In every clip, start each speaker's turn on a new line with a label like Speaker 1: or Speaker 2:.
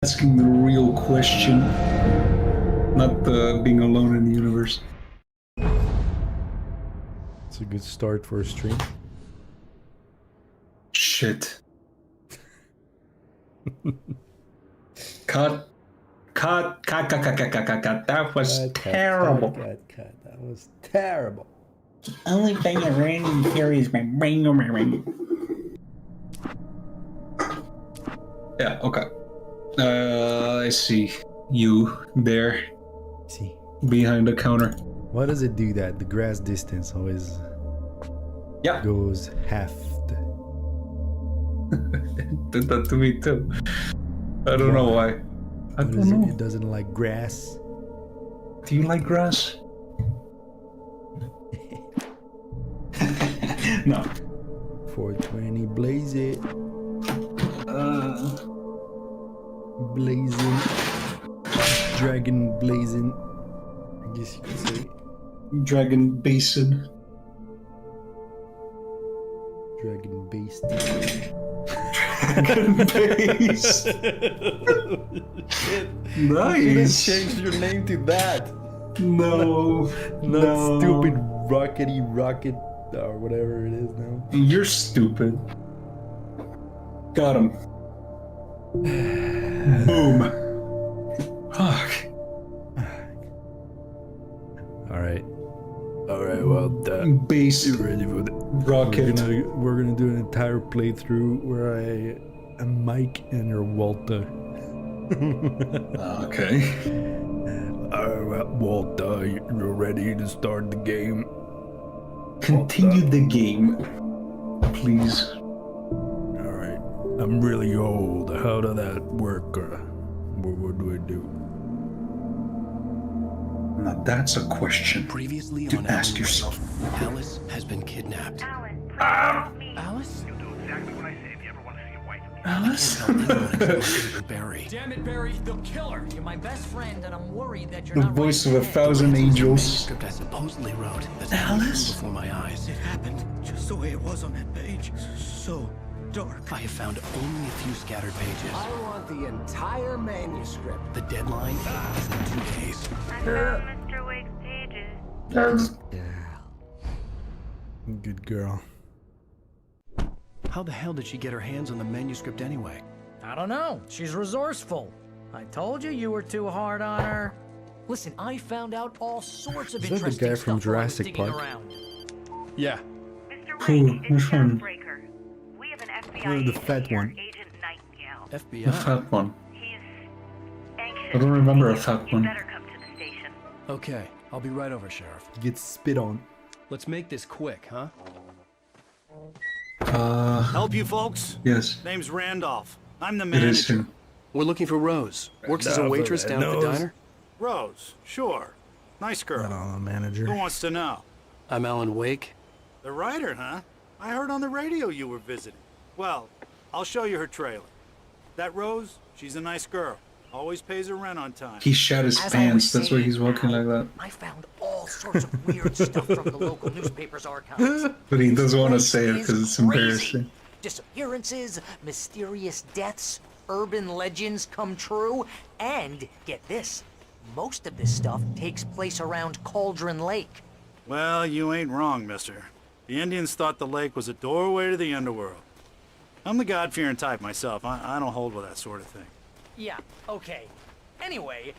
Speaker 1: Asking the real question, not being alone in the universe.
Speaker 2: It's a good start for a stream.
Speaker 1: Shit. Cut. That was terrible.
Speaker 2: Cut. That was terrible.
Speaker 1: The only thing I ran in here is my brain. Yeah, okay. I see you there.
Speaker 2: See.
Speaker 1: Behind the counter.
Speaker 2: Why does it do that? The grass distance always goes half.
Speaker 1: Did that to me too. I don't know why. I don't know.
Speaker 2: It doesn't like grass.
Speaker 1: Do you like grass? No.
Speaker 2: 420 blaze it. Blazing. Dragon blazing. I guess you could say.
Speaker 1: Dragon basin.
Speaker 2: Dragon based.
Speaker 1: Dragon base. Nice.
Speaker 2: Change your name to that.
Speaker 1: No.
Speaker 2: Not stupid rocket or whatever it is now.
Speaker 1: You're stupid. Got him. Boom. Fuck. Alright,
Speaker 2: well,
Speaker 1: base
Speaker 2: you ready for the
Speaker 1: rocket.
Speaker 2: We're gonna do an entire playthrough where I am Mike and you're Walter.
Speaker 1: Okay.
Speaker 2: Alright, Walter, you're ready to start the game.
Speaker 1: Continue the game, please.
Speaker 2: Alright, I'm really old. How does that work? What do I do?
Speaker 1: Now that's a question
Speaker 3: Previously
Speaker 1: to
Speaker 3: on
Speaker 1: ask
Speaker 3: AV1,
Speaker 1: yourself.
Speaker 3: Alice has been kidnapped.
Speaker 4: Alice,
Speaker 5: You'll do exactly what I say if you ever want to see your wife.
Speaker 1: Alice?
Speaker 3: Tell anyone except Barry.
Speaker 4: Damn it, Barry, they'll kill her. You're my best friend, and I'm worried that you're
Speaker 1: The
Speaker 4: not
Speaker 1: voice
Speaker 4: ready
Speaker 1: of
Speaker 4: to
Speaker 1: a
Speaker 4: stay.
Speaker 1: thousand angels.
Speaker 3: Manuscript I supposedly wrote that's
Speaker 1: Alice?
Speaker 3: before my eyes.
Speaker 5: It happened just the way it was on that page. So dark.
Speaker 3: I have found only a few scattered pages.
Speaker 6: I want the entire manuscript.
Speaker 3: The deadline is in 2 days.
Speaker 7: I found Mr. Wake's pages.
Speaker 2: Good girl.
Speaker 3: How the hell did she get her hands on the manuscript anyway?
Speaker 4: I don't know. She's resourceful. I told you were too hard on her. Listen, I found out all sorts of
Speaker 2: Is that the
Speaker 4: interesting
Speaker 2: guy
Speaker 4: stuff
Speaker 2: from
Speaker 4: while I was
Speaker 2: Jurassic
Speaker 4: digging
Speaker 2: Park?
Speaker 4: around.
Speaker 3: Yeah.
Speaker 7: Mr.
Speaker 1: Who?
Speaker 7: Wake,
Speaker 1: Which
Speaker 7: it's
Speaker 1: one?
Speaker 7: Breaker. We have an FBI
Speaker 2: The
Speaker 7: agent
Speaker 2: fat
Speaker 7: here,
Speaker 2: one.
Speaker 7: Agent Nightingale.
Speaker 1: The
Speaker 3: FBI.
Speaker 1: fat one.
Speaker 7: He's anxious.
Speaker 1: I don't remember a
Speaker 7: to see
Speaker 1: fat
Speaker 7: you.
Speaker 1: one.
Speaker 7: You better come to the station.
Speaker 3: Okay, I'll be right over, Sheriff.
Speaker 2: Gets spit on.
Speaker 3: Let's make this quick, huh?
Speaker 5: Help you folks?
Speaker 1: Yes.
Speaker 5: Name's Randolph. I'm the
Speaker 1: It is
Speaker 5: manager.
Speaker 1: him.
Speaker 3: We're looking for Rose. Works as a waitress down at the diner.
Speaker 5: Rose, sure. Nice girl.
Speaker 2: Not on a
Speaker 5: Who
Speaker 2: manager.
Speaker 5: wants to know?
Speaker 3: I'm Alan Wake.
Speaker 5: The writer, huh? I heard on the radio you were visiting. Well, I'll show you her trailer. That Rose, she's a nice girl. Always pays her rent on time.
Speaker 1: He shat his
Speaker 4: As I was
Speaker 1: pants. That's why
Speaker 4: saying,
Speaker 1: he's walking
Speaker 4: Al,
Speaker 1: like that.
Speaker 4: I found all sorts of weird stuff from the local newspaper's archives.
Speaker 1: But he
Speaker 4: This
Speaker 1: doesn't want to
Speaker 4: place
Speaker 1: say it
Speaker 4: is
Speaker 1: because it's
Speaker 4: crazy.
Speaker 1: embarrassing.
Speaker 4: Disappearances, mysterious deaths, urban legends come true, and get this, most of this stuff takes place around Cauldron Lake.
Speaker 5: Well, you ain't wrong, mister. The Indians thought the lake was a doorway to the underworld. I'm the God-fearing type myself. I don't hold with that sort of thing.
Speaker 4: Yeah, okay. Anyway,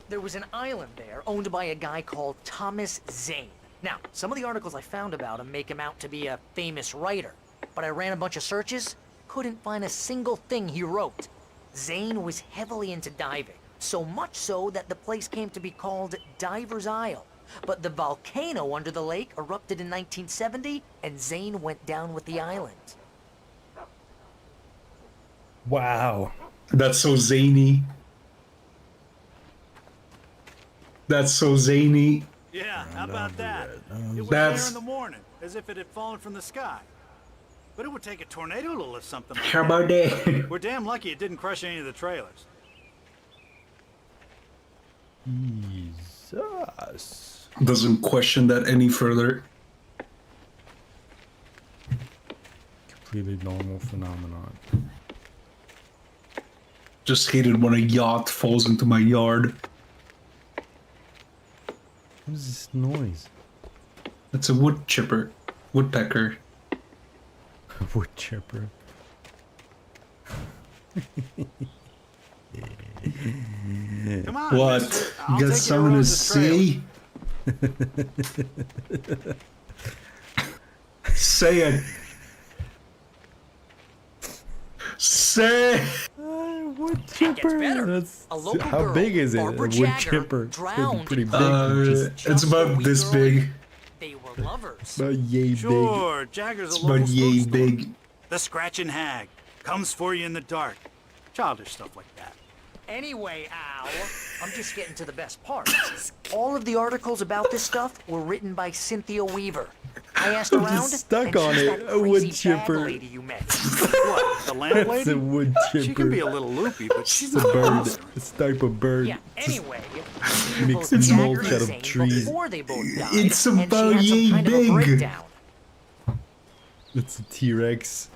Speaker 4: there was an island there owned by a guy called Thomas Zane. Now, some of the articles I found about him make him out to be a famous writer, but I ran a bunch of searches, couldn't find a single thing he wrote. Zane was heavily into diving, so much so that the place came to be called Diver's Isle. But the volcano under the lake erupted in 1970, and Zane went down with the island.
Speaker 2: Wow.
Speaker 1: That's so zany. That's so zany.
Speaker 5: Yeah, how about that? It was
Speaker 1: That's-
Speaker 5: there in the morning, as if it had fallen from the sky. But it would take a tornado to lift something like
Speaker 1: How
Speaker 5: that.
Speaker 1: about that?
Speaker 5: We're damn lucky it didn't crush any of the trailers.
Speaker 2: Jesus.
Speaker 1: Doesn't question that any further.
Speaker 2: Completely normal phenomenon.
Speaker 1: Just hated when a yacht falls into my yard.
Speaker 2: What is this noise?
Speaker 1: It's a wood chipper. Woodpecker.
Speaker 2: Wood chipper.
Speaker 5: Come on,
Speaker 1: What?
Speaker 5: mister. I'll
Speaker 1: You got
Speaker 5: take
Speaker 1: something to
Speaker 5: Rose's trailer.
Speaker 1: say? Say it. Say.
Speaker 2: Wood
Speaker 4: It gets
Speaker 2: chipper.
Speaker 4: better.
Speaker 2: That's,
Speaker 4: A local
Speaker 2: how
Speaker 4: girl,
Speaker 2: big is it?
Speaker 4: Barbara
Speaker 2: a wood
Speaker 4: Jagger,
Speaker 2: chipper. It's gotta be
Speaker 4: drowned
Speaker 2: pretty
Speaker 4: in
Speaker 2: big.
Speaker 4: the
Speaker 1: It's
Speaker 4: Just a
Speaker 1: about
Speaker 4: wee
Speaker 1: this
Speaker 4: girl.
Speaker 1: big.
Speaker 4: They were lovers.
Speaker 2: About yay
Speaker 5: Sure, Jagger's
Speaker 1: It's
Speaker 5: a local
Speaker 1: about yay
Speaker 5: spook store.
Speaker 1: big.
Speaker 5: The Scratching Hag comes for you in the dark. Childish stuff like that.
Speaker 4: Anyway, Al, I'm just getting to the best part. All of the articles about this stuff were written by Cynthia Weaver. I asked
Speaker 2: I'm
Speaker 4: around,
Speaker 2: just stuck
Speaker 4: and
Speaker 2: on
Speaker 4: she's
Speaker 2: it.
Speaker 4: that
Speaker 2: A wood
Speaker 4: crazy
Speaker 2: chipper.
Speaker 4: bag lady you met.
Speaker 5: What, the
Speaker 2: big.
Speaker 5: landlady?
Speaker 2: It's a wood chipper.
Speaker 5: She can be a little loopy, but she's
Speaker 2: It's a
Speaker 5: not
Speaker 2: bird.
Speaker 5: monster.
Speaker 2: It's a type of bird.
Speaker 4: Yeah, anyway,
Speaker 2: mixed
Speaker 4: both
Speaker 2: mulch
Speaker 4: Jagger
Speaker 2: out of
Speaker 4: and Zane
Speaker 2: trees.
Speaker 4: Before they both died,
Speaker 1: It's
Speaker 4: and
Speaker 1: about
Speaker 4: she
Speaker 1: yay
Speaker 4: had some kind of a
Speaker 1: big.
Speaker 4: breakdown.
Speaker 2: It's a T-Rex.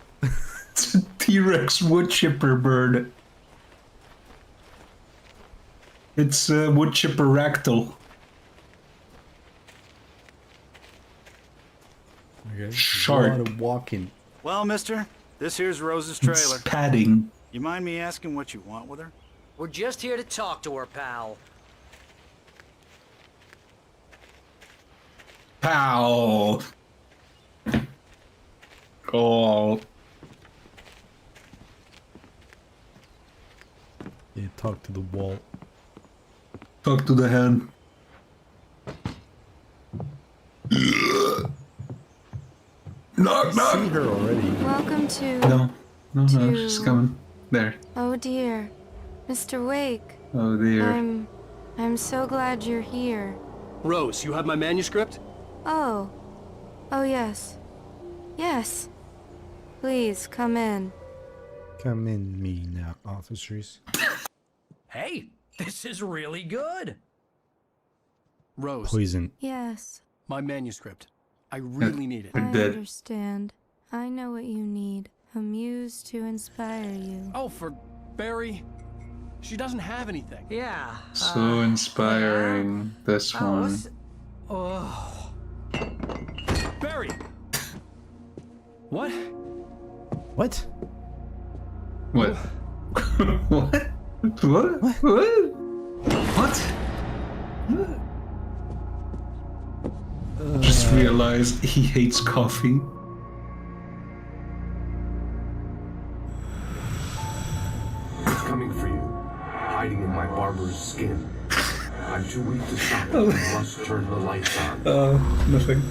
Speaker 1: It's a T-Rex wood chipper bird. It's a wood chipper ractal.
Speaker 2: Okay.
Speaker 1: Sharp.
Speaker 2: A lot of walking.
Speaker 5: Well, mister, this here's Rose's
Speaker 1: It's
Speaker 5: trailer.
Speaker 1: padding.
Speaker 5: You mind me asking what you want with her?
Speaker 4: We're just here to talk to her, pal.
Speaker 1: Pow. Oh.
Speaker 2: Yeah, talk to the wall.
Speaker 1: Talk to the hand. Knock,
Speaker 2: See
Speaker 1: knock.
Speaker 2: her already.
Speaker 8: Welcome to...
Speaker 1: No, she's coming. There.
Speaker 8: Oh dear. Mr. Wake.
Speaker 1: Oh dear.
Speaker 8: I'm so glad you're here.
Speaker 3: Rose, you have my manuscript?
Speaker 8: Oh. Oh yes. Yes. Please, come in.
Speaker 2: Come in, me now, officers.
Speaker 4: Hey, this is really good.
Speaker 3: Rose,
Speaker 2: Poison.
Speaker 8: Yes.
Speaker 3: my manuscript. I really need it.
Speaker 1: I'm
Speaker 8: I
Speaker 1: dead.
Speaker 8: understand. I know what you need. A muse to inspire you.
Speaker 3: Oh, for Barry? She doesn't have anything.
Speaker 4: Yeah.
Speaker 1: So inspiring. This one.
Speaker 4: Oh.
Speaker 3: Barry! What?
Speaker 2: What?
Speaker 1: What? What? What? What? Just realized he hates coffee.
Speaker 9: It's coming for you, hiding in my barber's skin. I'm too weak to stop it. You must turn the lights on.
Speaker 1: Nothing.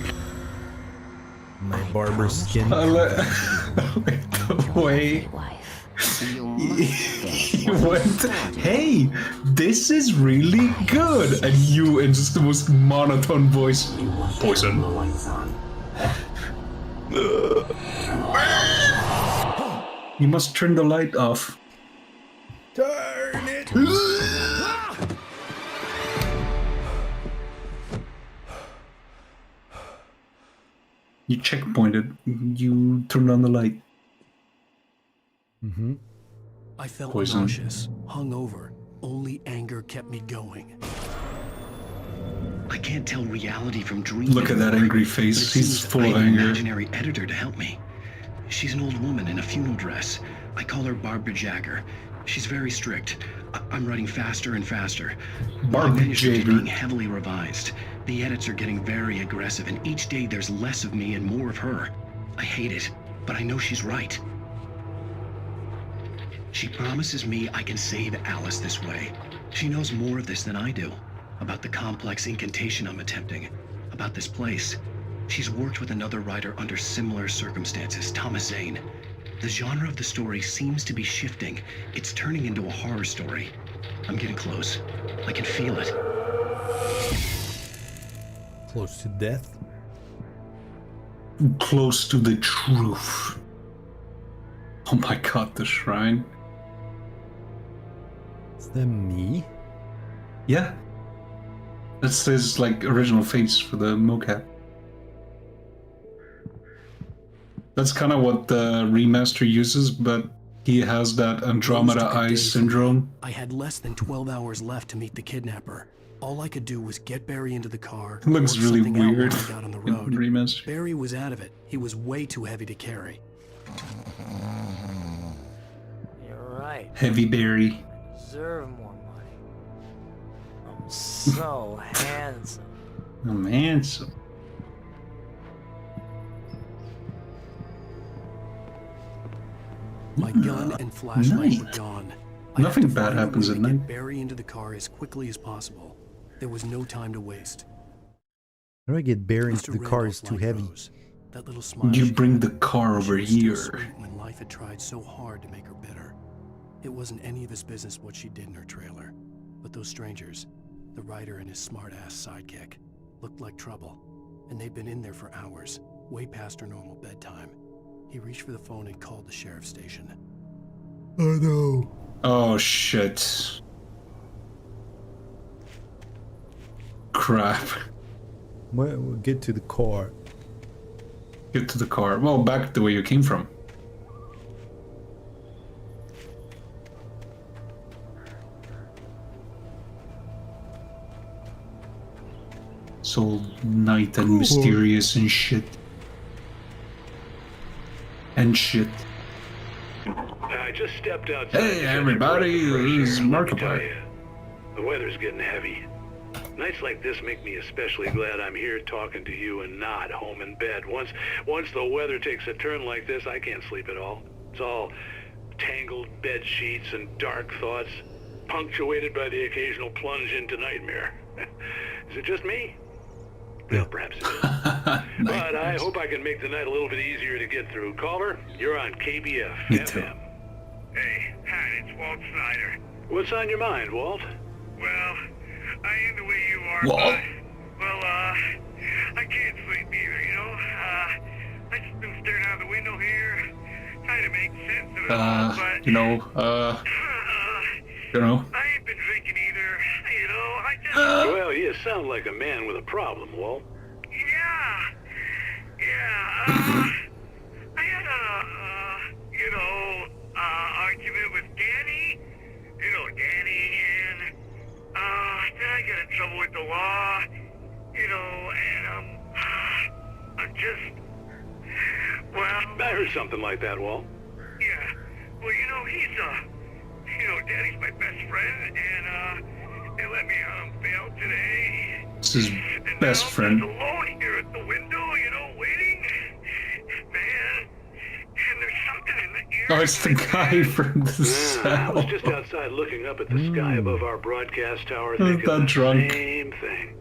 Speaker 2: My barber's skin.
Speaker 1: I like the way he went, hey, this is really good. And you, in just the most monotone voice,
Speaker 9: You must
Speaker 1: poison.
Speaker 9: turn the lights on.
Speaker 1: You must turn the light off.
Speaker 2: Turn it!
Speaker 1: You checkpointed. You turned on the light.
Speaker 2: Mm-hmm.
Speaker 3: I felt
Speaker 1: Poison.
Speaker 3: nauseous, hungover. Only anger kept me going.
Speaker 10: I can't tell reality from dreaming.
Speaker 1: Look at that
Speaker 10: anymore,
Speaker 1: angry
Speaker 10: but it
Speaker 1: face. He's
Speaker 10: seems
Speaker 1: full
Speaker 10: I
Speaker 1: of
Speaker 10: have an
Speaker 1: anger.
Speaker 10: imaginary editor to help me. She's an old woman in a funeral dress. I call her Barbara Jagger. She's very strict. I'm writing faster and faster. My
Speaker 1: Barbara
Speaker 10: manuscript is
Speaker 1: Jagger.
Speaker 10: being heavily revised. The edits are getting very aggressive, and each day there's less of me and more of her. I hate it, but I know she's right. She promises me I can save Alice this way. She knows more of this than I do. About the complex incantation I'm attempting. About this place. She's worked with another writer under similar circumstances, Thomas Zane. The genre of the story seems to be shifting. It's turning into a horror story. I'm getting close. I can feel it.
Speaker 2: Close to death.
Speaker 1: Close to the truth. Oh my god, the shrine.
Speaker 2: Is that me?
Speaker 1: Yeah. That's his like original face for the mocap. That's kind of what the remaster uses, but He has that Andromeda
Speaker 3: Rose took a
Speaker 1: Eye
Speaker 3: day
Speaker 1: syndrome.
Speaker 3: I had less than 12 hours left to meet the kidnapper. All I could do was get Barry into the car.
Speaker 1: Looks
Speaker 3: work
Speaker 1: really
Speaker 3: something out
Speaker 1: weird
Speaker 3: while I got on the
Speaker 1: in
Speaker 3: road.
Speaker 1: remaster.
Speaker 3: Barry was out of it. He was way too heavy to carry.
Speaker 4: You're right.
Speaker 1: Heavy Berry.
Speaker 4: I deserve more money. I'm so handsome.
Speaker 1: I'm handsome.
Speaker 3: My gun and flashlight were
Speaker 1: Night.
Speaker 3: gone. I
Speaker 1: Nothing
Speaker 3: had to
Speaker 1: bad
Speaker 3: find a
Speaker 1: happens
Speaker 3: way
Speaker 1: at
Speaker 3: to get
Speaker 1: night.
Speaker 3: Barry into the car as quickly as possible. There was no time to waste.
Speaker 11: How do I get Barry into
Speaker 3: Mr.
Speaker 11: the car? It's
Speaker 3: Randolph
Speaker 11: too
Speaker 3: liked
Speaker 11: heavy.
Speaker 3: Rose. That little smile
Speaker 1: You
Speaker 3: she
Speaker 1: bring
Speaker 3: had.
Speaker 1: the car over
Speaker 3: She was still
Speaker 1: here.
Speaker 3: sweet when life had tried so hard to make her bitter. It wasn't any of his business what she did in her trailer. But those strangers, the writer and his smart-ass sidekick, looked like trouble. And they'd been in there for hours, way past her normal bedtime. He reached for the phone and called the sheriff's station.
Speaker 11: Oh no.
Speaker 1: Oh shit. Crap.
Speaker 11: Well, we'll get to the car.
Speaker 1: Get to the car. Well, back the way you came from. It's all night and mysterious and shit. And shit.
Speaker 12: I just stepped outside.
Speaker 1: Hey everybody, this is Markiplier.
Speaker 12: The weather's getting heavy. Nights like this make me especially glad I'm here talking to you and not home in bed. Once the weather takes a turn like this, I can't sleep at all. It's all tangled bed sheets and dark thoughts, punctuated by the occasional plunge into nightmare. Is it just me? Well, perhaps it is. But I hope I can make the night a little bit easier to get through. Caller, you're on KBF
Speaker 1: Me
Speaker 12: FM.
Speaker 1: too.
Speaker 12: Hey, Pat, it's Walt Snyder. What's on your mind, Walt? Well, I am the way you are,
Speaker 1: Walt?
Speaker 12: I can't sleep either, you know? I just been staring out the window here, trying to make sense of it all, but...
Speaker 1: You know.
Speaker 12: I ain't been drinking either, you know, I just... Well, you sound like a man with a problem, Walt. I had argument with Danny. You know Danny, and, then I got in trouble with the law, you know, and, I'm just... Well... I heard something like that, Walt. Yeah, well, you know, Danny's my best friend, and, they let me, bail today.
Speaker 1: It's his
Speaker 12: And
Speaker 1: best
Speaker 12: now
Speaker 1: friend.
Speaker 12: I'm just alone here at the window, you know, waiting. Man, and there's something in the air.
Speaker 1: Oh, it's the guy from the
Speaker 12: I
Speaker 1: cell.
Speaker 12: was just outside looking up at the sky above our broadcast tower,
Speaker 1: I'm
Speaker 12: thinking
Speaker 1: not
Speaker 12: the
Speaker 1: drunk.
Speaker 12: same thing.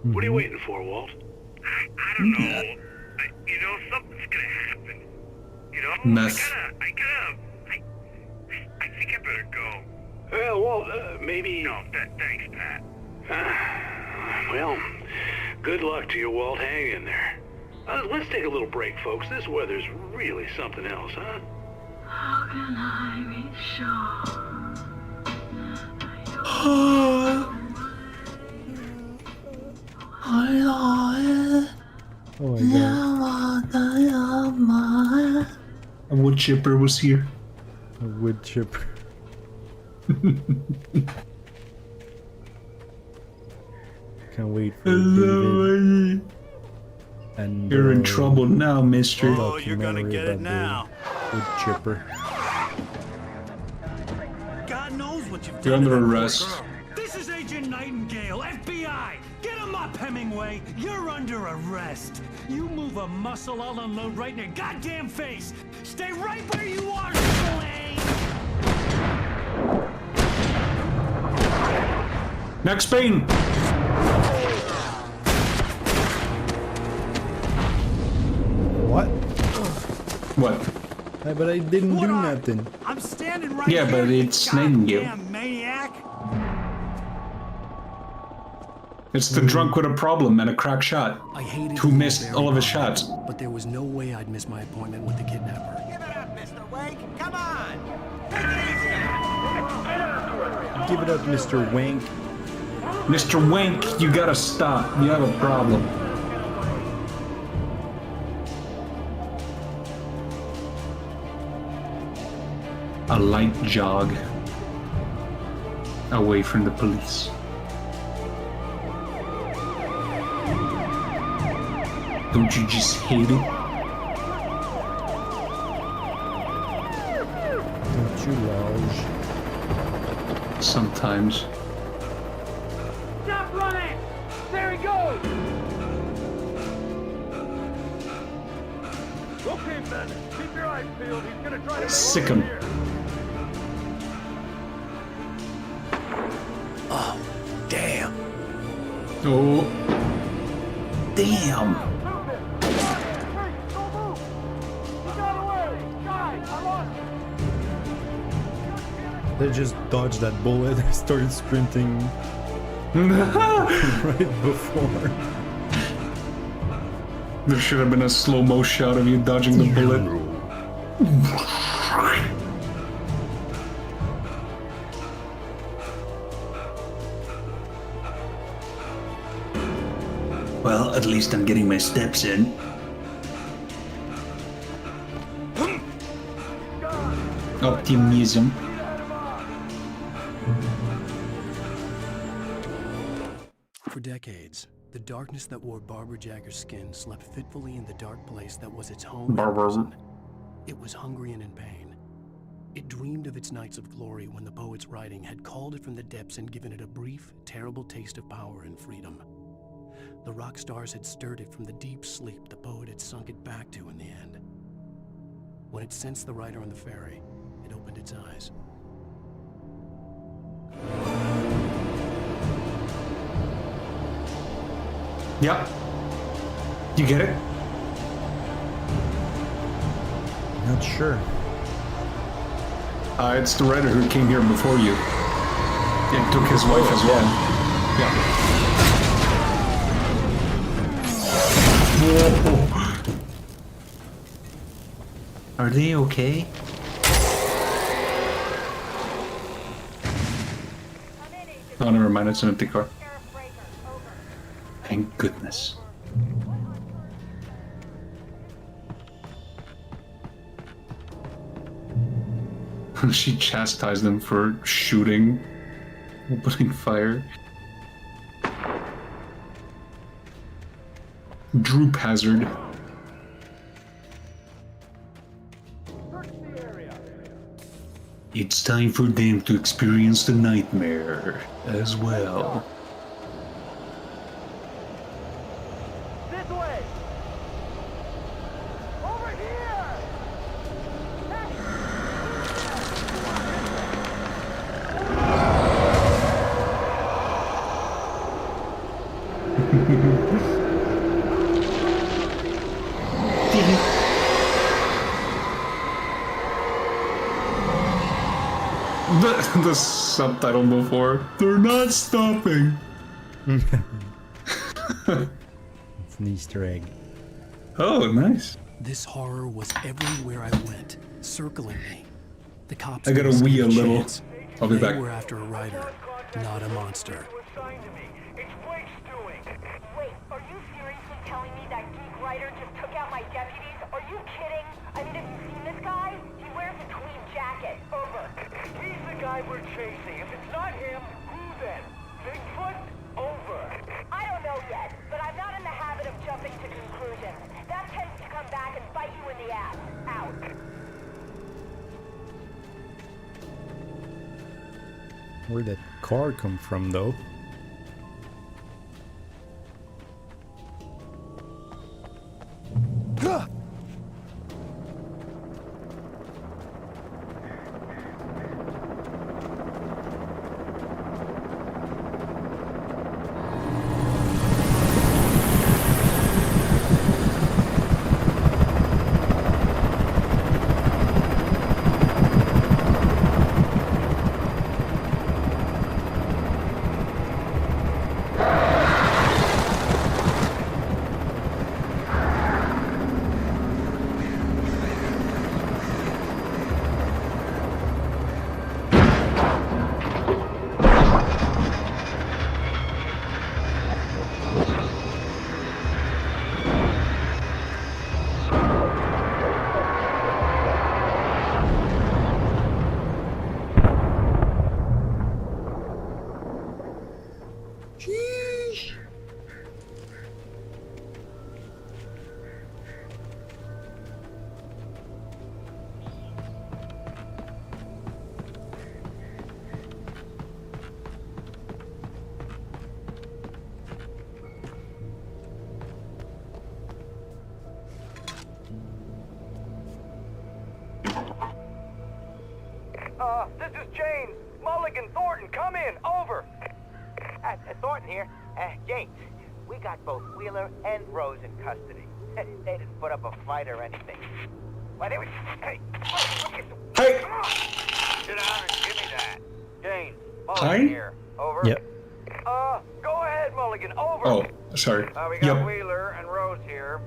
Speaker 12: What are you waiting for, Walt? I don't know. You know, something's gonna happen. You know,
Speaker 1: Meth.
Speaker 12: I think I better go. Well, Walt, maybe... No, thanks, Pat. Well, good luck to you, Walt. Hang in there. Let's take a little break, folks. This weather's really something else, huh?
Speaker 13: How can I be sure?
Speaker 11: Oh my god.
Speaker 1: A wood chipper was here.
Speaker 11: A wood chipper. Can't wait for David. And
Speaker 1: You're in trouble now, mister.
Speaker 5: Oh, you're gonna get it now.
Speaker 11: Wood chipper.
Speaker 2: God knows what you've
Speaker 1: You're
Speaker 2: done.
Speaker 1: under
Speaker 2: to that poor
Speaker 1: arrest.
Speaker 2: girl. This is Agent Nightingale, FBI. Get him up, Hemingway. You're under arrest. You move a muscle, I'll unload right in your goddamn face. Stay right where you are, Slane.
Speaker 1: Next Bane.
Speaker 11: What?
Speaker 1: What?
Speaker 11: Hey, but I didn't do nothing.
Speaker 2: I'm standing right
Speaker 1: Yeah,
Speaker 2: here.
Speaker 1: but it's Nightingale.
Speaker 2: Goddamn maniac.
Speaker 1: It's the drunk with a problem and a crack shot.
Speaker 3: I hated
Speaker 1: Who
Speaker 3: to
Speaker 1: missed
Speaker 3: lose
Speaker 1: all of his
Speaker 3: Barry,
Speaker 1: shots.
Speaker 3: but there was no way I'd miss my appointment with the kidnapper.
Speaker 6: Give it up, Mr. Wake. Come on.
Speaker 11: Give it up, Mr. Wank.
Speaker 1: Mr. Wank, you gotta stop. You have a problem. a light jog away from the police. Don't you just hate it?
Speaker 11: Don't you lounge?
Speaker 1: Sometimes.
Speaker 2: Stop running! There he goes! Okay, men, keep your eyes peeled. He's gonna try to
Speaker 1: Sick him.
Speaker 4: Oh, damn.
Speaker 1: Oh. Damn.
Speaker 11: They just dodged that bullet and started sprinting right before.
Speaker 1: There should have been a slow-mo shot of you dodging the bullet. Well, at least I'm getting my steps in. Optimism.
Speaker 3: For decades, the darkness that wore Barbara Jagger's skin slept fitfully in the dark place that was its home and
Speaker 1: Barbara.
Speaker 3: prison. It was hungry and in pain. It dreamed of its nights of glory when the poet's writing had called it from the depths and given it a brief, terrible taste of power and freedom. The rock stars had stirred it from the deep sleep the poet had sunk it back to in the end. When it sensed the writer on the ferry, it opened its eyes.
Speaker 1: Yep. You get it?
Speaker 11: Not sure.
Speaker 1: It's the writer who came here before you. And took his wife as well. Yeah. Whoa. Are they okay? Oh, never mind, it's an empty car. Thank goodness. She chastised them for shooting, opening fire. Droop hazard. It's time for them to experience the nightmare as well.
Speaker 2: This way! Over here!
Speaker 1: The subtitle before, they're not stopping.
Speaker 11: It's an Easter egg.
Speaker 1: Oh, nice.
Speaker 3: This horror was everywhere I went, circling me. The cops
Speaker 1: I gotta
Speaker 3: didn't
Speaker 1: wee
Speaker 3: stand
Speaker 1: a little.
Speaker 3: chance.
Speaker 1: I'll be
Speaker 3: They
Speaker 1: back.
Speaker 3: were after a writer, not a monster.
Speaker 2: It's Wake's doing.
Speaker 7: Wait, are you seriously telling me that geek writer just took out my deputies? Are you kidding? I mean, have you seen this guy? He wears a tweed jacket. Over.
Speaker 2: He's the guy we're chasing. If it's not him, who then? Bigfoot? Over.
Speaker 7: I don't know yet, but I'm not in the habit of jumping to conclusions. That tends to come back and bite you in the ass. Out.
Speaker 11: Where'd that car come from, though?
Speaker 6: in, over. Thornton here. James, we got both Wheeler and Rose in custody. They didn't put up a fight or anything. Why, they were... Hey!
Speaker 1: Hey!
Speaker 6: Come on! Sit down and give me that. James,
Speaker 1: Hi?
Speaker 6: Mulligan here. Over.
Speaker 11: Yep.
Speaker 6: Go ahead, Mulligan. Over.
Speaker 1: Oh, sorry.
Speaker 6: We got
Speaker 1: Yep.
Speaker 6: Wheeler and Rose here.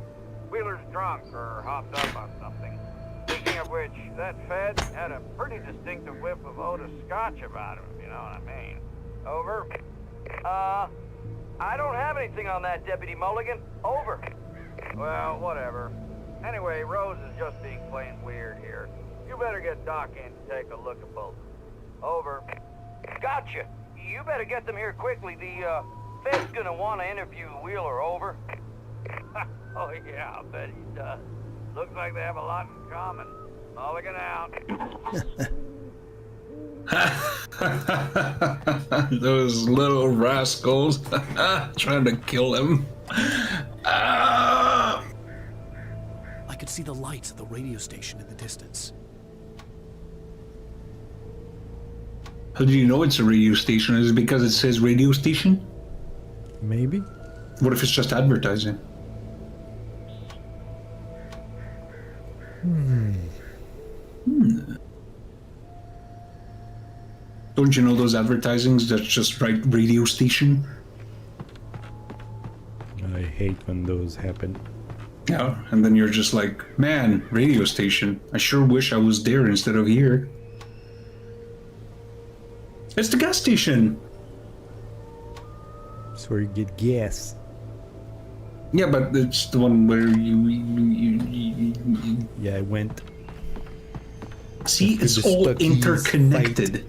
Speaker 6: Wheeler's drunk or hopped up on something. Speaking of which, that Fed had a pretty distinctive whiff of Otis Scotch about him, if you know what I mean. Over. I don't have anything on that, Deputy Mulligan. Over. Well, whatever. Anyway, Rose is just being plain weird here. You better get Doc in to take a look at both. Over. Gotcha. You better get them here quickly. The, Fed's gonna want to interview Wheeler. Over. Oh, yeah, I'll bet he does. Looks like they have a lot in common. Mulligan out.
Speaker 1: Those little rascals trying to kill him.
Speaker 3: I could see the lights of the radio station in the distance.
Speaker 1: How do you know it's a radio station? Is it because it says radio station?
Speaker 11: Maybe.
Speaker 1: What if it's just advertising? Don't you know those advertisings that just write radio station?
Speaker 11: I hate when those happen.
Speaker 1: Yeah, and then you're just like, man, radio station. I sure wish I was there instead of here. It's the gas station.
Speaker 11: That's where you get gas.
Speaker 1: Yeah, but it's the one where you
Speaker 11: Yeah, I went.
Speaker 1: see,
Speaker 11: After
Speaker 1: it's
Speaker 11: the
Speaker 1: all
Speaker 11: Stuckies
Speaker 1: interconnected.
Speaker 11: fight.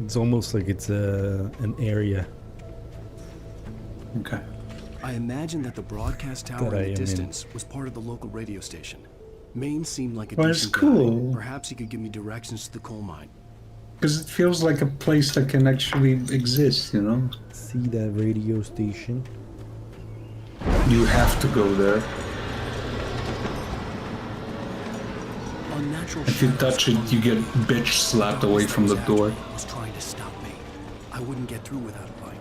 Speaker 11: It's almost like it's an area.
Speaker 1: Okay.
Speaker 3: I imagined that the broadcast
Speaker 11: That
Speaker 3: tower
Speaker 11: I
Speaker 3: in
Speaker 11: am
Speaker 3: the
Speaker 11: in.
Speaker 3: distance was part of the local radio station. Maine seemed like a
Speaker 1: Well, it's
Speaker 3: decent
Speaker 1: cool.
Speaker 3: guy. Perhaps he could give me directions to the coal mine.
Speaker 1: Because it feels like a place that can actually exist, you know?
Speaker 11: See that radio station?
Speaker 1: You have to go there.
Speaker 3: Unnatural
Speaker 1: If you
Speaker 3: shadows
Speaker 1: touch it,
Speaker 3: hung
Speaker 1: you get
Speaker 3: over me.
Speaker 1: bitch slapped away
Speaker 3: Almost
Speaker 1: from the
Speaker 3: exactly
Speaker 1: door.
Speaker 3: was trying to stop me. I wouldn't get through without a light.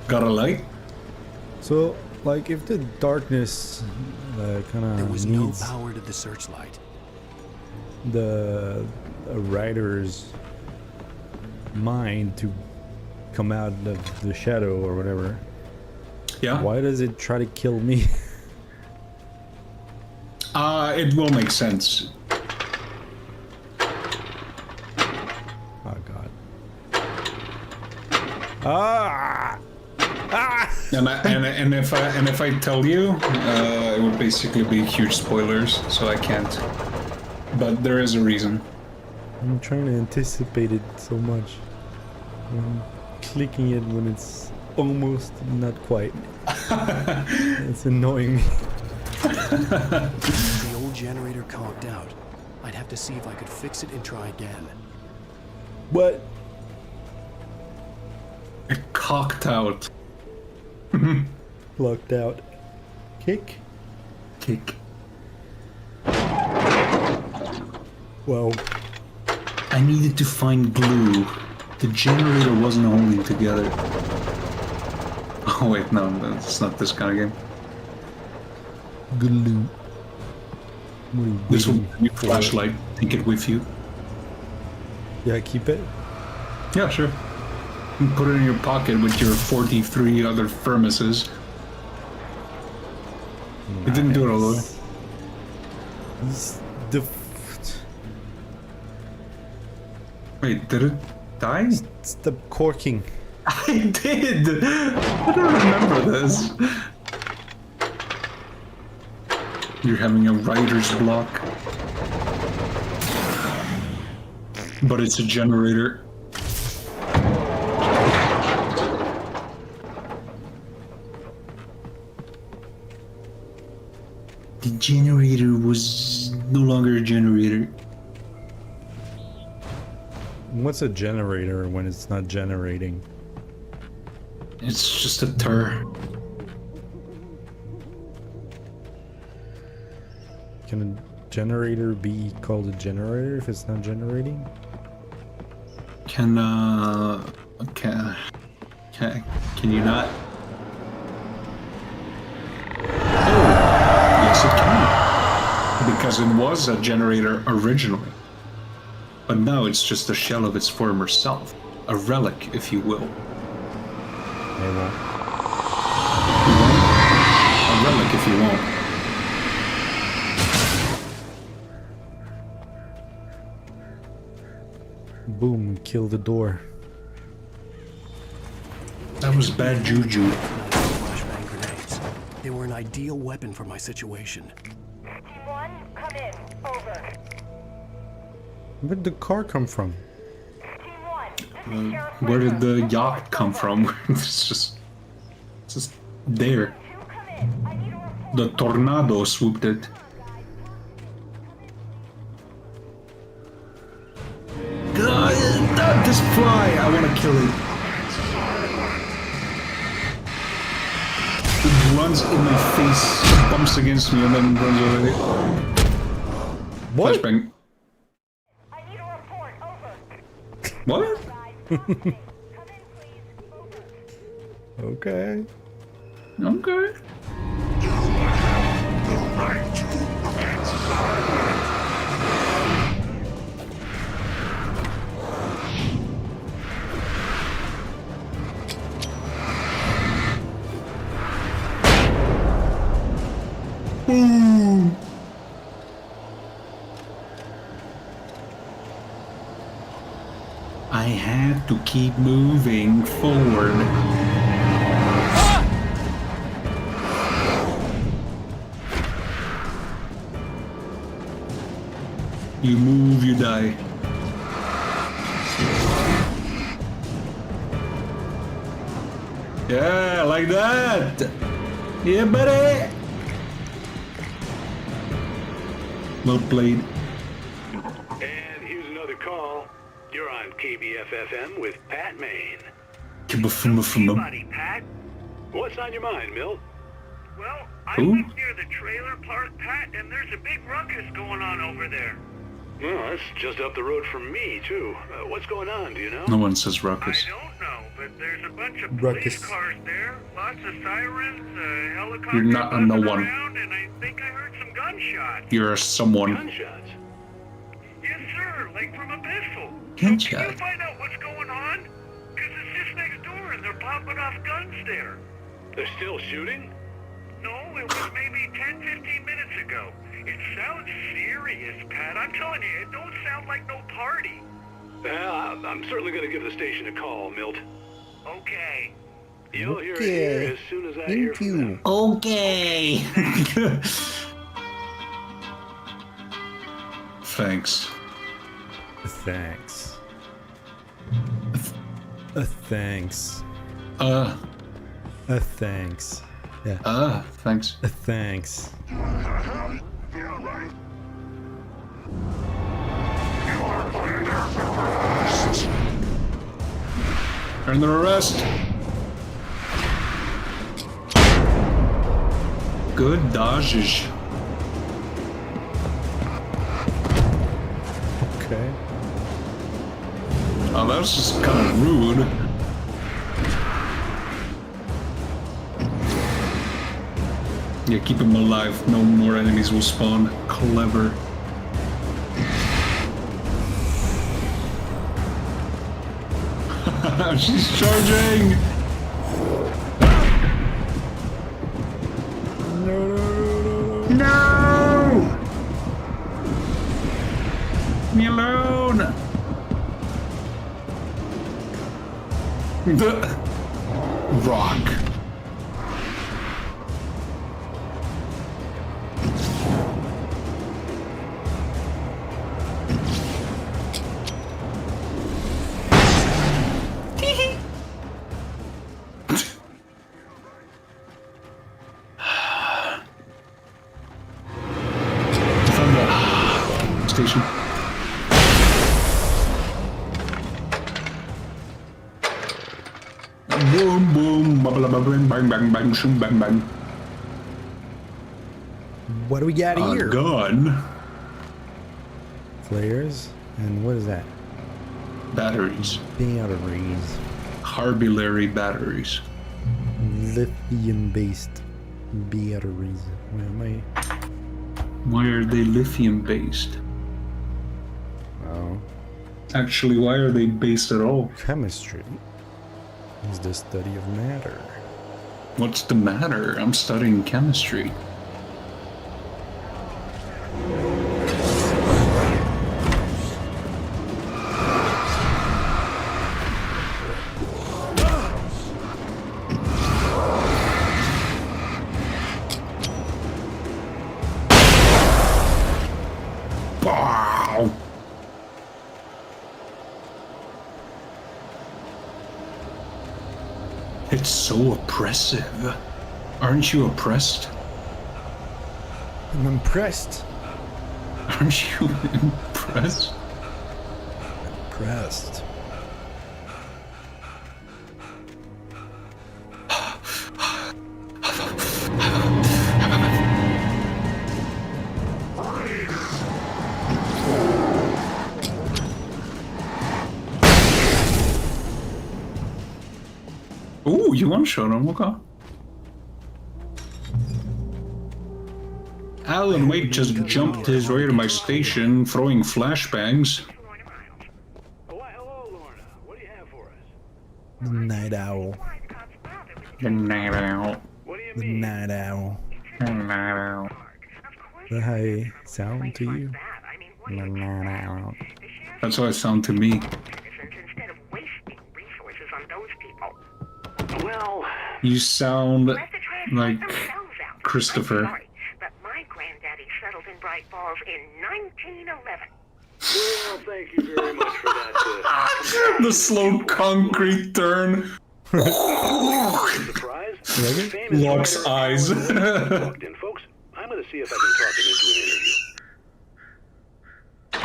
Speaker 1: Got a light?
Speaker 11: So, like, if the darkness kind
Speaker 3: There
Speaker 11: of
Speaker 3: was no
Speaker 11: needs
Speaker 3: power to the searchlight.
Speaker 11: the writer's mind to come out of the shadow or whatever,
Speaker 1: Yeah?
Speaker 11: why does it try to kill me?
Speaker 1: It will make sense.
Speaker 11: Oh god. Ah! Ah!
Speaker 1: And if I tell you, it would basically be huge spoilers, so I can't. But there is a reason.
Speaker 11: I'm trying to anticipate it so much. I'm clicking it when it's almost not quite. It's annoying me.
Speaker 3: The old generator conked out. I'd have to see if I could fix it and try again.
Speaker 11: What?
Speaker 1: It cocked out.
Speaker 11: Locked out. Kick?
Speaker 1: Kick.
Speaker 11: Well,
Speaker 1: I needed to find glue. The generator wasn't holding together. Oh wait, no, it's not this kind of game.
Speaker 11: glue. What are you
Speaker 1: This will
Speaker 11: waiting
Speaker 1: be your
Speaker 11: for?
Speaker 1: flashlight. Take it with you.
Speaker 11: Yeah, keep it.
Speaker 1: Yeah, sure. You can put it in your pocket with your 43 other thermoses. It didn't do it alone.
Speaker 11: He's the.
Speaker 1: Wait, did it die?
Speaker 11: Stop corking.
Speaker 1: I did! I don't remember this. You're having a writer's block. But it's a generator. The generator was no longer a generator.
Speaker 11: What's a generator when it's not generating?
Speaker 1: It's just a tur.
Speaker 11: Can a generator be called a generator if it's not generating?
Speaker 1: Can you not? Oh, yes it can. Because it was a generator originally. But now it's just a shell of its former self. A relic, if you will.
Speaker 11: They won't.
Speaker 1: A relic, if you won't.
Speaker 11: Boom, kill the door.
Speaker 1: That was bad juju.
Speaker 3: Flashbang grenades. They were an ideal weapon for my situation.
Speaker 7: Team 1, come in. Over.
Speaker 11: Where'd the car come from?
Speaker 7: Team 1, this is Sheriff
Speaker 1: Where did
Speaker 7: Ritter.
Speaker 1: the yacht come from? It's just there.
Speaker 7: 2, come in. I need a report.
Speaker 1: The tornado swooped it. This fly! I want to kill it. It runs in my face, bumps against me, and then runs away.
Speaker 11: What?
Speaker 1: Flashbang.
Speaker 7: I need a report. Over.
Speaker 1: What?
Speaker 7: Come in, please. Over.
Speaker 11: Okay.
Speaker 1: Okay. Boom! I had to keep moving forward. You move, you die. Yeah, like that. Yeah, buddy. Well played.
Speaker 12: And here's another call. You're on KBFFM with Pat Maine.
Speaker 2: Buddy, Pat.
Speaker 12: What's on your mind, Milt?
Speaker 2: Well, I
Speaker 1: Who?
Speaker 2: live near the trailer park, Pat, and there's a big ruckus going on over there.
Speaker 12: Well, that's just up the road from me, too. What's going on, do you know?
Speaker 1: No one says ruckus.
Speaker 2: I don't know, but there's a bunch of
Speaker 11: Ruckus.
Speaker 2: police cars there, lots of sirens, helicopters
Speaker 1: You're not a no
Speaker 2: buzzing
Speaker 1: one.
Speaker 2: around, and I think I heard some gunshots.
Speaker 1: You're someone.
Speaker 12: Gunshots.
Speaker 2: Yes, sir, like from a pistol.
Speaker 1: Gunshot.
Speaker 2: Can you find out what's going on? Because it's just next door, and they're popping off guns there.
Speaker 12: They're still shooting?
Speaker 2: No, it was maybe 10, 15 minutes ago. It sounds serious, Pat. I'm telling you, it don't sound like no party.
Speaker 12: Well, I'm certainly going to give the station a call, Milt.
Speaker 2: Okay.
Speaker 12: You'll hear it here as soon as I hear from them.
Speaker 1: Okay. Thanks.
Speaker 11: Thanks. Thanks. Thanks. Yeah.
Speaker 1: Thanks.
Speaker 11: Thanks.
Speaker 1: Under arrest. Good dodges.
Speaker 11: Okay.
Speaker 1: Oh, that was just kind of rude. Yeah, keep him alive. No more enemies will spawn. Clever. She's charging! No! Leave me alone! The rock. Station. Boom, boom, bubble, bang, bang, bang, bang, shoom, bang, bang.
Speaker 11: What do we got here?
Speaker 1: Gun.
Speaker 11: Flares. And what is that?
Speaker 1: Batteries.
Speaker 11: Batteries.
Speaker 1: Harbillary batteries.
Speaker 11: Lithium-based batteries. Where am I?
Speaker 1: Why are they lithium-based?
Speaker 11: Oh.
Speaker 1: Actually, why are they based at all?
Speaker 11: Chemistry is the study of matter.
Speaker 1: What's the matter? I'm studying chemistry. Wow. It's so oppressive. Aren't you oppressed?
Speaker 11: I'm impressed.
Speaker 1: Aren't you impressed?
Speaker 11: Impressed.
Speaker 1: Ooh, you one-shot him, okay. Alan Wake just jumped his way to my station, throwing flashbangs.
Speaker 12: Hello, Lorna. What do you have for us?
Speaker 11: The night owl.
Speaker 1: The night owl.
Speaker 12: What do you
Speaker 11: The
Speaker 12: mean?
Speaker 11: night owl.
Speaker 1: The night owl.
Speaker 11: The high sound to you? The night owl.
Speaker 1: That's how it sounds to me.
Speaker 13: Instead of wasting resources on those people.
Speaker 12: Well,
Speaker 1: You sound
Speaker 13: Let the transfer
Speaker 1: like
Speaker 13: themselves out.
Speaker 1: Christopher.
Speaker 13: I'm sorry, but my granddaddy settled in Bright Falls in 1911.
Speaker 12: well, thank you very much for that.
Speaker 1: The slow concrete turn.
Speaker 12: Surprise? Famous
Speaker 1: Locke's
Speaker 12: writer
Speaker 1: eyes.
Speaker 12: Alan Wake walked in, folks. I'm going to see if I can talk him into an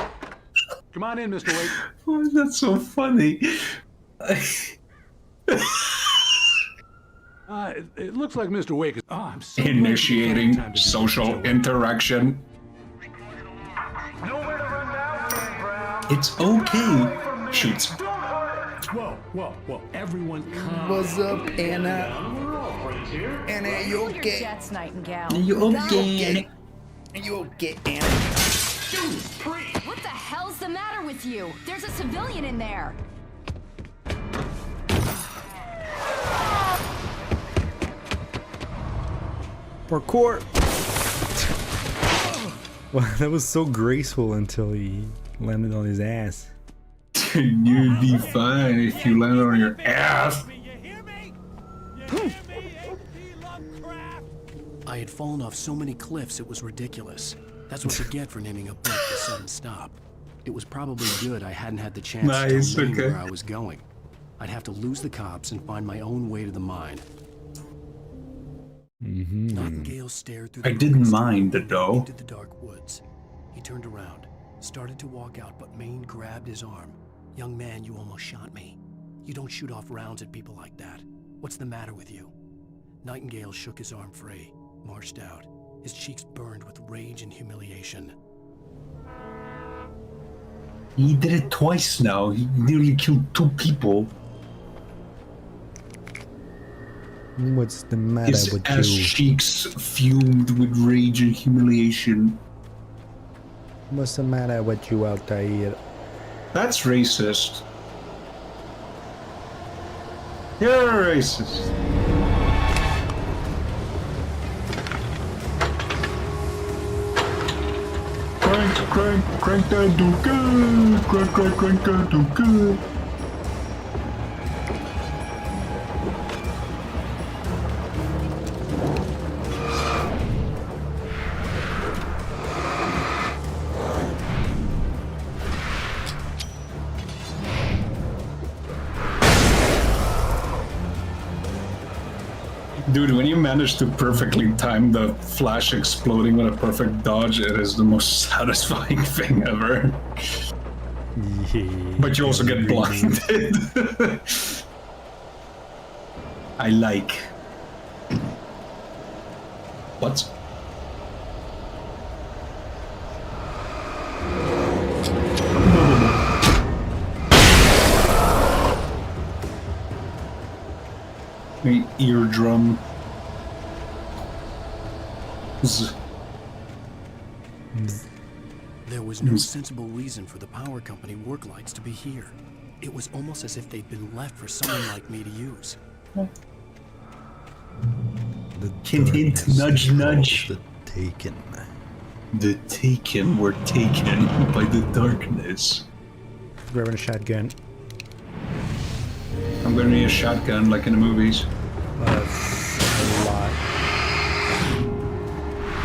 Speaker 12: interview.
Speaker 2: Come on in, Mr. Wake.
Speaker 1: Why is that so funny?
Speaker 2: It looks like Mr. Wake is... Oh, I'm so
Speaker 1: Initiating
Speaker 2: glad you found time to do
Speaker 1: social
Speaker 2: this.
Speaker 1: interaction. It's okay. Shoots.
Speaker 2: Whoa, whoa, whoa. Everyone calm.
Speaker 11: What's up, Anna?
Speaker 2: We're all friends here.
Speaker 11: Anna, you
Speaker 7: Your
Speaker 11: okay?
Speaker 7: jets, Nightingale.
Speaker 11: You okay? You okay, Anna?
Speaker 7: What the hell's the matter with you? There's a civilian in there.
Speaker 11: Parkour! Wow, that was so graceful until he landed on his ass.
Speaker 1: You'd be fine if you landed on your ass.
Speaker 3: I had fallen off so many cliffs it was ridiculous. That's what you get for naming a book The Sudden Stop. It was probably good I hadn't had the chance
Speaker 1: Nice,
Speaker 3: to tell Lane
Speaker 1: okay.
Speaker 3: where I was going. I'd have to lose the cops and find my own way to the mine. Nightingale stared through the
Speaker 1: I didn't
Speaker 3: broken
Speaker 1: mind
Speaker 3: steel
Speaker 1: it, though.
Speaker 3: into the dark woods. He turned around, started to walk out, but Maine grabbed his arm. Young man, you almost shot me. You don't shoot off rounds at people like that. What's the matter with you? Nightingale shook his arm free, marched out. His cheeks burned with rage and humiliation.
Speaker 1: He did it twice now. He nearly killed 2 people.
Speaker 11: What's the matter
Speaker 1: His
Speaker 11: with
Speaker 1: ass
Speaker 11: you?
Speaker 1: cheeks fumed with rage and humiliation.
Speaker 11: What's the matter with you out there?
Speaker 1: That's racist. You're racist. Crank that duka. Crank that duka. Dude, when you manage to perfectly time the flash exploding with a perfect dodge, it is the most satisfying thing ever.
Speaker 11: Yeah,
Speaker 1: But you also get blinded. I like. What? My eardrum.
Speaker 3: There was no sensible reason for the power company work lights to be here. It was almost as if they'd been left for someone like me to use.
Speaker 11: The
Speaker 1: Hint, hint,
Speaker 11: darkness
Speaker 1: nudge,
Speaker 11: controls
Speaker 1: nudge.
Speaker 11: The Taken.
Speaker 1: The Taken were taken by the darkness.
Speaker 11: Grabbing a shotgun.
Speaker 1: I'm gonna need a shotgun like in the movies.
Speaker 11: That's a lot.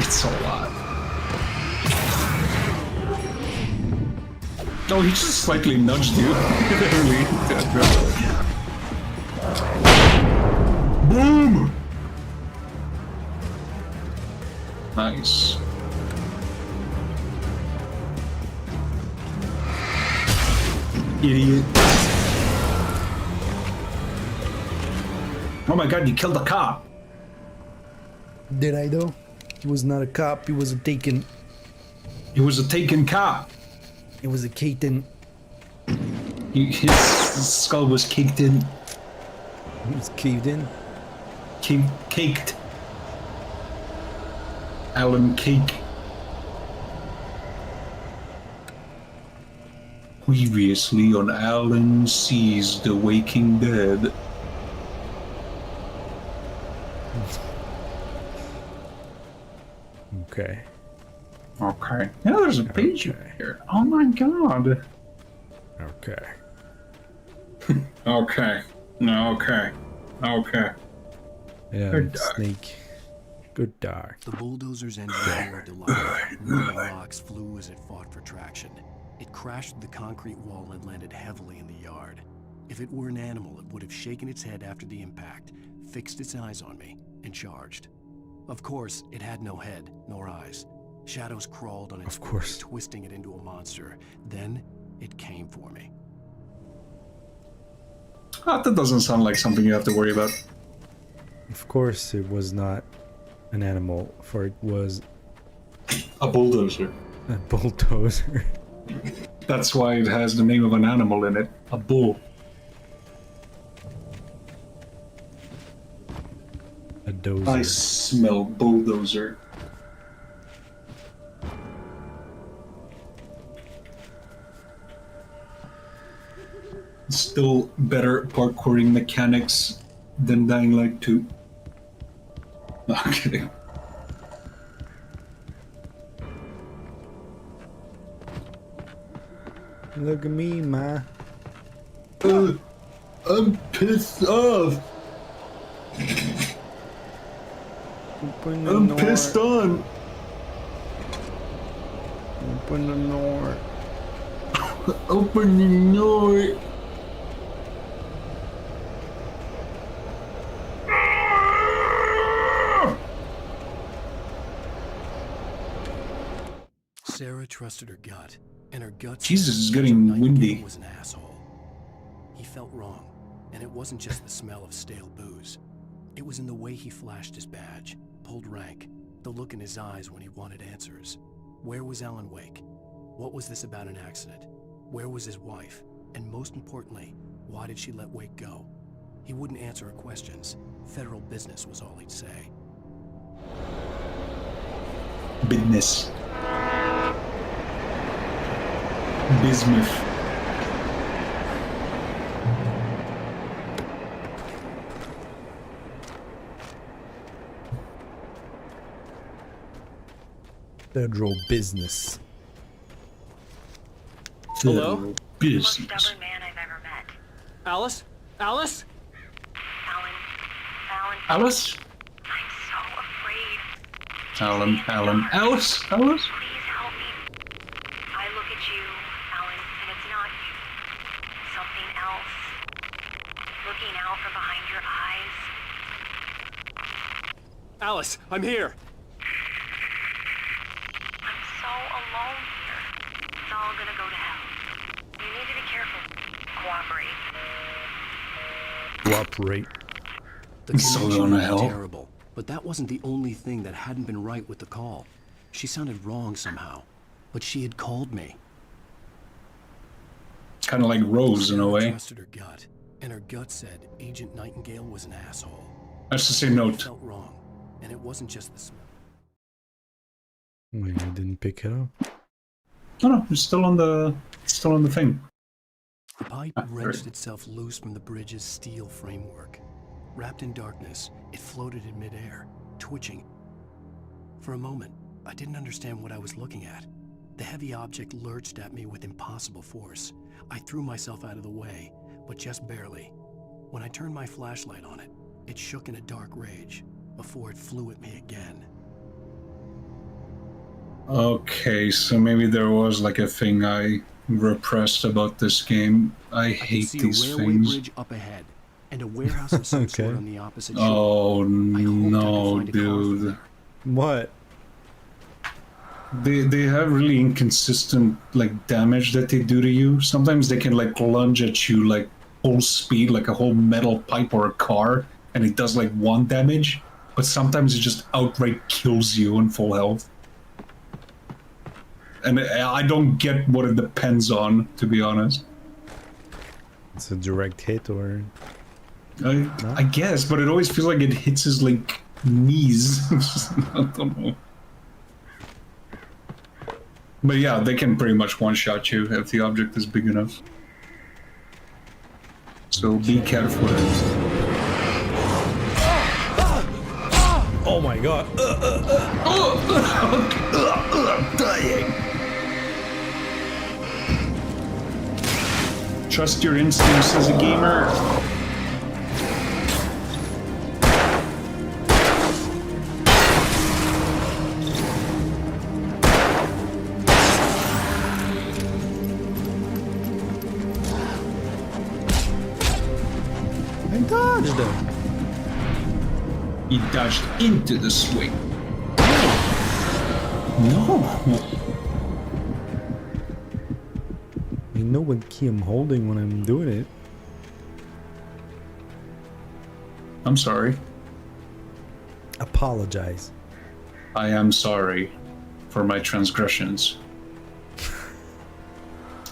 Speaker 1: It's a lot. Oh, he just slightly nudged you. Boom! Nice. Idiot. Oh my god, you killed a cop!
Speaker 11: Did I though? He was not a cop, he was a Taken.
Speaker 1: He was a Taken cop!
Speaker 11: He was a Caton.
Speaker 1: His skull was caked in.
Speaker 11: He was caved in?
Speaker 1: Caked. Alan Cake. Previously on Alan Sees the Waking Dead.
Speaker 11: Okay.
Speaker 1: Okay. Yeah, there's a page here. Oh my god.
Speaker 11: Okay.
Speaker 1: Okay. No, okay. Okay.
Speaker 11: Yeah,
Speaker 1: Good dog.
Speaker 11: Snake. Good dog.
Speaker 3: The bulldozer's engine roared to life. Rolling rocks flew as it fought for traction. It crashed through the concrete wall and landed heavily in the yard. If it were an animal, it would have shaken its head after the impact, fixed its eyes on me, and charged. Of course, it had no head, nor eyes. Shadows crawled on its way, twisting it into a monster. Then, it came for me.
Speaker 1: That doesn't sound like something you have to worry about.
Speaker 11: Of course, it was not an animal, for it was
Speaker 1: a bulldozer.
Speaker 11: A bulldozer.
Speaker 1: That's why it has the name of an animal in it. A bull.
Speaker 11: A dozer.
Speaker 1: I smell bulldozer. Still better parkouring mechanics than Dying Light 2. No, I'm kidding.
Speaker 11: Look at me, ma.
Speaker 1: I'm pissed off. I'm pissed on.
Speaker 11: Open the door.
Speaker 1: Open the door.
Speaker 3: Sarah trusted her gut, and her gut
Speaker 1: Jesus, it's getting windy.
Speaker 3: was an asshole. He felt wrong, and it wasn't just the smell of stale booze. It was in the way he flashed his badge, pulled rank, the look in his eyes when he wanted answers. Where was Alan Wake? What was this about an accident? Where was his wife? And most importantly, why did she let Wake go? He wouldn't answer her questions. Federal business was all he'd say.
Speaker 1: Business. Bismuth.
Speaker 11: Federal business.
Speaker 2: Hello?
Speaker 13: Most
Speaker 1: Business.
Speaker 13: stubborn man I've ever met.
Speaker 2: Alice? Alice?
Speaker 13: Alan.
Speaker 1: Alice?
Speaker 13: I'm so afraid.
Speaker 1: Alan. Alice? Alice?
Speaker 13: Please help me. I look at you, Alan, and it's not you. Something else. Looking out from behind your eyes.
Speaker 2: Alice, I'm here.
Speaker 13: I'm so alone here. It's all gonna go to hell. You need to be careful. Cooperate.
Speaker 11: Cooperate.
Speaker 3: The
Speaker 1: It's so
Speaker 3: connection
Speaker 1: gonna
Speaker 3: was
Speaker 1: hell.
Speaker 3: terrible, but that wasn't the only thing that hadn't been right with the call. She sounded wrong somehow, but she had called me.
Speaker 1: Kind of like Rose in a
Speaker 3: Sarah
Speaker 1: way.
Speaker 3: trusted her gut, And her gut said Agent Nightingale was an asshole.
Speaker 1: That's the same
Speaker 3: It
Speaker 1: note.
Speaker 3: felt wrong, and it wasn't just the smell.
Speaker 11: Wait, I didn't pick it up.
Speaker 1: No, it's still on the thing.
Speaker 3: The pipe
Speaker 1: Ah,
Speaker 3: wrenched
Speaker 1: sorry.
Speaker 3: itself loose from the bridge's steel framework. Wrapped in darkness, it floated in midair, twitching. For a moment, I didn't understand what I was looking at. The heavy object lurched at me with impossible force. I threw myself out of the way, but just barely. When I turned my flashlight on it, it shook in a dark rage before it flew at me again.
Speaker 1: Okay, so maybe there was like a thing I repressed about this game. I
Speaker 3: could
Speaker 1: hate
Speaker 3: see
Speaker 1: these
Speaker 3: a railway
Speaker 1: things.
Speaker 3: bridge up ahead, and a warehouse of some sort
Speaker 11: Okay.
Speaker 3: on the opposite shore.
Speaker 1: Oh
Speaker 3: I hoped I could
Speaker 1: no,
Speaker 3: find a car from
Speaker 1: dude.
Speaker 3: there.
Speaker 11: What?
Speaker 1: They have really inconsistent like damage that they do to you. Sometimes they can like lunge at you like full speed, like a whole metal pipe or a car, and it does like 1 damage. But sometimes it just outright kills you in full health. And I don't get what it depends on, to be honest.
Speaker 11: It's a direct hit or...
Speaker 1: I guess, but it always feels like it hits his like knees. I don't know. But yeah, they can pretty much one-shot you if the object is big enough. So be careful.
Speaker 11: Oh my god.
Speaker 1: Dying. Trust your instincts as a gamer.
Speaker 11: I dodged him.
Speaker 1: He dodged into the swing. No.
Speaker 11: I know what key I'm holding when I'm doing it.
Speaker 1: I'm sorry.
Speaker 11: Apologize.
Speaker 1: I am sorry for my transgressions.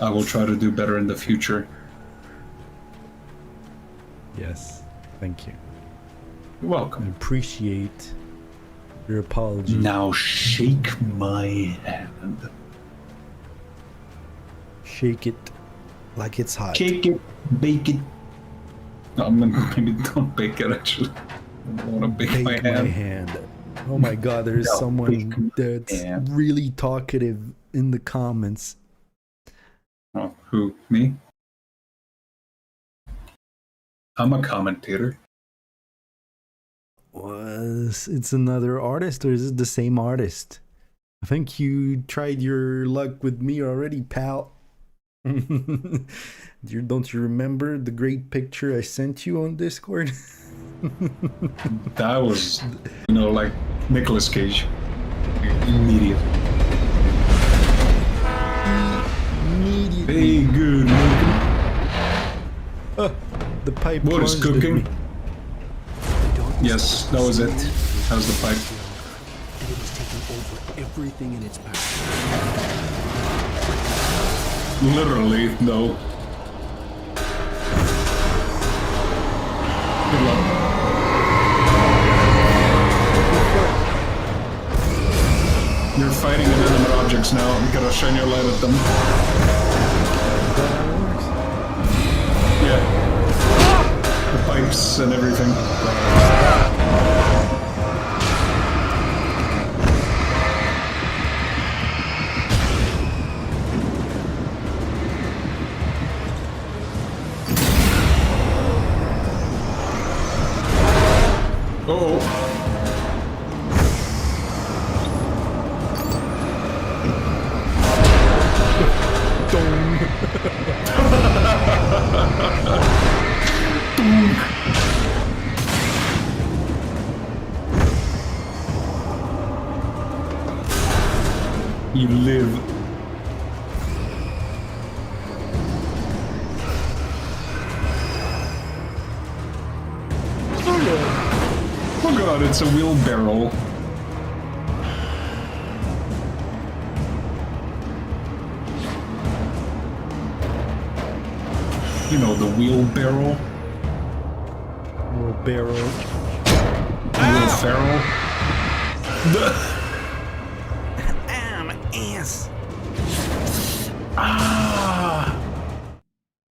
Speaker 1: I will try to do better in the future.
Speaker 11: Yes. Thank you.
Speaker 1: You're welcome.
Speaker 11: I appreciate your apology.
Speaker 1: Now shake my hand.
Speaker 11: Shake it like it's hot.
Speaker 1: Shake it, bake it. No, maybe don't bake it actually. I don't want to bake my hand.
Speaker 11: Oh my god, there's
Speaker 1: No,
Speaker 11: someone
Speaker 1: bake my
Speaker 11: that's
Speaker 1: hand.
Speaker 11: really talkative in the comments.
Speaker 1: Oh, who? Me? I'm a commentator.
Speaker 11: Was it's another artist or is it the same artist? I think you tried your luck with me already, pal. Don't you remember the great picture I sent you on Discord?
Speaker 1: That was, like Nicolas Cage. Immediate. Hey, good looking.
Speaker 11: The pipe.
Speaker 1: What is
Speaker 11: plunged at
Speaker 1: cooking?
Speaker 11: me.
Speaker 1: Yes, that was it. That was the pipe.
Speaker 3: And it was taking over everything in its path.
Speaker 1: Literally, no. Good luck. You're fighting inanimate objects now. You gotta shine your light at them. Yeah. The pipes and everything. You live. Oh god, it's a wheelbarrow. You know, the wheelbarrow.
Speaker 11: Little barrel.
Speaker 1: Will Ferrell.
Speaker 11: Ah, my ass.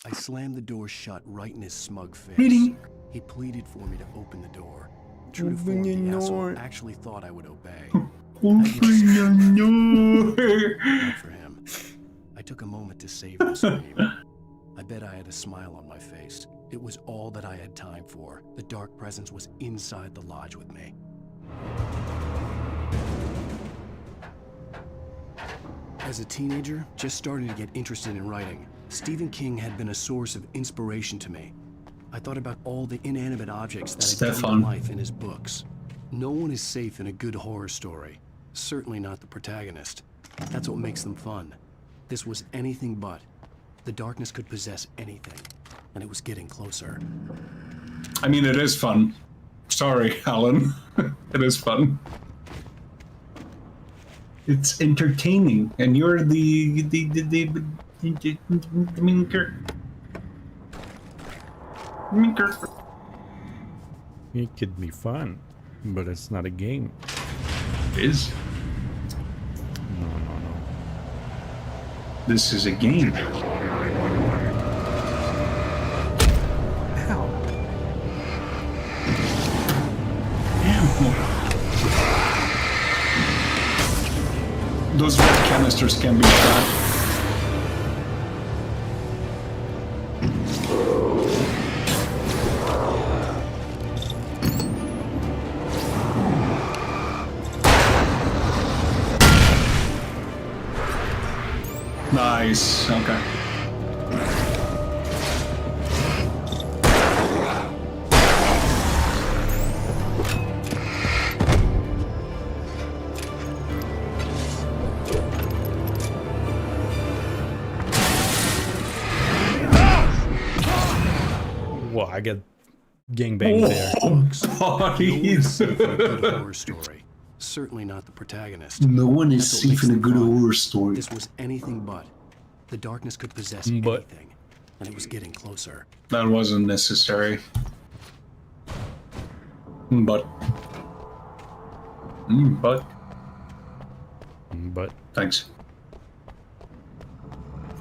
Speaker 3: I slammed the door shut right in his smug face.
Speaker 1: Meeting.
Speaker 3: He pleaded for me to open the door. True to
Speaker 11: Open
Speaker 3: form,
Speaker 11: your
Speaker 3: the asshole
Speaker 11: door.
Speaker 3: actually thought I would obey.
Speaker 1: Open your door.
Speaker 3: Not for him. I took a moment to savor the scream. I bet I had a smile on my face. It was all that I had time for. The dark presence was inside the lodge with me. As a teenager, just starting to get interested in writing, Stephen King had been a source of inspiration to me. I thought about all the inanimate objects that had come to life in his books. No one is safe in a good horror story. Certainly not the protagonist. That's what makes them fun. This was anything but. The darkness could possess anything, and it was getting closer.
Speaker 1: I mean, it is fun. Sorry, Alan. It is fun. It's entertaining, and you're the minker.
Speaker 11: It could be fun, but it's not a game.
Speaker 1: It is.
Speaker 11: No.
Speaker 1: This is a game.
Speaker 11: Ow.
Speaker 1: Those red canisters can be shot. Nice. Okay.
Speaker 11: Well, I get gangbanged there.
Speaker 3: Horror story. Certainly not the protagonist.
Speaker 1: No one is
Speaker 3: That's what
Speaker 1: safe in a
Speaker 3: makes
Speaker 1: good
Speaker 3: them fun.
Speaker 1: horror story.
Speaker 3: This was anything but. The darkness could possess anything, and it was getting closer.
Speaker 1: That wasn't necessary. But.
Speaker 11: But.
Speaker 1: Thanks.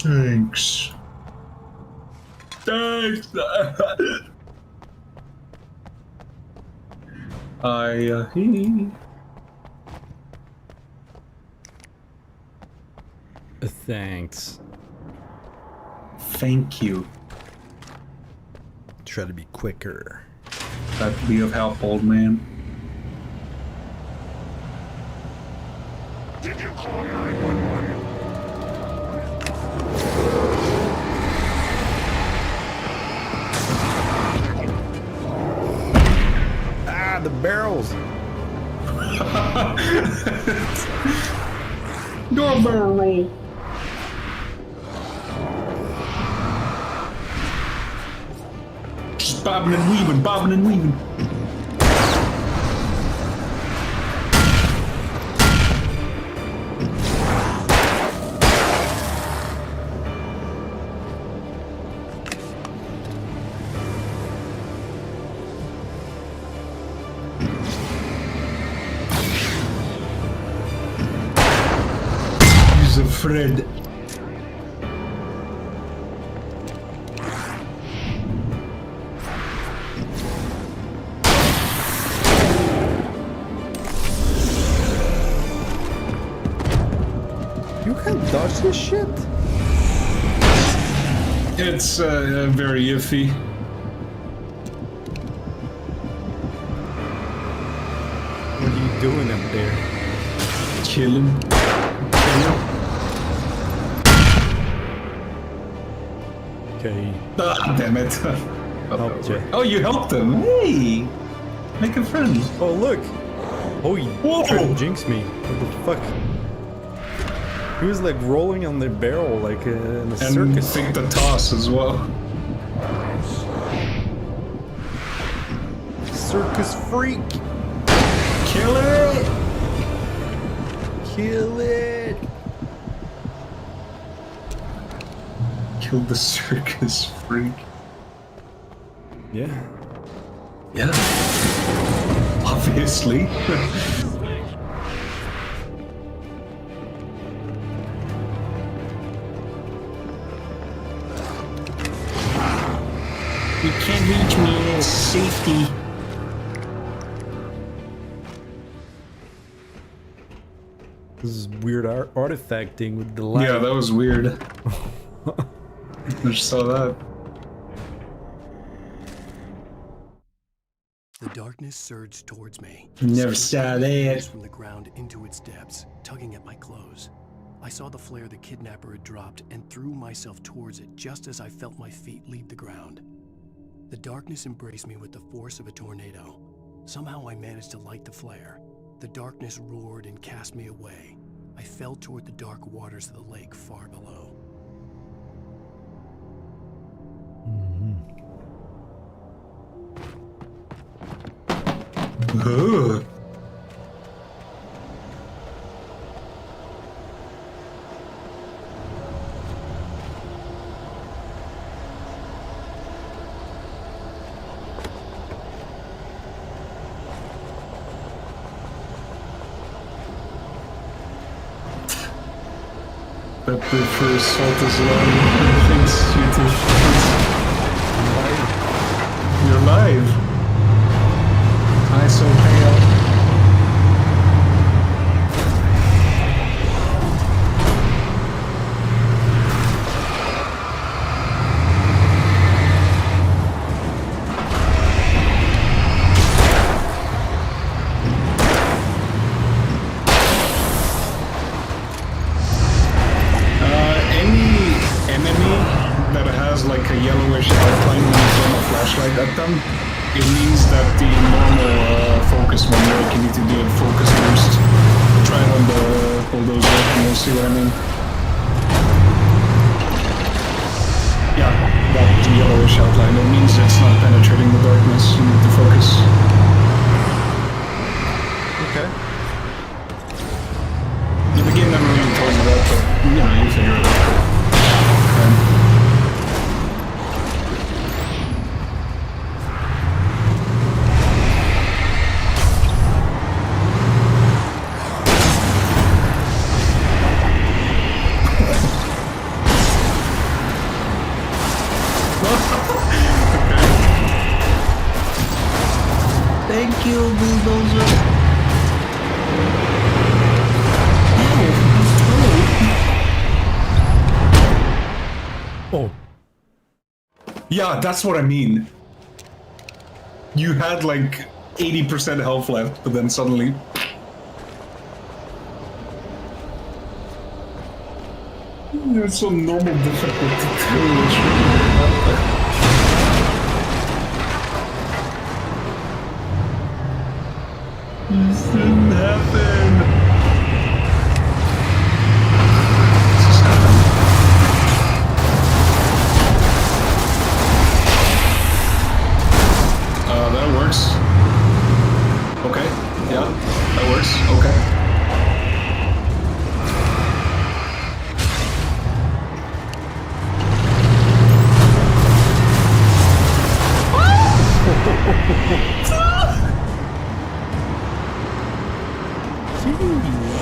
Speaker 1: Thanks. Thanks.
Speaker 11: Thanks.
Speaker 1: Thank you.
Speaker 11: Try to be quicker.
Speaker 1: That'd be of help, old man.
Speaker 12: Did you call 911?
Speaker 11: Ah, the barrels!
Speaker 1: Door barrel roll. Just bobbing and weaving, bobbing and weaving. He's afraid.
Speaker 11: You can't dodge this shit?
Speaker 1: It's very iffy.
Speaker 11: What are you doing up there?
Speaker 1: Chilling.
Speaker 11: Okay.
Speaker 1: Ah, damn it.
Speaker 11: Helped you.
Speaker 1: Oh, you helped him. Hey! Make a friend.
Speaker 11: Oh, look! Oh, you
Speaker 1: Whoa!
Speaker 11: tried to jinx me. What the fuck? He was like rolling on the barrel like in a circus.
Speaker 1: Think the toss as well.
Speaker 11: Circus freak!
Speaker 1: Kill it!
Speaker 11: Kill it!
Speaker 1: Kill the circus freak.
Speaker 11: Yeah.
Speaker 1: Yeah. Obviously. You can't reach me, safety.
Speaker 11: This is weird artifact thing with the light.
Speaker 1: Yeah, that was weird. I just saw that.
Speaker 3: The darkness surged towards me.
Speaker 1: Never saw that.
Speaker 3: From the ground into its depths, tugging at my clothes. I saw the flare the kidnapper had dropped and threw myself towards it just as I felt my feet leave the ground. The darkness embraced me with the force of a tornado. Somehow I managed to light the flare. The darkness roared and cast me away. I fell toward the dark waters of the lake far below.
Speaker 1: Ugh. Pepper for salt as well. Thanks, you too. You're live. Hi, so pale. Like a yellowish outline when you turn a flashlight at them, it means that the normal focus won't work. You need to do a focus boost. Try it on the bulldozer and you'll see what I mean. Yeah, that yellowish outline, it means it's not penetrating the darkness. You need to focus. Okay. The game never really told me that, but you know, you figure it out.
Speaker 14: Thank you, bulldozer.
Speaker 1: Oh. Yeah, that's what I mean. You had like 80% health left, but then suddenly... It's so normal difficult to do. This didn't happen. This just happened. That works. Okay. Yeah, that works. Okay.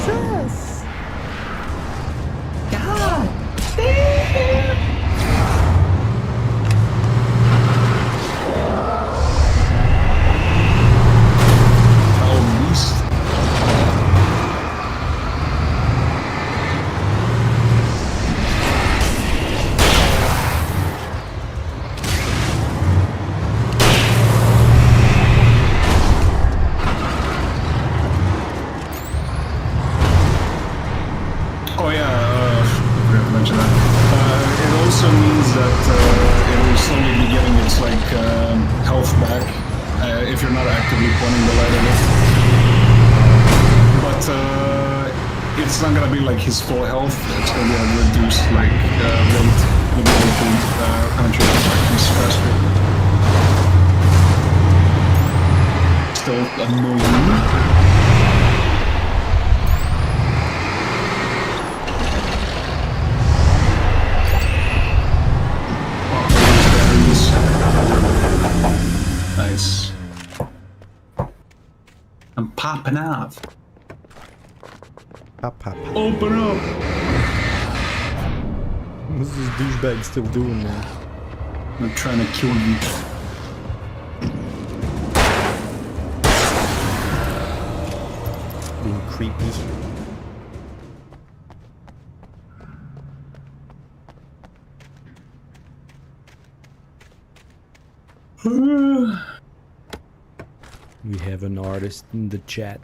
Speaker 14: Jesus! God damn!
Speaker 1: Oh, beast. Oh yeah, I forgot to mention that. It also means that it will slowly be getting its like health back if you're not actively pointing the light at it. But it's not gonna be like his full health. It's gonna be a reduced like rate, the ability to penetrate the darkness faster. Still annoying. Nice. popping off.
Speaker 11: Pop, pop.
Speaker 1: Open up.
Speaker 11: What's this douchebag still doing, man?
Speaker 1: I'm trying to kill you.
Speaker 11: Being creepy. We have an artist in the chat.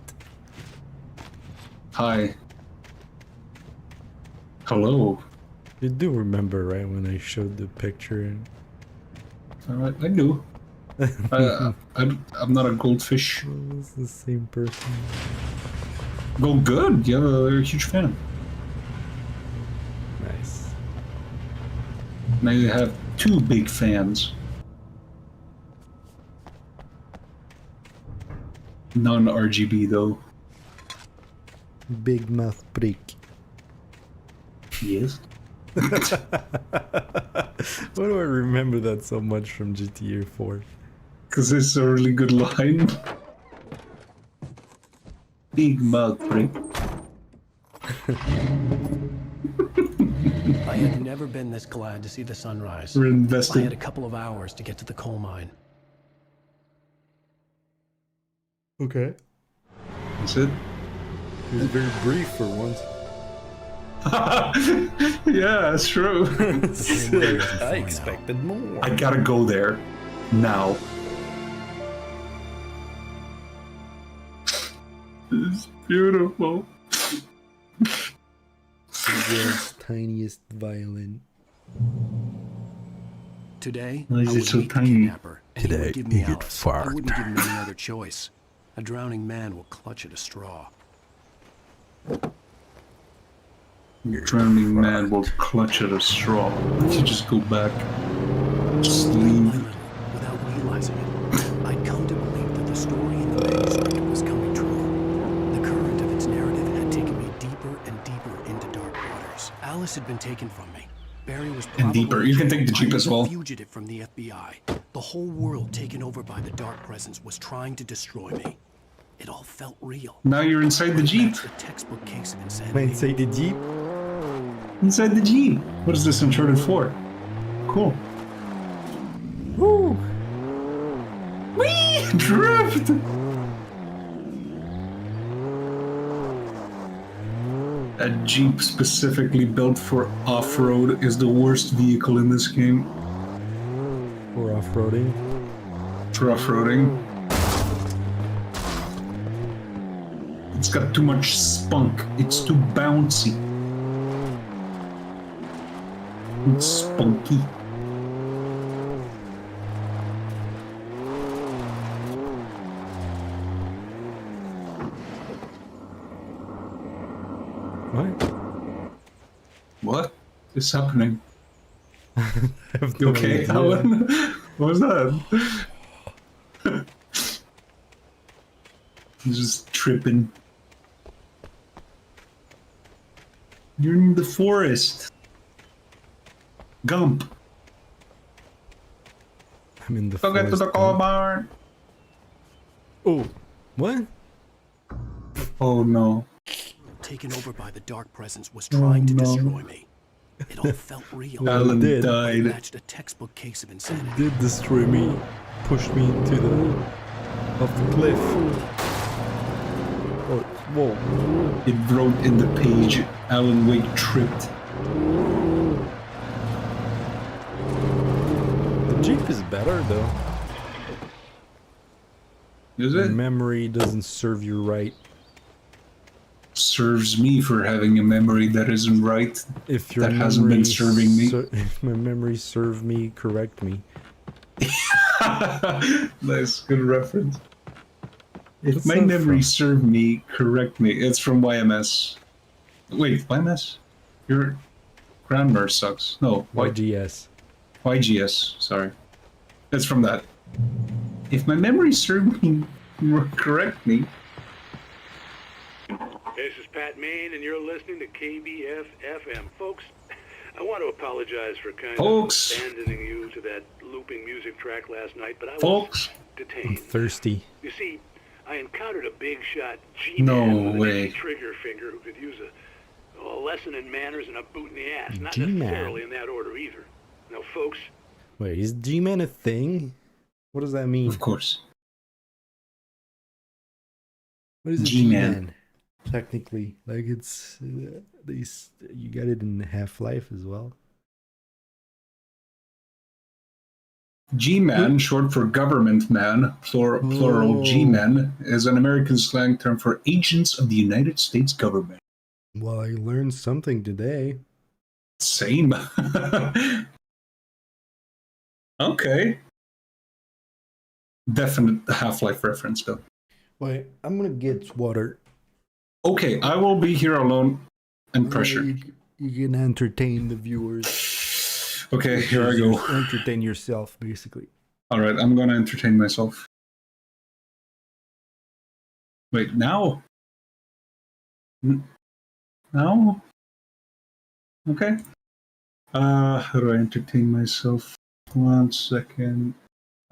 Speaker 1: Hi. Hello.
Speaker 11: You do remember, right, when I showed the picture?
Speaker 1: I do. I'm not a goldfish.
Speaker 11: It's the same person.
Speaker 1: Go good. Yeah, you're a huge fan.
Speaker 11: Nice.
Speaker 1: Now you have 2 big fans. Non-RGB though.
Speaker 11: Big mouth break.
Speaker 1: Yes.
Speaker 11: Why do I remember that so much from GTA 4?
Speaker 1: Because it's a really good line. Big mouth break.
Speaker 3: I had never been this glad to see the sunrise.
Speaker 1: We're invested.
Speaker 3: I had a couple of hours to get to the coal mine.
Speaker 11: Okay.
Speaker 1: That's it.
Speaker 11: It was very brief for once.
Speaker 1: Yeah, that's true.
Speaker 11: I expected more.
Speaker 1: I gotta go there. Now. It's beautiful.
Speaker 11: The world's tiniest violin.
Speaker 3: Today,
Speaker 1: Why is
Speaker 3: I
Speaker 1: it
Speaker 3: would
Speaker 1: so
Speaker 3: meet the
Speaker 1: tiny?
Speaker 3: kidnapper, and he
Speaker 11: Today,
Speaker 3: would give me
Speaker 11: you get
Speaker 3: Alice. I wouldn't give him
Speaker 11: fucked.
Speaker 3: any other choice. A drowning man will clutch at a straw.
Speaker 1: Drowning man will clutch at a straw. Why don't you just go back? Just leave.
Speaker 3: Without realizing it, I'd come to believe that the story in the manuscript was coming true. The current of its narrative had taken me deeper and deeper into dark waters. Alice had been taken from me. Barry was
Speaker 1: And deeper. You can take the Jeep as well.
Speaker 3: a fugitive from the FBI. The whole world taken over by the dark presence was trying to destroy me. It all felt real.
Speaker 1: Now you're inside the Jeep.
Speaker 3: The textbop case of
Speaker 11: Am I
Speaker 3: insanity.
Speaker 11: inside the Jeep?
Speaker 1: Inside the Jeep. What is this Uncharted 4? Cool.
Speaker 11: Woo!
Speaker 1: Whee! Drift! A Jeep specifically built for off-road is the worst vehicle in this game.
Speaker 11: For off-roading?
Speaker 1: For off-roading. It's got too much spunk. It's too bouncy. It's spunky.
Speaker 11: What?
Speaker 1: What is happening?
Speaker 11: You
Speaker 1: You okay, Alan? What was that? He's just tripping. You're in the forest. Gump.
Speaker 11: I'm in the
Speaker 1: Go get to the
Speaker 11: forest,
Speaker 1: coal
Speaker 11: man.
Speaker 1: barn.
Speaker 11: Oh, what?
Speaker 1: Oh no.
Speaker 3: Taken over by the dark presence was trying to destroy me. It all felt real.
Speaker 1: Alan
Speaker 11: did.
Speaker 3: It
Speaker 1: died.
Speaker 3: matched a textbook case of insanity.
Speaker 11: It did destroy me. Pushed me into the... off the cliff. Oh, whoa.
Speaker 1: It wrote in the page, Alan Wake tripped.
Speaker 11: The Jeep is better, though.
Speaker 1: Is
Speaker 11: The
Speaker 1: it?
Speaker 11: memory doesn't serve you right.
Speaker 1: Serves me for having a memory that isn't right.
Speaker 11: If your
Speaker 1: That hasn't been
Speaker 11: memory
Speaker 1: serving me.
Speaker 11: If my memory served me, correct me.
Speaker 1: Nice, good reference. If
Speaker 11: What's
Speaker 1: my
Speaker 11: that
Speaker 1: memory
Speaker 11: from?
Speaker 1: served me, correct me. It's from YMS. Wait, YMS? Your grammar sucks. No,
Speaker 11: YGS.
Speaker 1: YGS, sorry. It's from that. If my memory served me, correct me.
Speaker 12: This is Pat Main, and you're listening to KBF FM. Folks, I want to apologize for kind
Speaker 1: Folks.
Speaker 12: of abandoning you to that looping music track last night, but I was
Speaker 1: Folks.
Speaker 11: I'm
Speaker 12: detained.
Speaker 11: thirsty.
Speaker 12: You see, I encountered a big shot
Speaker 1: No
Speaker 12: G-man with an
Speaker 1: way.
Speaker 12: empty trigger finger who could use a lesson in manners and a boot in the ass. Not
Speaker 11: G-man.
Speaker 12: necessarily in that order either. Now, folks,
Speaker 11: Wait, is G-Man a thing? What does that mean?
Speaker 1: Of course.
Speaker 11: What is a
Speaker 1: G-Man.
Speaker 11: G-Man? Technically, like it's these. You got it in Half-Life as well.
Speaker 1: G-man, short for government man, plural
Speaker 11: Oh.
Speaker 1: G-men, is an American slang term for agents of the United States government.
Speaker 11: Well, I learned something today.
Speaker 1: Same. Okay. Definite Half-Life reference, though.
Speaker 11: Wait, I'm gonna get water.
Speaker 1: Okay, I will be here alone and pressure.
Speaker 11: You can entertain the viewers.
Speaker 1: Okay, here I go.
Speaker 11: Entertain yourself, basically.
Speaker 1: All right, I'm going to entertain myself. Wait, now? Now? Okay. How do I entertain myself? 1 second.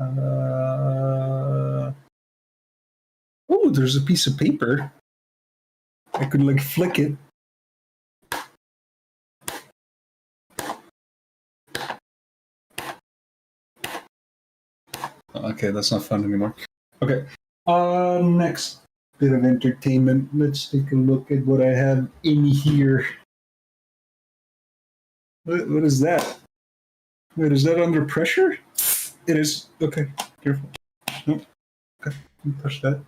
Speaker 1: Oh, there's a piece of paper. I could like flick it. Okay, that's not fun anymore. Okay. Next bit of entertainment. Let's take a look at what I have in here. What is that? Wait, is that under pressure? It is. Okay, careful. Nope. Okay, touch that.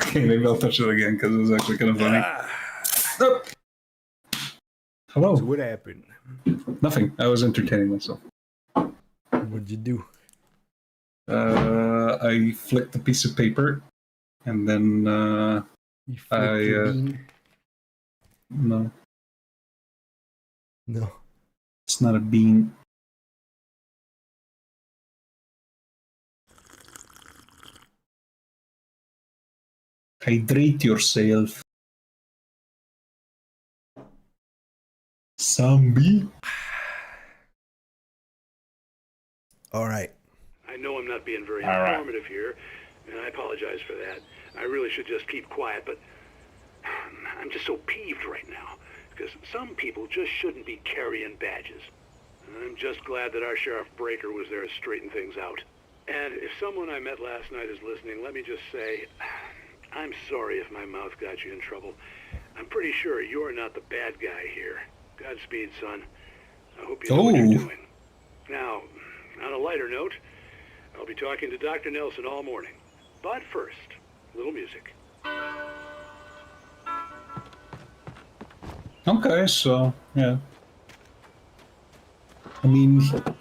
Speaker 1: Okay, maybe I'll touch it again because it was actually kind of funny. Oh. Hello.
Speaker 11: So what happened?
Speaker 1: Nothing. I was entertaining myself.
Speaker 11: What'd you do?
Speaker 1: I flicked a piece of paper, and then
Speaker 11: You flicked your bean?
Speaker 1: no,
Speaker 11: No.
Speaker 1: it's not a bean. Hydrate yourself. Zombie.
Speaker 11: All right.
Speaker 12: I know I'm not being very
Speaker 1: All right.
Speaker 12: informative here, and I apologize for that. I really should just keep quiet, but I'm just so peeved right now, because some people just shouldn't be carrying badges. I'm just glad that our Sheriff Breaker was there to straighten things out. And if someone I met last night is listening, let me just say, I'm sorry if my mouth got you in trouble. I'm pretty sure you're not the bad guy here. Godspeed, son. I hope you know what you're doing. Now, on a lighter note, I'll be talking to Dr. Nelson all morning. But first, a little music.
Speaker 1: Okay, so yeah. I mean, the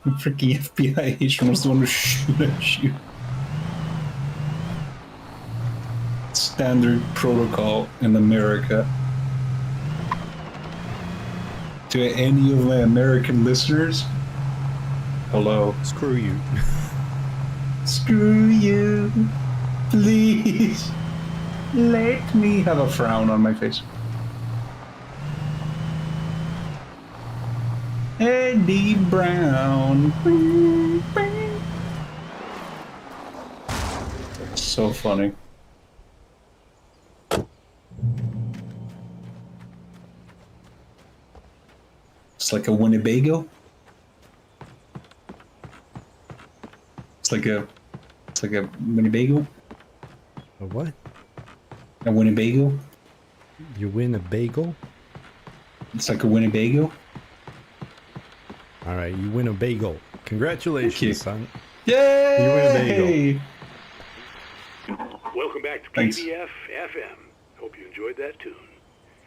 Speaker 1: freaking FBI agent was the one who shoot at you. Standard protocol in America. To any of my American listeners, hello.
Speaker 11: Screw you.
Speaker 1: Screw you. Please. Let me have a frown on my face. Eddie Brown. So funny. It's like a Winnebago. It's like a Winnebago.
Speaker 11: A what?
Speaker 1: A Winnebago.
Speaker 11: You win a bagel?
Speaker 1: It's like a Winnebago.
Speaker 11: All right, you win a bagel. Congratulations, son.
Speaker 1: Yay!
Speaker 11: You win a bagel.
Speaker 12: Welcome back to
Speaker 1: Thanks.
Speaker 12: PBF FM. Hope you enjoyed that tune.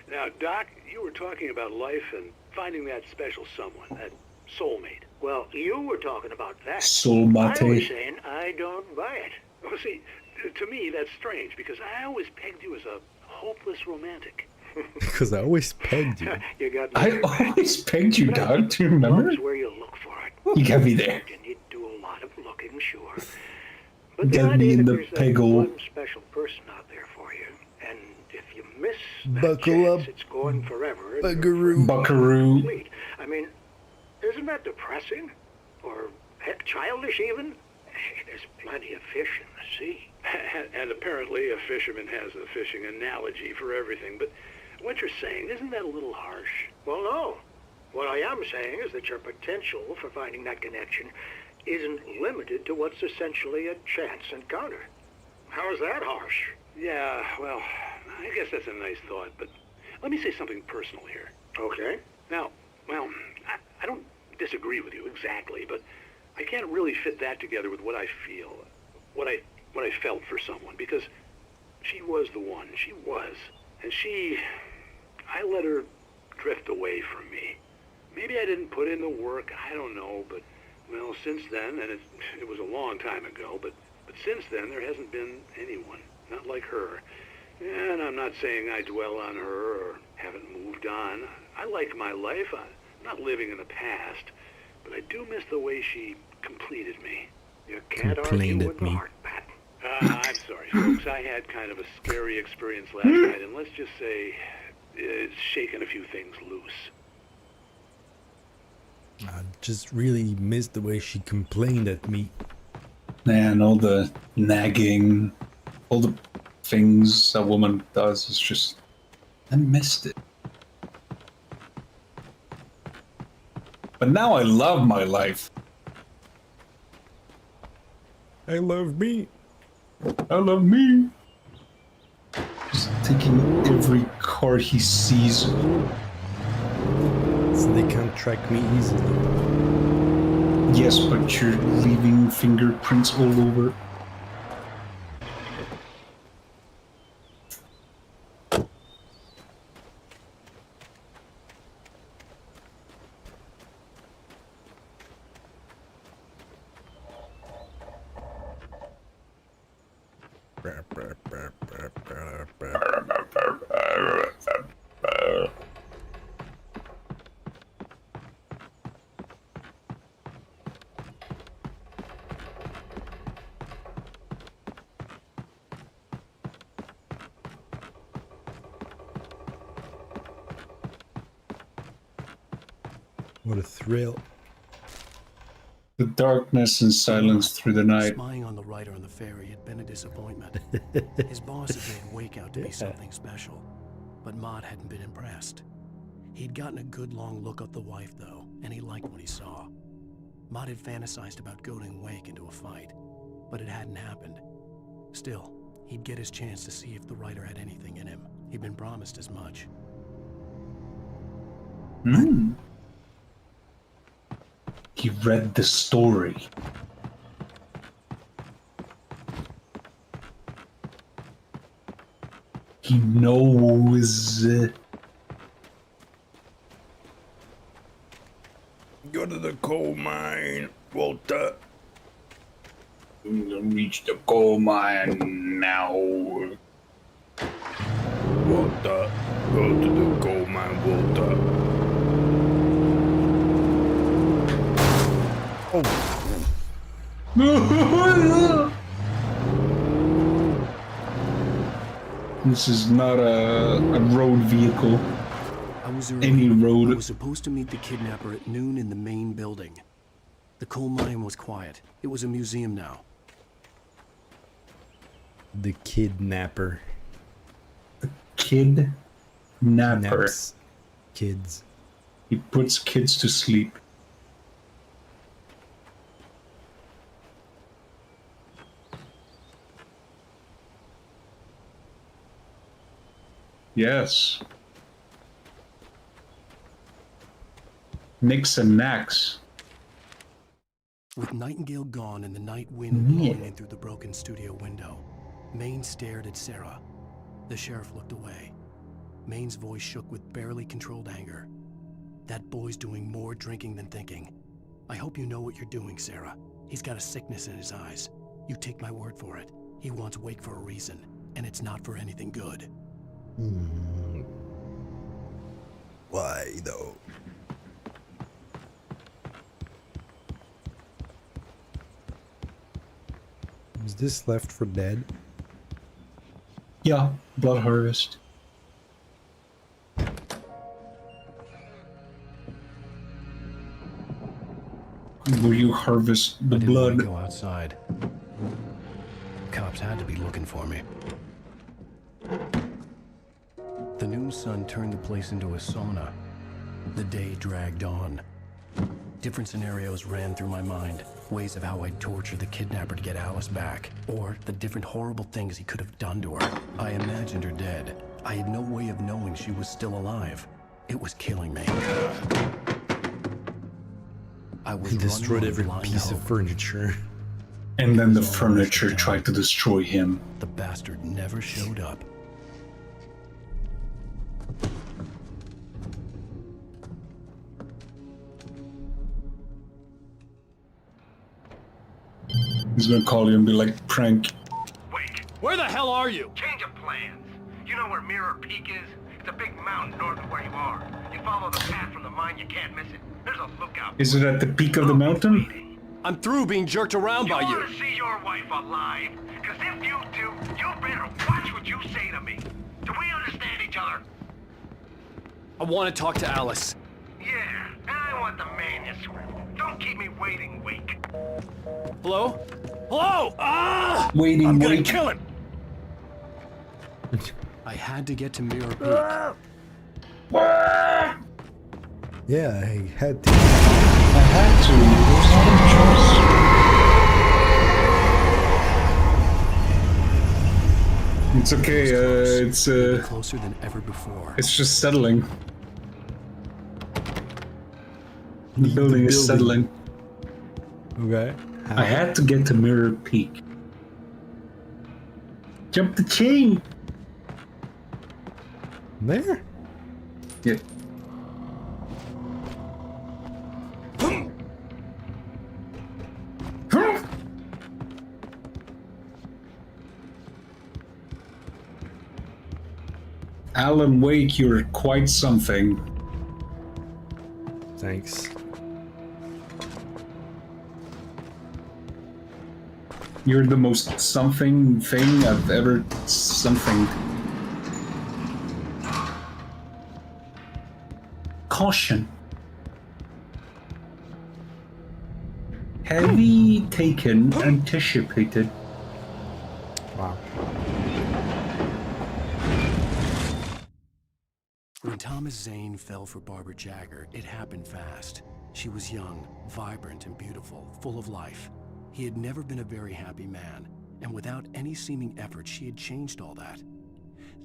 Speaker 12: Now, Doc, you were talking about life and finding that special someone, that soulmate.
Speaker 15: Well, you were talking about that.
Speaker 1: Soulmate.
Speaker 15: I was saying I don't buy it.
Speaker 12: Well, see, to me, that's strange, because I always pegged you as a hopeless romantic.
Speaker 11: Because I always pegged you.
Speaker 15: You got me
Speaker 1: I
Speaker 15: there.
Speaker 1: always pegged you, dog. Do you remember?
Speaker 15: Love's where you look for it.
Speaker 1: You got me there.
Speaker 15: And you do a lot of looking, sure.
Speaker 1: You
Speaker 15: But the
Speaker 1: got me
Speaker 15: idea
Speaker 1: in
Speaker 15: that
Speaker 1: the
Speaker 15: there's that
Speaker 1: peggle.
Speaker 15: one special person out there for you, and if you miss that
Speaker 11: Buckle
Speaker 15: chance,
Speaker 11: up,
Speaker 15: it's going forever. and
Speaker 11: Buckaroo.
Speaker 1: Buckaroo.
Speaker 15: complete. I mean, isn't that depressing? Or heck, childish even? There's plenty of fish in the sea.
Speaker 12: And apparently a fisherman has a fishing analogy for everything, but what you're saying, isn't that a little harsh?
Speaker 15: Well, no. What I am saying is that your potential for finding that connection isn't limited to what's essentially a chance encounter. How is that harsh?
Speaker 12: Yeah, well, I guess that's a nice thought, but let me say something personal here.
Speaker 15: Okay.
Speaker 12: Now, well, I don't disagree with you exactly, but I can't really fit that together with what I feel, what I felt for someone, because she was the one. She was. And I let her drift away from me. Maybe I didn't put in the work, I don't know, but, well, since then, and it was a long time ago, but since then, there hasn't been anyone, not like her. And I'm not saying I dwell on her or haven't moved on. I like my life. I'm not living in the past, but I do miss the way she completed me.
Speaker 15: You can't argue with the heart, Pat.
Speaker 12: I'm sorry, folks. I had kind of a scary experience last night, and let's just say it's shaken a few things loose.
Speaker 11: I just really missed the way she complained at me.
Speaker 1: Man, all the nagging, all the things a woman does is just... I missed it. But now I love my life.
Speaker 11: I love me.
Speaker 1: I love me. Just taking every car he sees.
Speaker 11: So they can't track me easily.
Speaker 1: Yes, but you're leaving fingerprints all over.
Speaker 11: What a thrill.
Speaker 1: The darkness and silence through the night.
Speaker 3: Spying on the writer on the ferry had been a disappointment. His boss had made Wake out to be something special, but Mott hadn't been impressed. He'd gotten a good long look at the wife, though, and he liked what he saw. Mott had fantasized about goading Wake into a fight, but it hadn't happened. Still, he'd get his chance to see if the writer had anything in him. He'd been promised as much.
Speaker 1: Hmm. He read the story. He knows.
Speaker 11: Go to the coal mine, Walter.
Speaker 1: I'm gonna reach the coal mine now.
Speaker 11: Walter, go to the coal mine, Walter.
Speaker 1: Oh. This is not a road vehicle.
Speaker 3: I was early.
Speaker 1: Any road.
Speaker 3: I was supposed to meet the kidnapper at noon in the main building. The coal mine was quiet. It was a museum now.
Speaker 11: The kidnapper.
Speaker 1: Kidnapper.
Speaker 11: Naps kids.
Speaker 1: He puts kids to sleep. Yes. Nicks and knacks.
Speaker 3: With Nightingale gone and the night wind blowing in through the broken studio window, Maine stared at Sarah. The sheriff looked away. Maine's voice shook with barely controlled anger. That boy's doing more drinking than thinking. I hope you know what you're doing, Sarah. He's got a sickness in his eyes. You take my word for it. He wants Wake for a reason, and it's not for anything good.
Speaker 11: Why, though? Is this Left 4 Dead?
Speaker 1: Yeah, Blood Harvest. where you harvest the
Speaker 3: I didn't want
Speaker 1: blood.
Speaker 3: to go outside. Cops had to be looking for me. The noon sun turned the place into a sauna. The day dragged on. Different scenarios ran through my mind. Ways of how I'd torture the kidnapper to get Alice back. Or the different horrible things he could have done to her. I imagined her dead. I had no way of knowing she was still alive. It was killing me. I was
Speaker 11: He destroyed
Speaker 3: running on
Speaker 11: every
Speaker 3: blind
Speaker 11: piece of
Speaker 3: hope.
Speaker 11: furniture.
Speaker 1: And then the furniture tried to destroy him.
Speaker 3: The bastard never showed up.
Speaker 1: He's gonna call you and be like, prank.
Speaker 12: Wake.
Speaker 2: Where the hell are you?
Speaker 12: Change of plans. You know where Mirror Peak is? It's a big mountain north of where you are. You follow the path from the mine, you can't miss it. There's a lookout.
Speaker 1: Is it at the peak of the mountain?
Speaker 2: I'm through being jerked around by you.
Speaker 12: You want to see your wife alive? Because if you do, you better watch what you say to me. Do we understand each other?
Speaker 2: I want to talk to Alice.
Speaker 12: Yeah, and I want the manuscript. Don't keep me waiting, Wake.
Speaker 2: Hello? Hello? Ah!
Speaker 1: Waiting,
Speaker 2: I'm gonna
Speaker 1: wait.
Speaker 2: kill him.
Speaker 3: I had to get to Mirror Peak.
Speaker 11: Yeah, I had to.
Speaker 1: I had to. There's not a choice. It's okay, it's
Speaker 3: Closer than ever before.
Speaker 1: it's just settling. The building is settling.
Speaker 11: Okay.
Speaker 1: I had to get to Mirror Peak. Jump the chain!
Speaker 11: There?
Speaker 1: Yeah. Alan Wake, you're quite something.
Speaker 11: Thanks.
Speaker 1: You're the most something thing I've ever something. Caution. Heavy taken, anticipated.
Speaker 11: Wow.
Speaker 3: When Thomas Zane fell for Barbara Jagger, it happened fast. She was young, vibrant, and beautiful, full of life. He had never been a very happy man, and without any seeming effort, she had changed all that.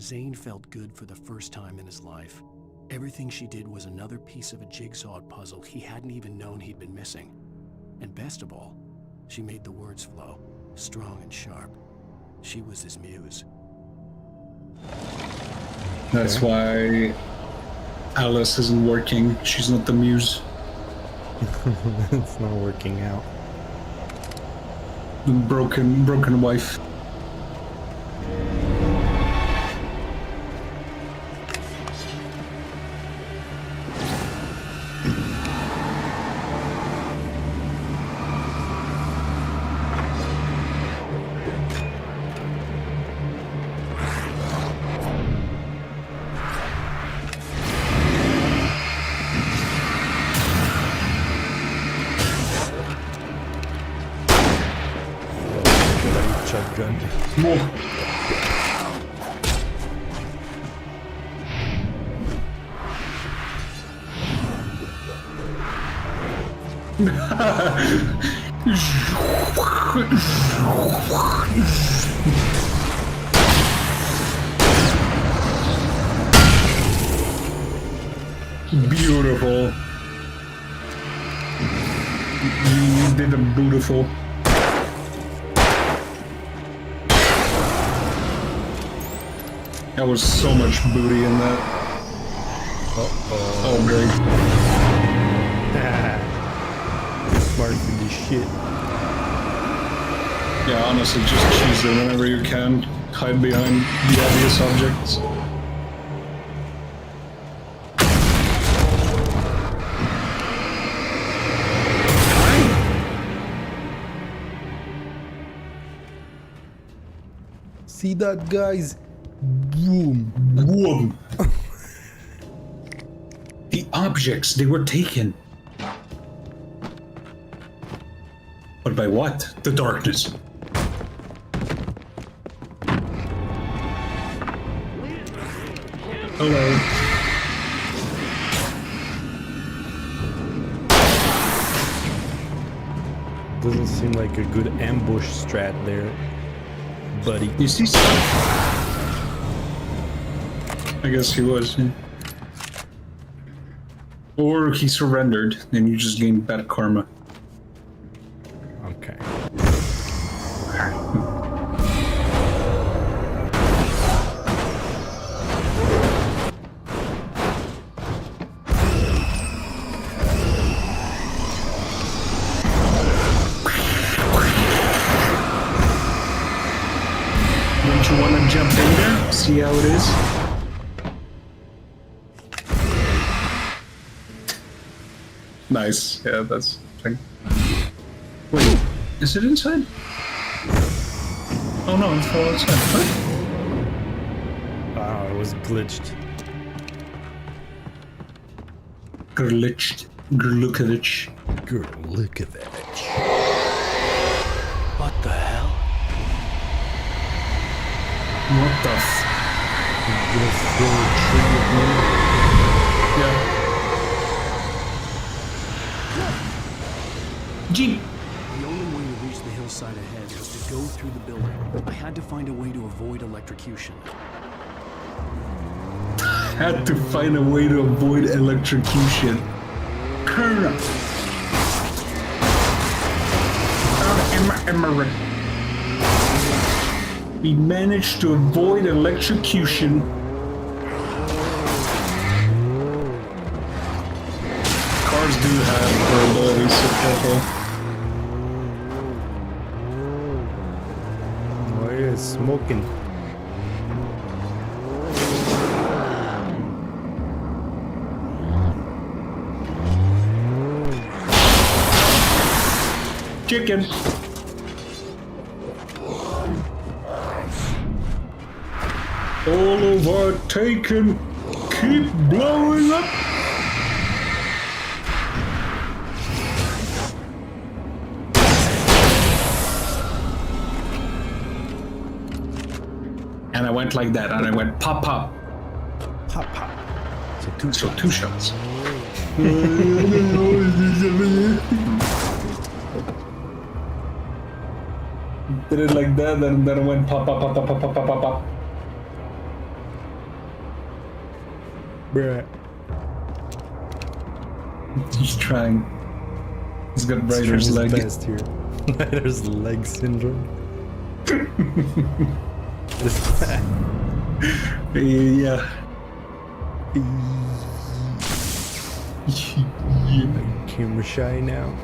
Speaker 3: Zane felt good for the first time in his life. Everything she did was another piece of a jigsaw puzzle he hadn't even known he'd been missing. And best of all, she made the words flow, strong and sharp. She was his muse.
Speaker 1: That's why Alice isn't working. She's not the muse.
Speaker 11: It's not working out.
Speaker 1: The broken wife.
Speaker 11: Shotgun.
Speaker 1: More. Beautiful. You did a beautiful. There was so much booty in that. Oh, great.
Speaker 11: Smart for this shit.
Speaker 1: Yeah, honestly, just cheese it whenever you can. Hide behind the obvious objects.
Speaker 11: See that, guys? Boom.
Speaker 1: Boom. The objects, they were taken. But by what? The darkness. Hello.
Speaker 11: Doesn't seem like a good ambush strat there, buddy.
Speaker 1: You see stuff? I guess he was. Yeah. Or he surrendered, and you just gained bad karma.
Speaker 11: Okay.
Speaker 1: Don't you want to jump in there? See how it is? Nice. Yeah, that's the thing. Wait, is it inside? Oh no, it's all outside. What?
Speaker 11: Wow, it was glitched.
Speaker 1: Glitched. Glukovich.
Speaker 11: Glukovich.
Speaker 3: What the hell?
Speaker 1: What the f?
Speaker 11: You gonna throw a tree at me?
Speaker 1: Yeah. Jeep.
Speaker 3: The only way to reach the hillside ahead was to go through the building. I had to find a way to avoid electrocution.
Speaker 1: Had to find a way to avoid electrocution. Colonel. We managed to avoid electrocution. Cars do have durability, so careful.
Speaker 11: Oh, yeah, smoking.
Speaker 1: Chicken. All overtaken. Keep blowing up. And I went like that, and I went pop pop.
Speaker 11: Pop pop.
Speaker 1: So two shots. Did it like that, and then it went pop pop pop pop pop pop pop pop.
Speaker 11: Bruh.
Speaker 1: He's trying. He's got Ryder's leg.
Speaker 11: Best here. Ryder's leg syndrome.
Speaker 1: Yeah.
Speaker 11: Camera shy now.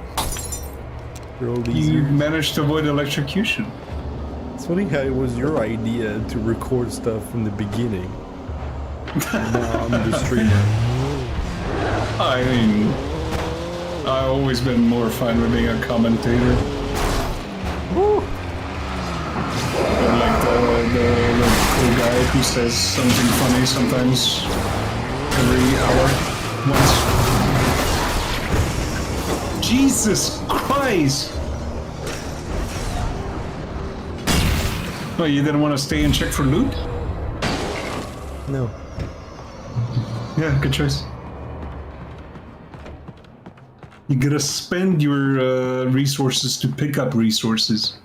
Speaker 11: For all these
Speaker 1: You
Speaker 11: years.
Speaker 1: managed to avoid electrocution.
Speaker 11: It's funny how it was your idea to record stuff from the beginning. Now I'm the streamer.
Speaker 1: I mean, I've always been more fine with being a commentator.
Speaker 11: Woo.
Speaker 1: Like the cool guy who says something funny sometimes every hour once. Jesus Christ! Oh, you didn't want to stay and check for loot?
Speaker 11: No.
Speaker 1: Yeah, good choice. You gotta spend your resources to pick up resources.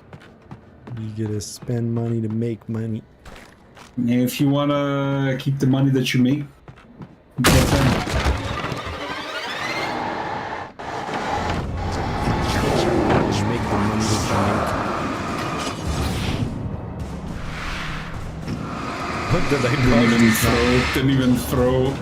Speaker 11: You gotta spend money to make money.
Speaker 1: If you wanna keep the money that you make, get them.
Speaker 11: You make the money that you make. What did I do?
Speaker 1: Didn't even throw.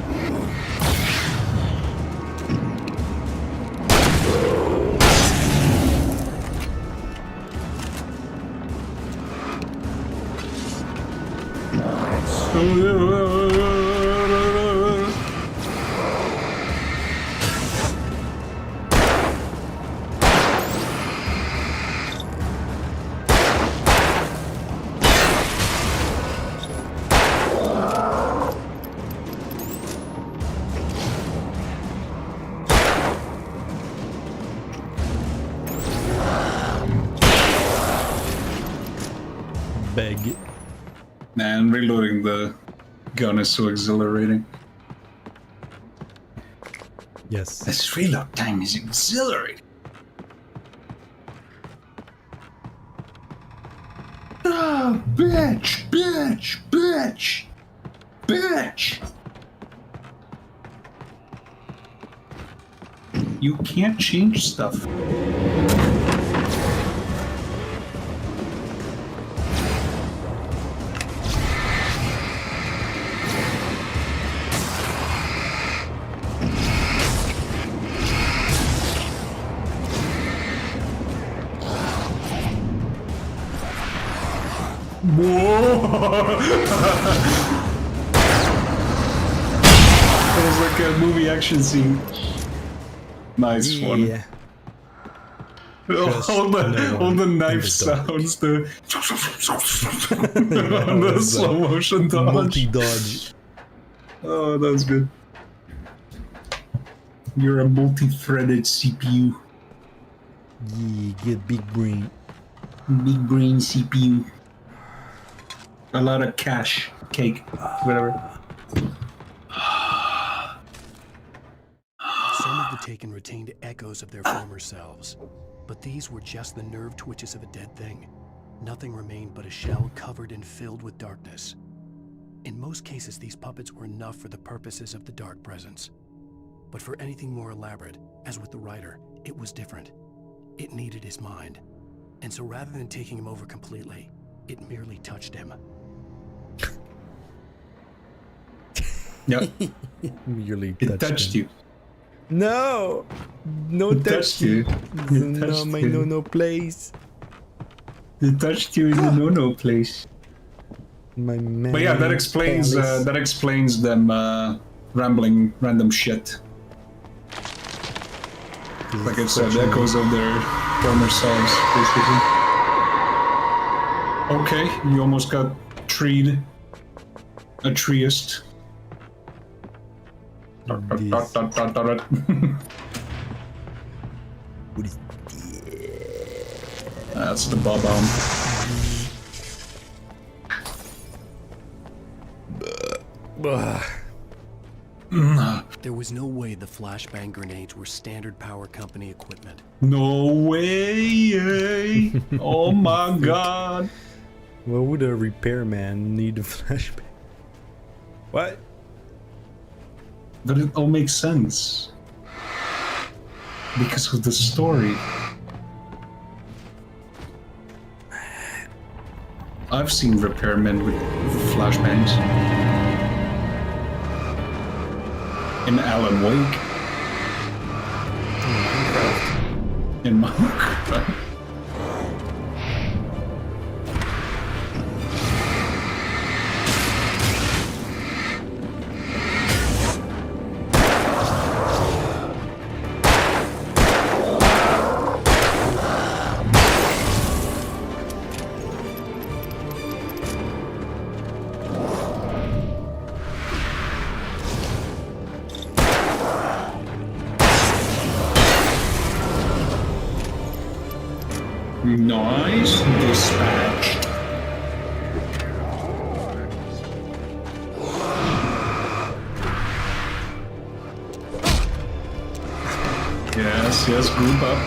Speaker 11: beg.
Speaker 1: Man, reloading the gun is so exhilarating.
Speaker 11: Yes.
Speaker 1: This reload time is exhilarating. Ah, bitch, bitch, bitch, bitch. You can't change stuff. It was like a movie action scene. Nice one. All the knife sounds, the slow motion dodge.
Speaker 11: Multi-dodge.
Speaker 1: Oh, that was good. You're a multi-threaded CPU.
Speaker 11: Yeah, get big brain.
Speaker 1: Big brain CPU. A lot of cash, cake, whatever.
Speaker 3: Some of the Taken retained echoes of their former selves, but these were just the nerve twitches of a dead thing. Nothing remained but a shell covered and filled with darkness. In most cases, these puppets were enough for the purposes of the Dark Presence. But for anything more elaborate, as with the writer, it was different. It needed his mind. And so rather than taking him over completely, it merely touched him.
Speaker 1: Yep.
Speaker 11: Merely
Speaker 1: It touched you.
Speaker 11: No! No
Speaker 1: It
Speaker 11: touch
Speaker 1: touched you. It
Speaker 11: No,
Speaker 1: touched
Speaker 11: my
Speaker 1: you.
Speaker 11: no place.
Speaker 1: It touched you in the no-no place.
Speaker 11: My man.
Speaker 1: But yeah, that explains them rambling random shit. Like I said, echoes of their former selves, basically. Okay, you almost got treed. A treeist. That's the bob-omb.
Speaker 3: There was no way the flashbang grenades were standard power company equipment.
Speaker 1: No way! Oh my god!
Speaker 11: Why would a repairman need a flashbang? What?
Speaker 1: But it all makes sense. Because of the story. I've seen repairmen with flashbangs. In Alan Wake. In Minecraft. Nice dispatched. Yes, group up.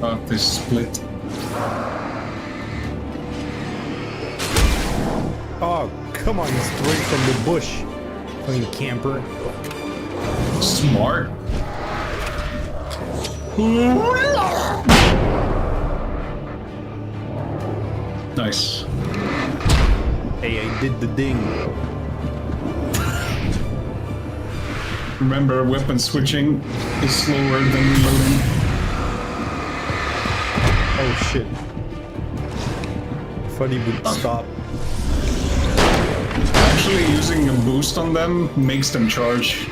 Speaker 1: Oh, they split.
Speaker 11: Oh, come on, straight from the bush. Fucking camper.
Speaker 1: Smart. Nice.
Speaker 11: Hey, I did the ding.
Speaker 1: Remember, weapon switching is slower than reloading.
Speaker 11: Oh shit. Funny would stop.
Speaker 1: Actually, using a boost on them makes them charge.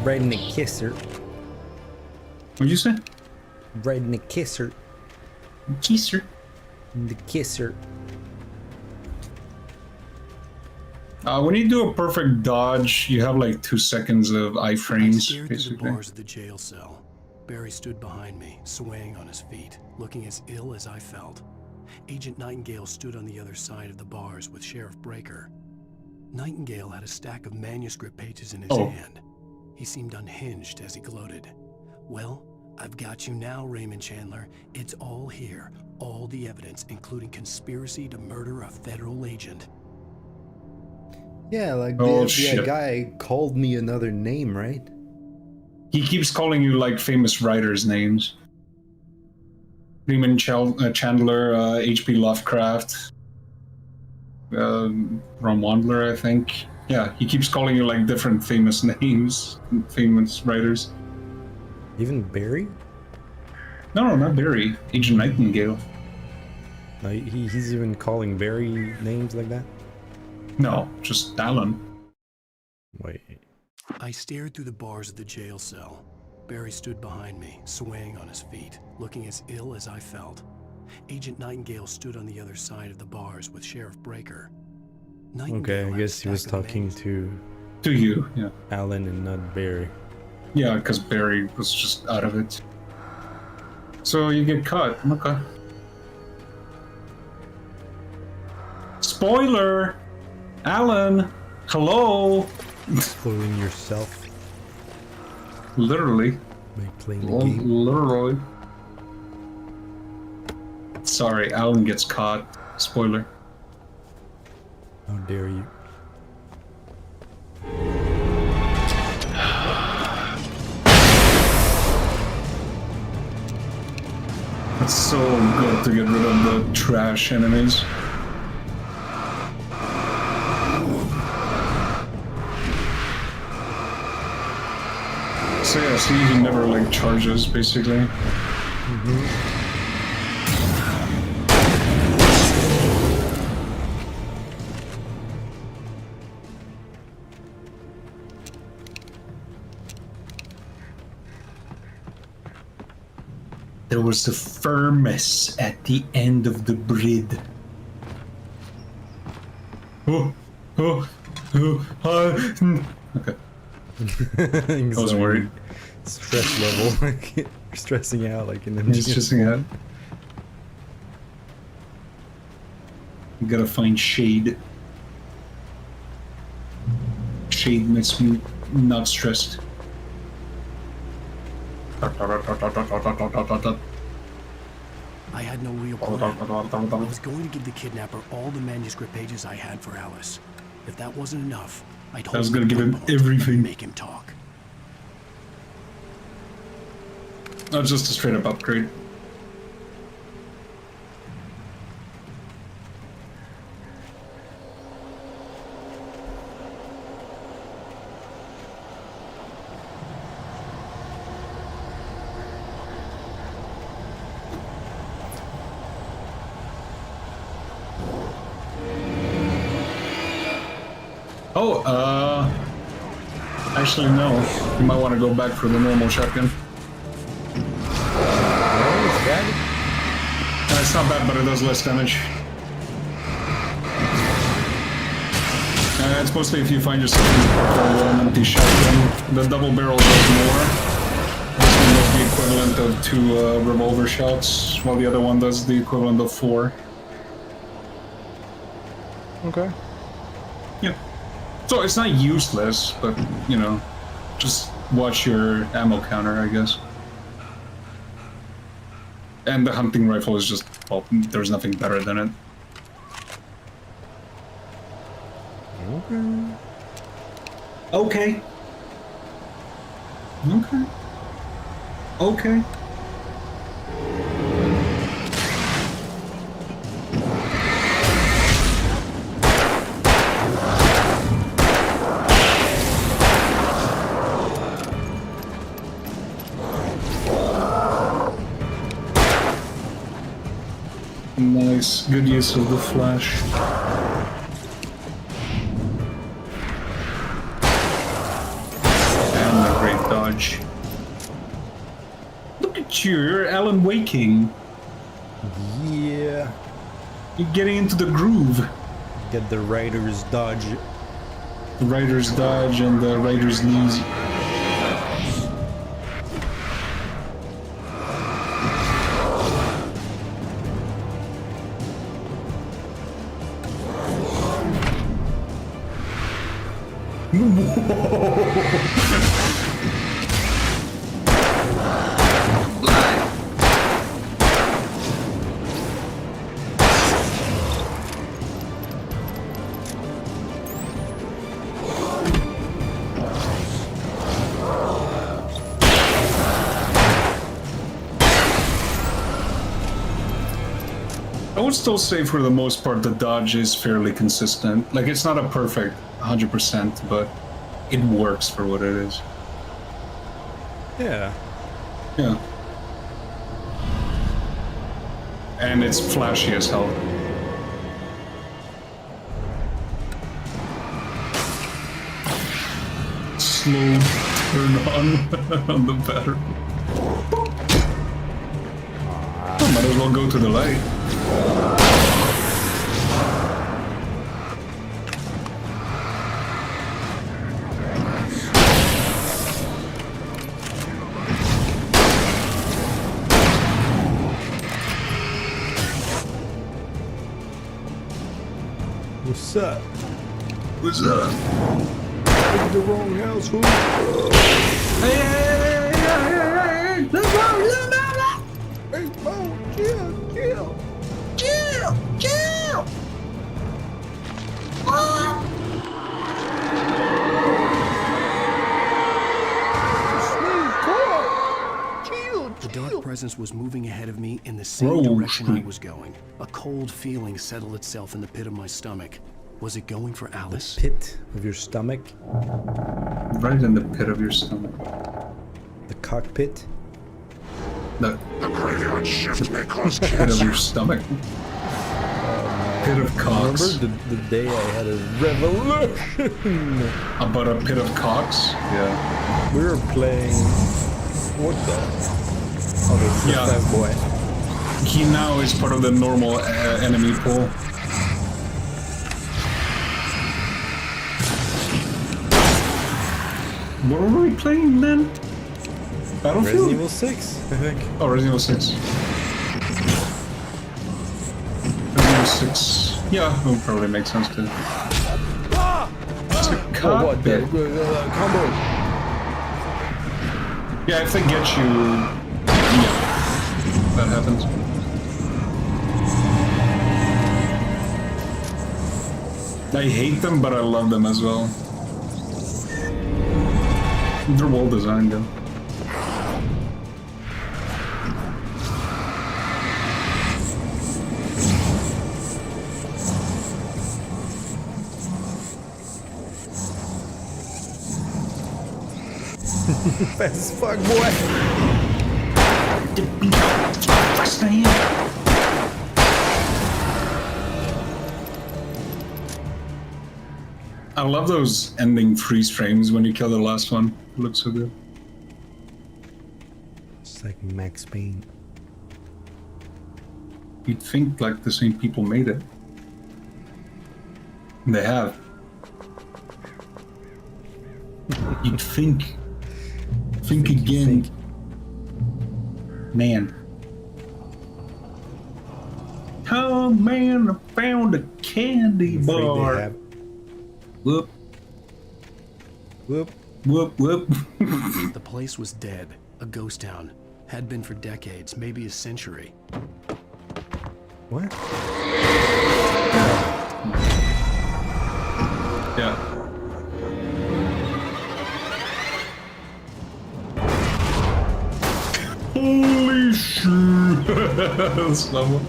Speaker 11: Right in the kisser.
Speaker 1: What'd you say?
Speaker 11: Right in the kisser.
Speaker 1: Kisser.
Speaker 11: The kisser.
Speaker 1: When you do a perfect dodge, you have like 2 seconds of iframes,
Speaker 3: I stared through the
Speaker 1: basically.
Speaker 3: bars of the jail cell. Barry stood behind me, swaying on his feet, looking as ill as I felt. Agent Nightingale stood on the other side of the bars with Sheriff Breaker. Nightingale had a stack of manuscript pages in his hand. He seemed unhinged as he gloated. Well, I've got you now, Raymond Chandler. It's all here. All the evidence, including conspiracy to murder a federal agent.
Speaker 11: Yeah, like the FBI guy called me another name, right?
Speaker 1: He keeps calling you like famous writers' names. Raymond Chandler, H.P. Lovecraft, Ron Wandler, I think. Yeah, he keeps calling you like different famous names, famous writers.
Speaker 11: Even Barry?
Speaker 1: No, not Barry. Agent Nightingale.
Speaker 11: No, he's even calling Barry names like that?
Speaker 1: No, just Alan.
Speaker 11: Wait.
Speaker 3: I stared through the bars of the jail cell. Barry stood behind me, swaying on his feet, looking as ill as I felt. Agent Nightingale stood on the other side of the bars with Sheriff Breaker.
Speaker 11: Okay, I guess he was talking to
Speaker 1: you, yeah.
Speaker 11: Alan and not Barry.
Speaker 1: Yeah, because Barry was just out of it. So you get caught. Okay. Spoiler! Alan! Hello!
Speaker 11: Spoiling yourself.
Speaker 1: Literally.
Speaker 11: By playing the game.
Speaker 1: Literally. Sorry, Alan gets caught. Spoiler.
Speaker 11: How dare you?
Speaker 1: It's so good to get rid of the trash enemies. So yeah, see, he never like charges, basically. There was a furnace at the end of the bridge. Okay. I wasn't worried.
Speaker 11: Stress level, like you're stressing out, like in the
Speaker 1: He's stressing out. You gotta find Shade. Shade makes me not stressed.
Speaker 3: I had no real plan. I was going to give the kidnapper all the manuscript pages I had for Alice. If that wasn't enough, I'd
Speaker 1: I was gonna give him everything.
Speaker 3: Make him talk.
Speaker 1: Not just a straight up upgrade. Actually, no. You might want to go back for the normal shotgun. It's not bad, but it does less damage. It's mostly if you find yourself in an empty shotgun. The double barrel does more. This one does the equivalent of 2 revolver shots, while the other one does the equivalent of 4.
Speaker 11: Okay.
Speaker 1: Yeah. So it's not useless, but, you know, just watch your ammo counter, I guess. And the hunting rifle is just, well, there's nothing better than it. Okay. Okay. Okay. Nice, good use of the flash. And a great dodge. Look at you, you're Alan Waking.
Speaker 11: Yeah.
Speaker 1: You're getting into the groove.
Speaker 11: Get the writer's dodge.
Speaker 1: The rider's dodge and the rider's knees. I would still say for the most part the dodge is fairly consistent. Like, it's not a perfect 100%, but it works for what it is.
Speaker 11: Yeah.
Speaker 1: Yeah. And it's flashy as hell. Slow turn on the battery. I might as well go to the light.
Speaker 11: What's up?
Speaker 1: What's up?
Speaker 11: In the wrong household.
Speaker 1: Hey!
Speaker 11: Hey, Mo, chill.
Speaker 3: The dark presence was moving ahead of me in the same direction I was going. A cold feeling settled itself in the pit of my stomach. Was it going for Alice?
Speaker 11: The pit of your stomach?
Speaker 1: Right in the pit of your stomach.
Speaker 11: The cockpit?
Speaker 1: The graveyard shift may cause pit of your stomach. Pit of cocks.
Speaker 11: Remember the day I had a revolution?
Speaker 1: About a pit of cocks? Yeah.
Speaker 11: We were playing... What the? Oh, the fat boy.
Speaker 1: He now is part of the normal enemy pool. What were we playing then? Battlefield?
Speaker 11: Resident Evil 6, I think.
Speaker 1: Oh, Resident Evil 6. Resident Evil 6. Yeah, that would probably make sense too. It's a cockpit.
Speaker 11: Combo.
Speaker 1: Yeah, if they get you... Yeah, that happens. I hate them, but I love them as well. They're well designed, though.
Speaker 11: Fast as fuck, boy.
Speaker 1: Fast I am. I love those ending freeze frames when you kill the last one. It looks so good.
Speaker 11: It's like Max Payne.
Speaker 1: You'd think like the same people made it. They have. You'd think. Think again. Man. Oh man, I found a candy bar. Whoop.
Speaker 11: Whoop.
Speaker 1: Whoop, whoop.
Speaker 3: The place was dead. A ghost town. Had been for decades, maybe a century.
Speaker 11: What?
Speaker 1: Yeah. Holy shit! That's level.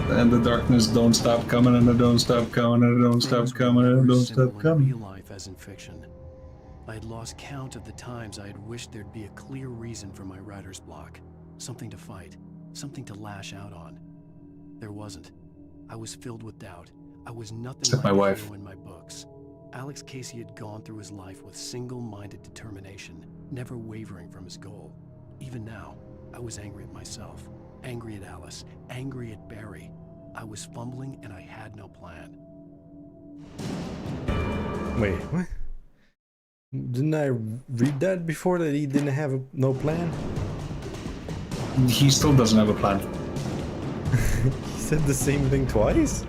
Speaker 1: And the darkness don't stop coming, and it don't stop coming, and it don't stop coming, and it don't stop coming.
Speaker 3: Real life as in fiction. I had lost count of the times I had wished there'd be a clear reason for my writer's block. Something to fight. Something to lash out on. There wasn't. I was filled with doubt. I was nothing
Speaker 1: Except
Speaker 3: like
Speaker 1: my
Speaker 3: the
Speaker 1: wife.
Speaker 3: hero in my books. Alex Casey had gone through his life with single-minded determination, never wavering from his goal. Even now, I was angry at myself, angry at Alice, angry at Barry. I was fumbling and I had no plan.
Speaker 11: Wait, what? Didn't I read that before, that he didn't have no plan?
Speaker 1: He still doesn't have a plan.
Speaker 11: He said the same thing twice?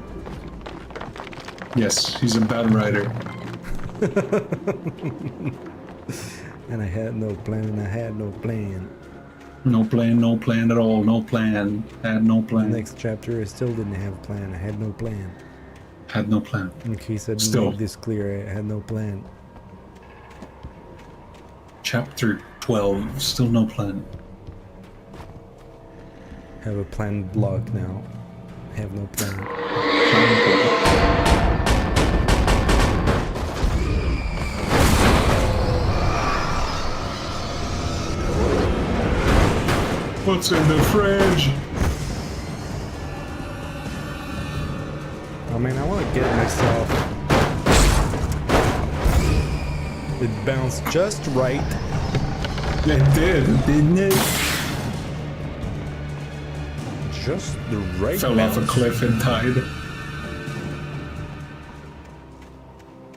Speaker 1: Yes, he's a bad writer.
Speaker 11: And I had no plan, and I had no plan.
Speaker 1: No plan at all, no plan. Had no plan.
Speaker 11: The next chapter, I still didn't have a plan, I had no plan.
Speaker 1: Had no plan.
Speaker 11: In case I didn't
Speaker 1: Still.
Speaker 11: make this clear, I had no plan.
Speaker 1: Chapter 12, still no plan.
Speaker 11: Have a plan block now. Have no plan.
Speaker 1: What's in the fridge?
Speaker 11: I mean, I want to get myself... It bounced just right.
Speaker 1: It did, didn't it?
Speaker 11: Just the right
Speaker 1: Fell off a cliff and died.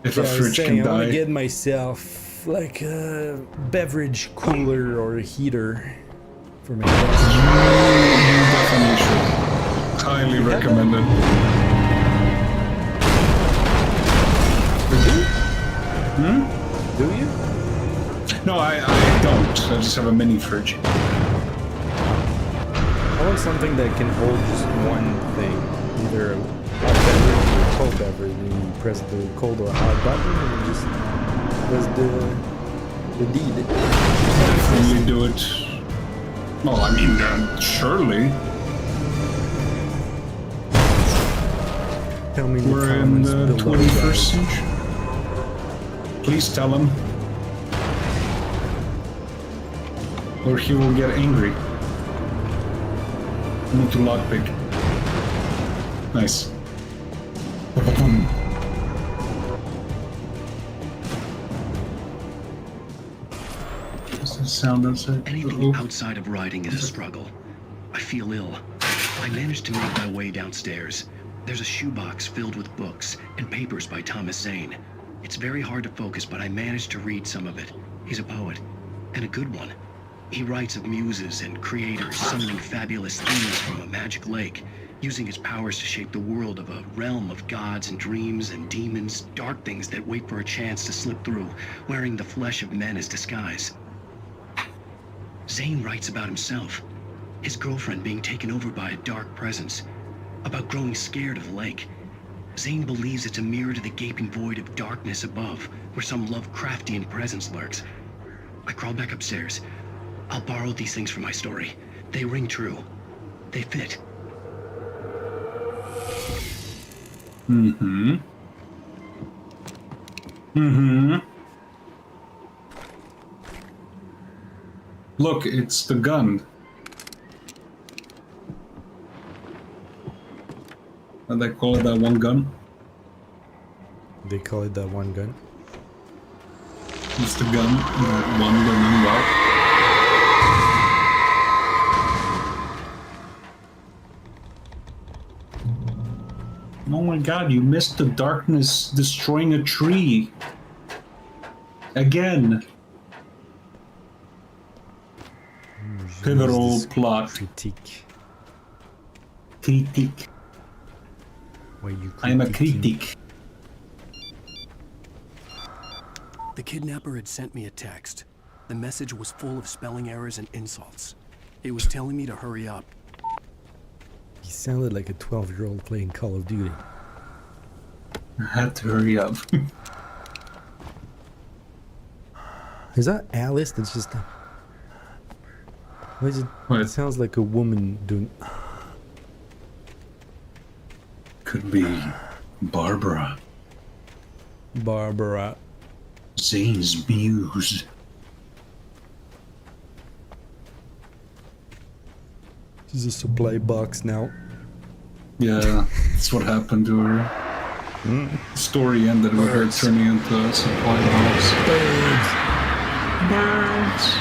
Speaker 1: If a fridge can
Speaker 11: I want to
Speaker 1: die.
Speaker 11: get myself like a beverage cooler or a heater for my desk.
Speaker 1: You definitely should. Highly recommended.
Speaker 11: Do you?
Speaker 1: No, I don't. I just have a mini fridge.
Speaker 11: I want something that can hold just one thing, either a hot beverage or a cold beverage, and you press the cold or hot button and it just does the deed.
Speaker 1: Definitely do it. Well, I mean, surely.
Speaker 11: Tell me in the
Speaker 1: We're in
Speaker 11: comments
Speaker 1: the
Speaker 11: below,
Speaker 1: 21st
Speaker 11: guys.
Speaker 1: century. Please tell him. Or he will get angry. Move to lockpick. Nice. What's the sound outside?
Speaker 10: Anything outside of writing is a struggle. I feel ill. I managed to make my way downstairs. There's a shoebox filled with books and papers by Thomas Zane. It's very hard to focus, but I managed to read some of it. He's a poet, and a good one. He writes of muses and creators summoning fabulous things from a magic lake, using his powers to shape the world of a realm of gods and dreams and demons, dark things that wait for a chance to slip through, wearing the flesh of men as disguise. Zane writes about himself, his girlfriend being taken over by a dark presence, about growing scared of the lake. Zane believes it's a mirror to the gaping void of darkness above, where some Lovecraftian presence lurks. I crawl back upstairs. I'll borrow these things for my story. They ring true. They fit.
Speaker 1: Mm-hmm. Mm-hmm. Look, it's the gun. And they call it that one gun?
Speaker 11: They call it that one gun.
Speaker 1: It's the gun, that one gun, well. Oh my god, you missed the darkness destroying a tree. Again. Pivotal plot.
Speaker 11: Critique.
Speaker 1: Critique.
Speaker 11: Why you
Speaker 1: I'm a
Speaker 11: critiquing?
Speaker 1: critic.
Speaker 3: The kidnapper had sent me a text. The message was full of spelling errors and insults. It was telling me to hurry up.
Speaker 11: He sounded like a 12-year-old playing Call of Duty.
Speaker 1: I had to hurry up.
Speaker 11: Is that Alice? That's just... Why is it...
Speaker 1: What?
Speaker 11: It sounds like a woman doing...
Speaker 1: Could be Barbara.
Speaker 11: Barbara.
Speaker 1: Zane's muse.
Speaker 11: She's a supply box now.
Speaker 1: Yeah, that's what happened to her. The story ended with her turning into a supply box. Birds.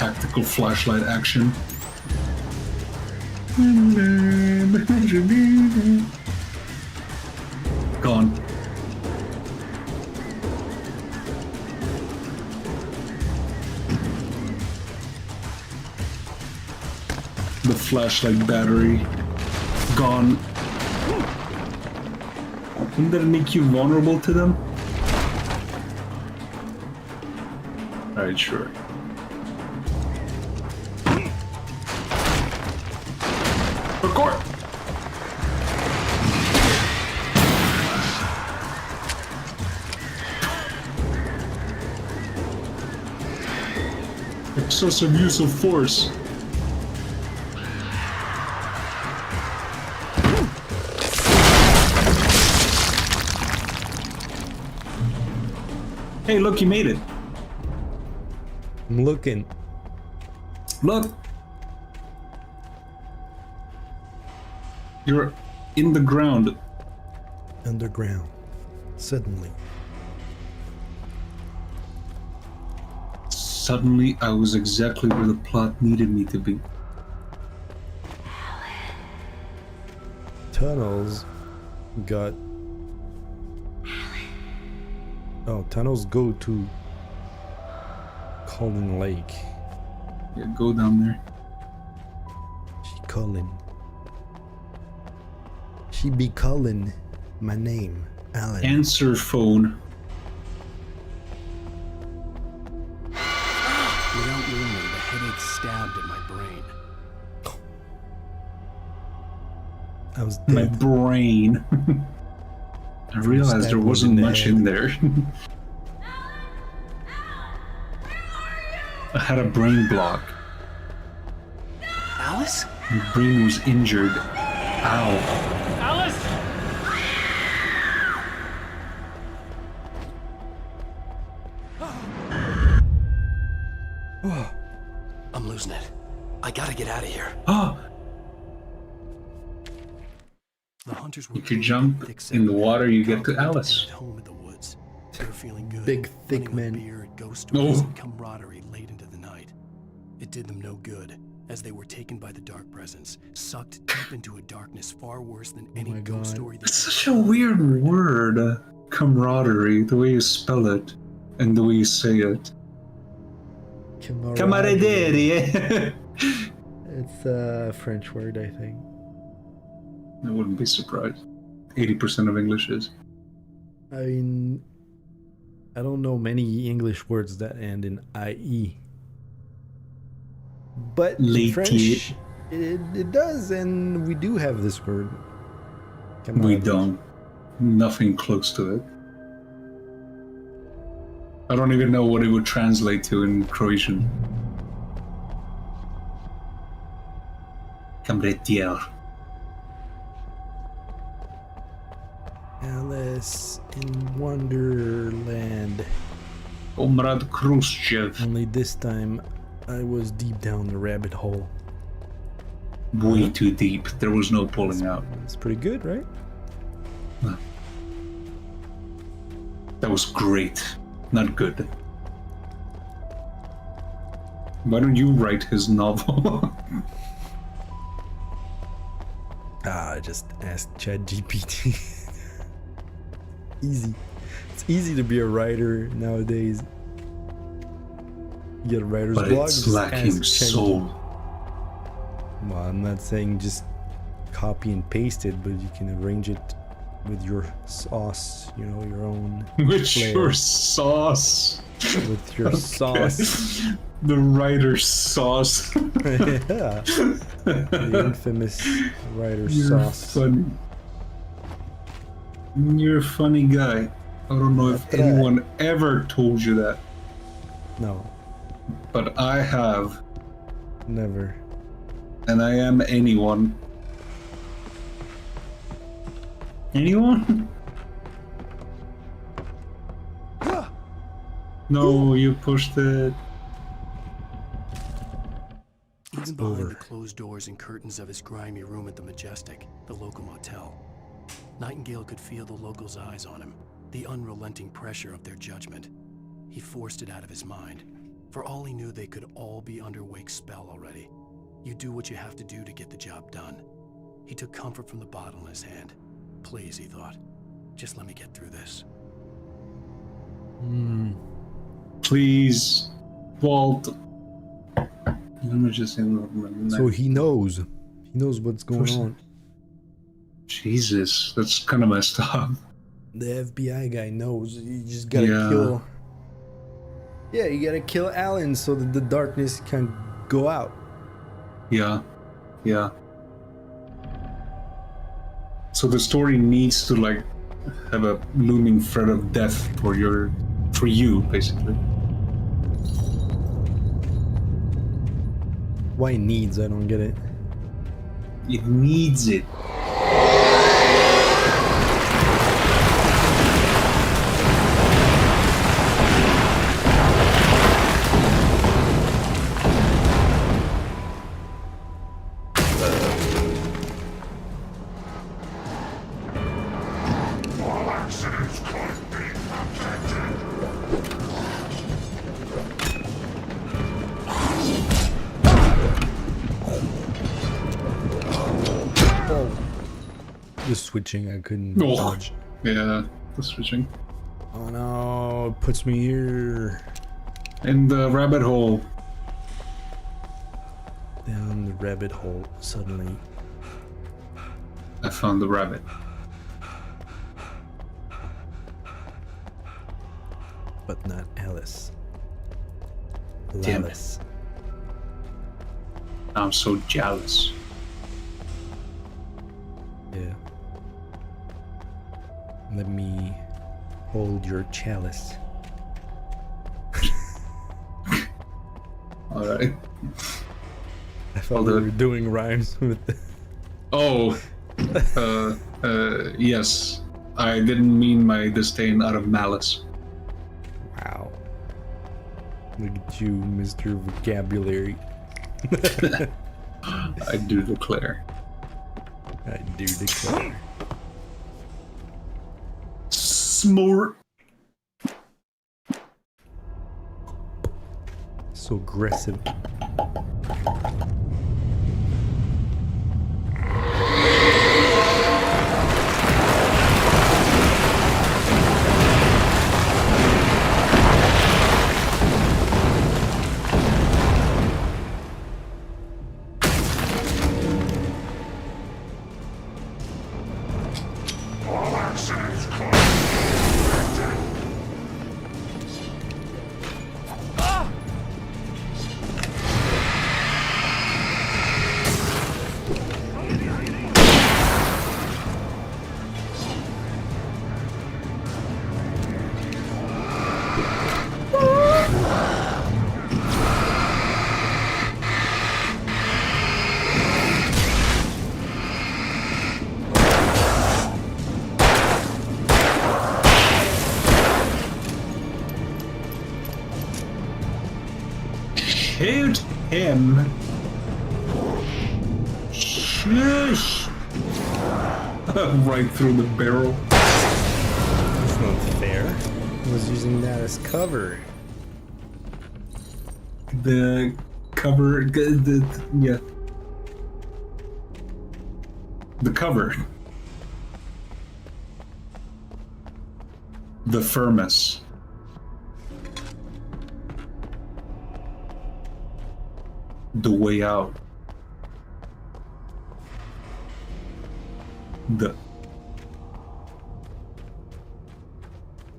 Speaker 1: tactical flashlight action. Gone. The flashlight battery. Gone. Wouldn't that make you vulnerable to them? Alright, sure. Record! Excessive use of force. Hey, look, you made it.
Speaker 11: I'm looking.
Speaker 1: Look. You're in the ground.
Speaker 11: Underground. Suddenly.
Speaker 1: Suddenly, I was exactly where the plot needed me to be.
Speaker 11: Tunnels got... Oh, tunnels go to Calling Lake.
Speaker 1: Yeah, go down there.
Speaker 11: She calling. She be calling my name, Alan.
Speaker 1: Answer phone.
Speaker 3: Without warning, the headache stabbed at my brain.
Speaker 11: I was
Speaker 1: My
Speaker 11: dead.
Speaker 1: brain. I realized there wasn't much in there. I had a brain block.
Speaker 4: Alice?
Speaker 1: My brain was injured. Ow.
Speaker 2: Alice!
Speaker 3: I'm losing it. I gotta get out of here.
Speaker 1: Oh!
Speaker 3: The hunters were
Speaker 1: If you jump in the water, you get to Alice.
Speaker 3: home in the woods. They were feeling good.
Speaker 11: Big, thick
Speaker 3: running with
Speaker 11: men.
Speaker 3: beer, ghost stories,
Speaker 1: Oh.
Speaker 3: and camaraderie late into the night. It did them no good, as they were taken by the dark presence, sucked deep into a darkness far worse than any
Speaker 11: my
Speaker 3: ghost
Speaker 11: God.
Speaker 3: story they
Speaker 1: It's such a weird word. Camaraderie, the way you spell it, and the way you say it. Camaraderie.
Speaker 11: It's a French word, I think.
Speaker 1: I wouldn't be surprised. 80% of English is.
Speaker 11: I mean, I don't know many English words that end in IE. But in
Speaker 1: Laitier.
Speaker 11: French, it does, and we do have this word.
Speaker 1: We
Speaker 11: Camaraderie.
Speaker 1: don't. Nothing close to it. I don't even know what it would translate to in Croatian. Camretier.
Speaker 11: Alice in Wonderland.
Speaker 1: Omrad Khrushchev.
Speaker 11: Only this time, I was deep down the rabbit hole.
Speaker 1: Way too deep. There was no pulling out.
Speaker 11: It's pretty good, right?
Speaker 1: That was great. Not good. Why don't you write his novel?
Speaker 11: I just asked ChatGPT. Easy. It's easy to be a writer nowadays. You get a writer's
Speaker 1: But
Speaker 11: blog.
Speaker 1: it's
Speaker 11: just
Speaker 1: lacking
Speaker 11: ask
Speaker 1: soul.
Speaker 11: ChatGPT. Well, I'm not saying just copy and paste it, but you can arrange it with your sauce, you know, your own
Speaker 1: With
Speaker 11: flair.
Speaker 1: your sauce.
Speaker 11: With your
Speaker 1: Okay.
Speaker 11: sauce.
Speaker 1: The writer's sauce.
Speaker 11: Yeah. The infamous writer's
Speaker 1: You're
Speaker 11: sauce.
Speaker 1: funny. You're a funny guy. I don't know if
Speaker 11: That's right.
Speaker 1: anyone ever told you that,
Speaker 11: No,
Speaker 1: but I have,
Speaker 11: never.
Speaker 1: and I am anyone. Anyone? No, you pushed it.
Speaker 3: Even behind
Speaker 11: over.
Speaker 3: the closed doors and curtains of his grimy room at the Majestic, the local motel, Nightingale could feel the locals' eyes on him, the unrelenting pressure of their judgment. He forced it out of his mind. For all he knew, they could all be under Wake's spell already. You do what you have to do to get the job done. He took comfort from the bottle in his hand. Please, he thought. Just let me get through this.
Speaker 1: Please, Walt. Let me just say.
Speaker 11: So he knows. He knows what's going on.
Speaker 1: Jesus, that's kind of messed up.
Speaker 11: The FBI guy knows. You just gotta kill. Yeah, you gotta kill Alan so that the darkness can go out.
Speaker 1: Yeah. So the story needs to like have a looming threat of death for you, basically.
Speaker 11: Why needs? I don't get it.
Speaker 1: It needs it.
Speaker 11: The switching, I couldn't dodge.
Speaker 1: Yeah, the switching.
Speaker 11: Oh no, it puts me here.
Speaker 1: In the rabbit hole.
Speaker 11: Down the rabbit hole, suddenly.
Speaker 1: I found the rabbit.
Speaker 11: But not Alice.
Speaker 1: Damn
Speaker 11: Alice.
Speaker 1: I'm so jealous.
Speaker 11: Yeah. Let me hold your chalice.
Speaker 1: Alright.
Speaker 11: I thought we were doing rhymes with the...
Speaker 1: Oh. Yes. I didn't mean my disdain out of malice.
Speaker 11: Wow. Look at you, Mr. Vocabulary.
Speaker 1: I do declare.
Speaker 11: I do declare.
Speaker 1: Smart.
Speaker 11: So aggressive.
Speaker 1: Shoot him. Shush. Right through the barrel.
Speaker 11: That's not fair. I was using that as cover.
Speaker 1: The cover, yeah. The cover. The Firmus. The way out. The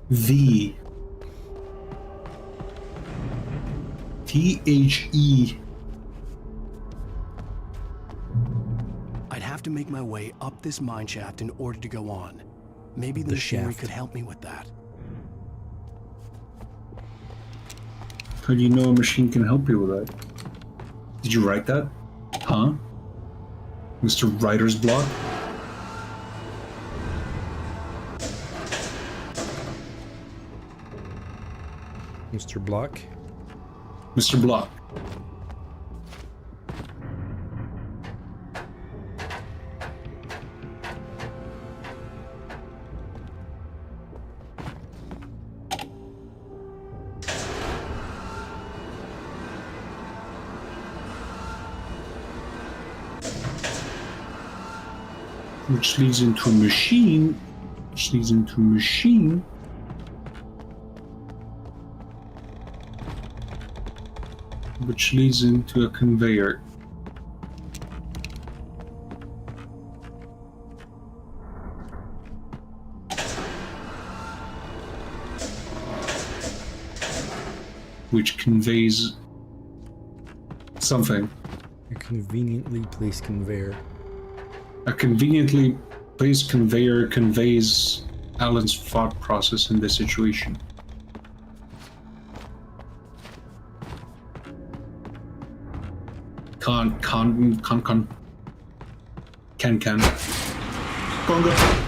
Speaker 1: THE.
Speaker 3: I'd have to make my way up this mine shaft in order to go on. Maybe the machinery could help me with that.
Speaker 1: How do you know a machine can help you with that? Did you write that? Huh? Mr. Writer's Block?
Speaker 11: Mr. Block?
Speaker 1: Mr. Block. which leads into a machine, which leads into a machine, which leads into a conveyor. Which conveys something.
Speaker 11: A conveniently placed conveyor.
Speaker 1: A conveniently placed conveyor conveys Alan's thought process in this situation. Can. Conga.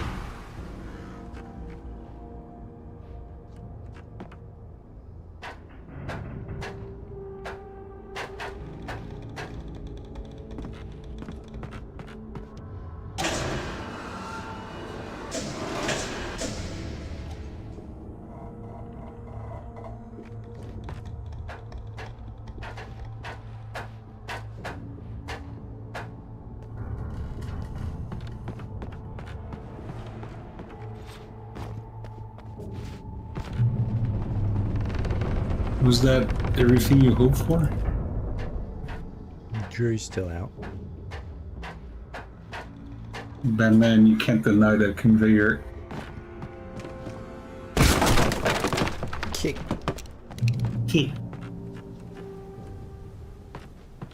Speaker 1: Was that everything you hoped for?
Speaker 11: The jury's still out.
Speaker 1: Man, you can't deny that conveyor.
Speaker 11: Kick.
Speaker 1: Kick.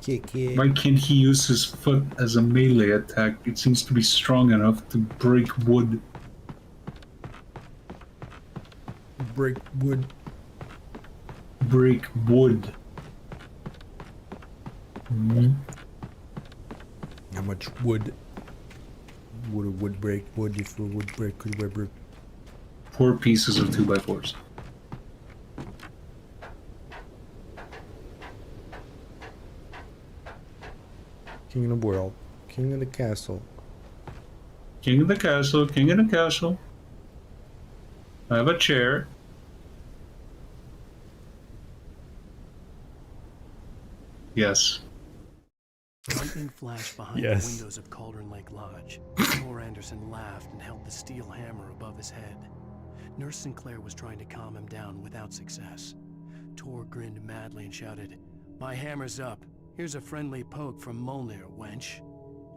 Speaker 11: Kick it.
Speaker 1: Why can't he use his foot as a melee attack? It seems to be strong enough to break wood.
Speaker 11: Break wood.
Speaker 1: Break wood. Mm-hmm.
Speaker 11: How much wood would a wood break? Wood if a wood break could break?
Speaker 1: 4 pieces of 2x4s.
Speaker 11: King of the world. King of the castle.
Speaker 1: King of the castle, king of the castle. I have a chair. Yes.
Speaker 3: Lightning flashed behind
Speaker 11: Yes.
Speaker 3: the windows of Cauldron Lake Lodge. Tor Anderson laughed and held the steel hammer above his head. Nurse Sinclair was trying to calm him down without success. Tor grinned madly and shouted, "My hammer's up. Here's a friendly poke from Molnir, wench."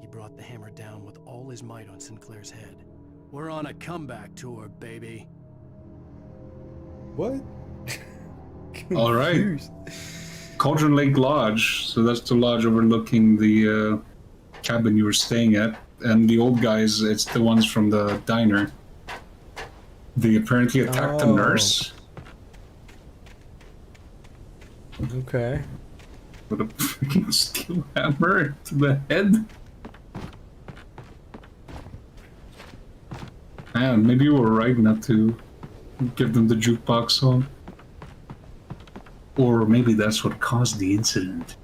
Speaker 3: He brought the hammer down with all his might on Sinclair's head. "We're on a comeback tour, baby."
Speaker 11: What?
Speaker 1: All right. Cauldron Lake Lodge. So that's the lodge overlooking the cabin you were staying at. And the old guys, it's the ones from the diner. They apparently attacked the nurse.
Speaker 11: Okay.
Speaker 1: With a freaking steel hammer to the head. Man, maybe you were right not to give them the jukebox song. Or maybe that's what caused the incident.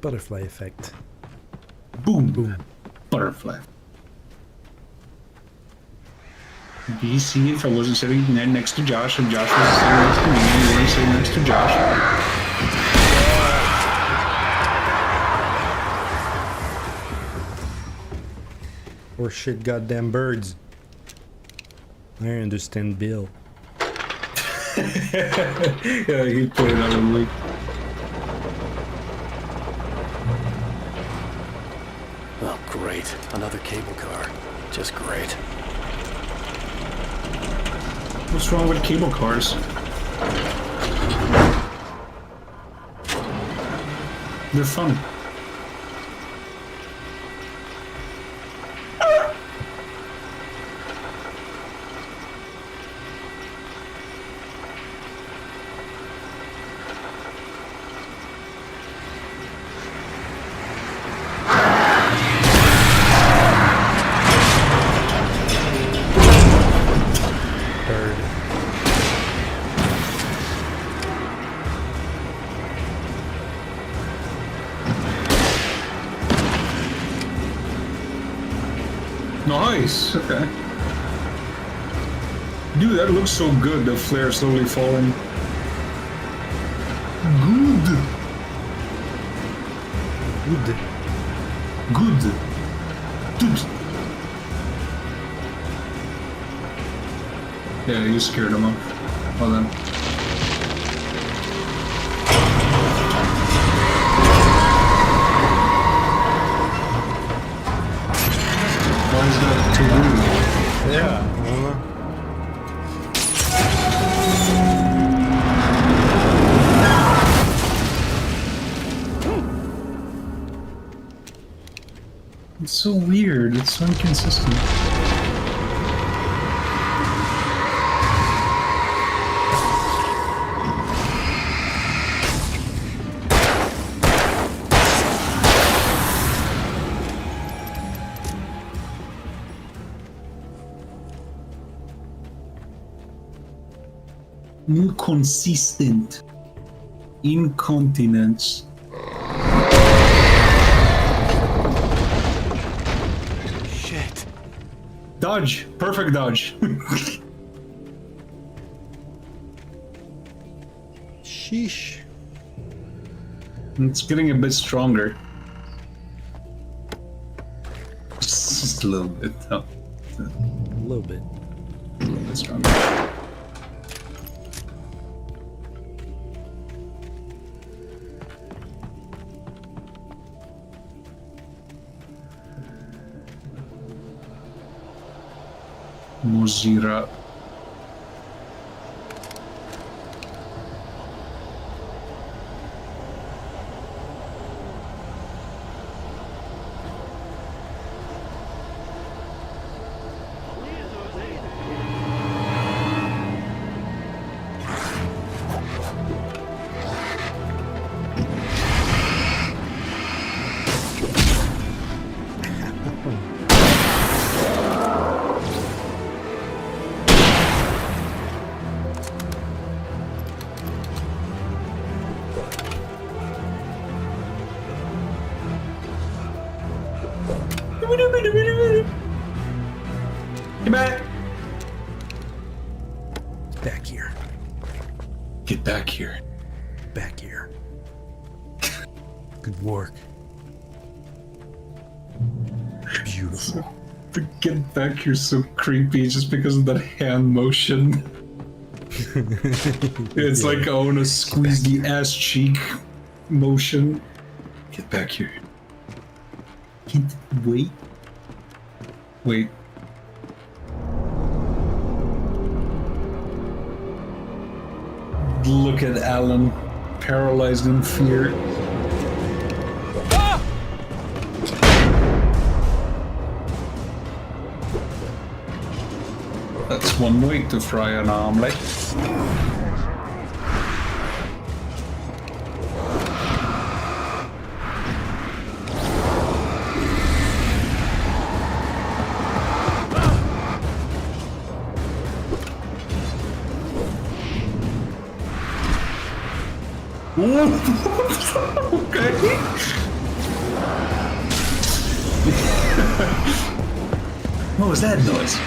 Speaker 11: Butterfly effect.
Speaker 1: Boom. Boom. Butterfly. Do you see if I wasn't sitting next to Josh and Josh was sitting next to me and you weren't sitting next to Josh?
Speaker 11: Or shit goddamn birds. I understand Bill.
Speaker 1: Yeah, he put it on a week.
Speaker 3: Oh, great. Another cable car. Just great.
Speaker 1: What's wrong with cable cars? They're fun. Nice, okay. Dude, that looks so good, the flare slowly falling. Good. Good. Yeah, you scared him off. Well then. Why is that too rude?
Speaker 11: Yeah, I don't know.
Speaker 1: It's so weird. It's so inconsistent. Inconsistent. Incontinence.
Speaker 3: Shit.
Speaker 1: Dodge. Perfect dodge.
Speaker 11: Sheesh.
Speaker 1: It's getting a bit stronger. Just a little bit, though.
Speaker 11: A little bit.
Speaker 1: A little bit stronger. Mozira. Get back!
Speaker 3: Back here.
Speaker 1: Get back here.
Speaker 3: Back here. Good work. Beautiful.
Speaker 1: The get back here so creepy just because of that hand motion. It's like I wanna squeeze the ass cheek motion. Get back here. Can't wait. Wait. Look at Alan, paralyzed in fear. That's one way to fry an omelette. Okay. What was that noise?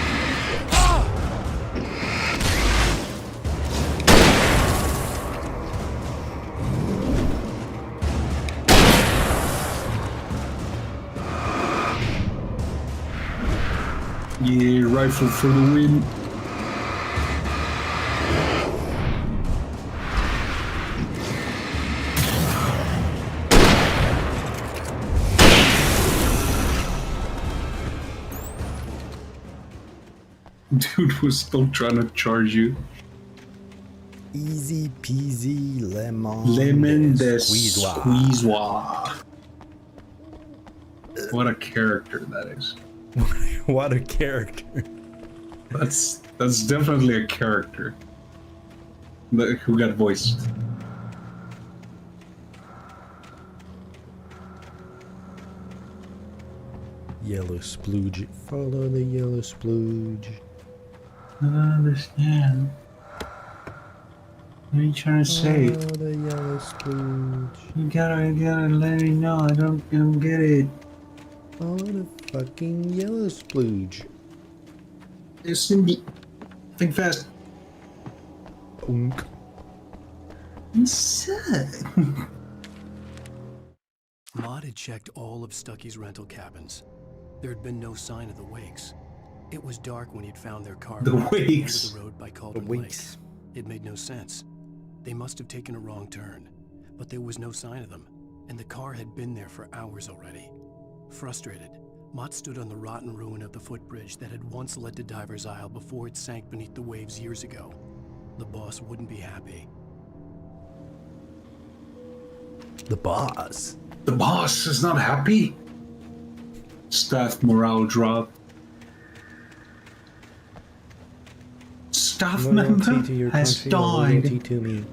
Speaker 1: Yeah, rifle for the win. Dude was still trying to charge you.
Speaker 11: Easy peasy
Speaker 1: Lemon de squeezois. What a character that is.
Speaker 11: What a character.
Speaker 1: That's definitely a character. Who got voiced.
Speaker 11: Yellow splooge. Follow the yellow splooge.
Speaker 1: I don't understand. What are you trying to say?
Speaker 11: Follow the yellow splooge.
Speaker 1: You gotta let me know. I don't get it.
Speaker 11: Follow the fucking yellow splooge.
Speaker 1: It's Cindy. Think fast.
Speaker 11: Unk.
Speaker 3: Maud had checked all of Stucky's rental cabins. There had been no sign of the wakes. It was dark when he'd found their car
Speaker 1: The
Speaker 3: parked at the end
Speaker 1: wakes.
Speaker 3: of the road by Cauldron Lake. It made no sense. They must have taken a wrong turn, but there was no sign of them, and the car had been there for hours already. Frustrated, Mott stood on the rotten ruin of the footbridge that had once led to Diver's Isle before it sank beneath the waves years ago. The boss wouldn't be happy.
Speaker 11: The boss.
Speaker 1: The boss is not happy. Staff morale drop. Staff member
Speaker 11: to your
Speaker 1: has
Speaker 11: country, or loyalty
Speaker 1: died.
Speaker 11: to me.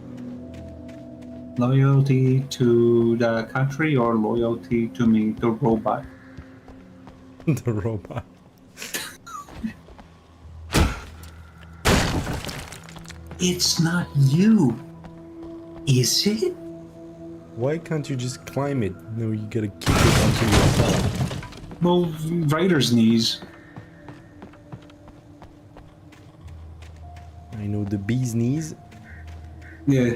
Speaker 1: Loyalty to the country or loyalty to me, the robot?
Speaker 11: The robot.
Speaker 1: It's not you, is it?
Speaker 11: Why can't you just climb it? No, you gotta kick it onto yourself.
Speaker 1: Well, Ryder's knees.
Speaker 11: I know the bee's knees.
Speaker 1: Yeah.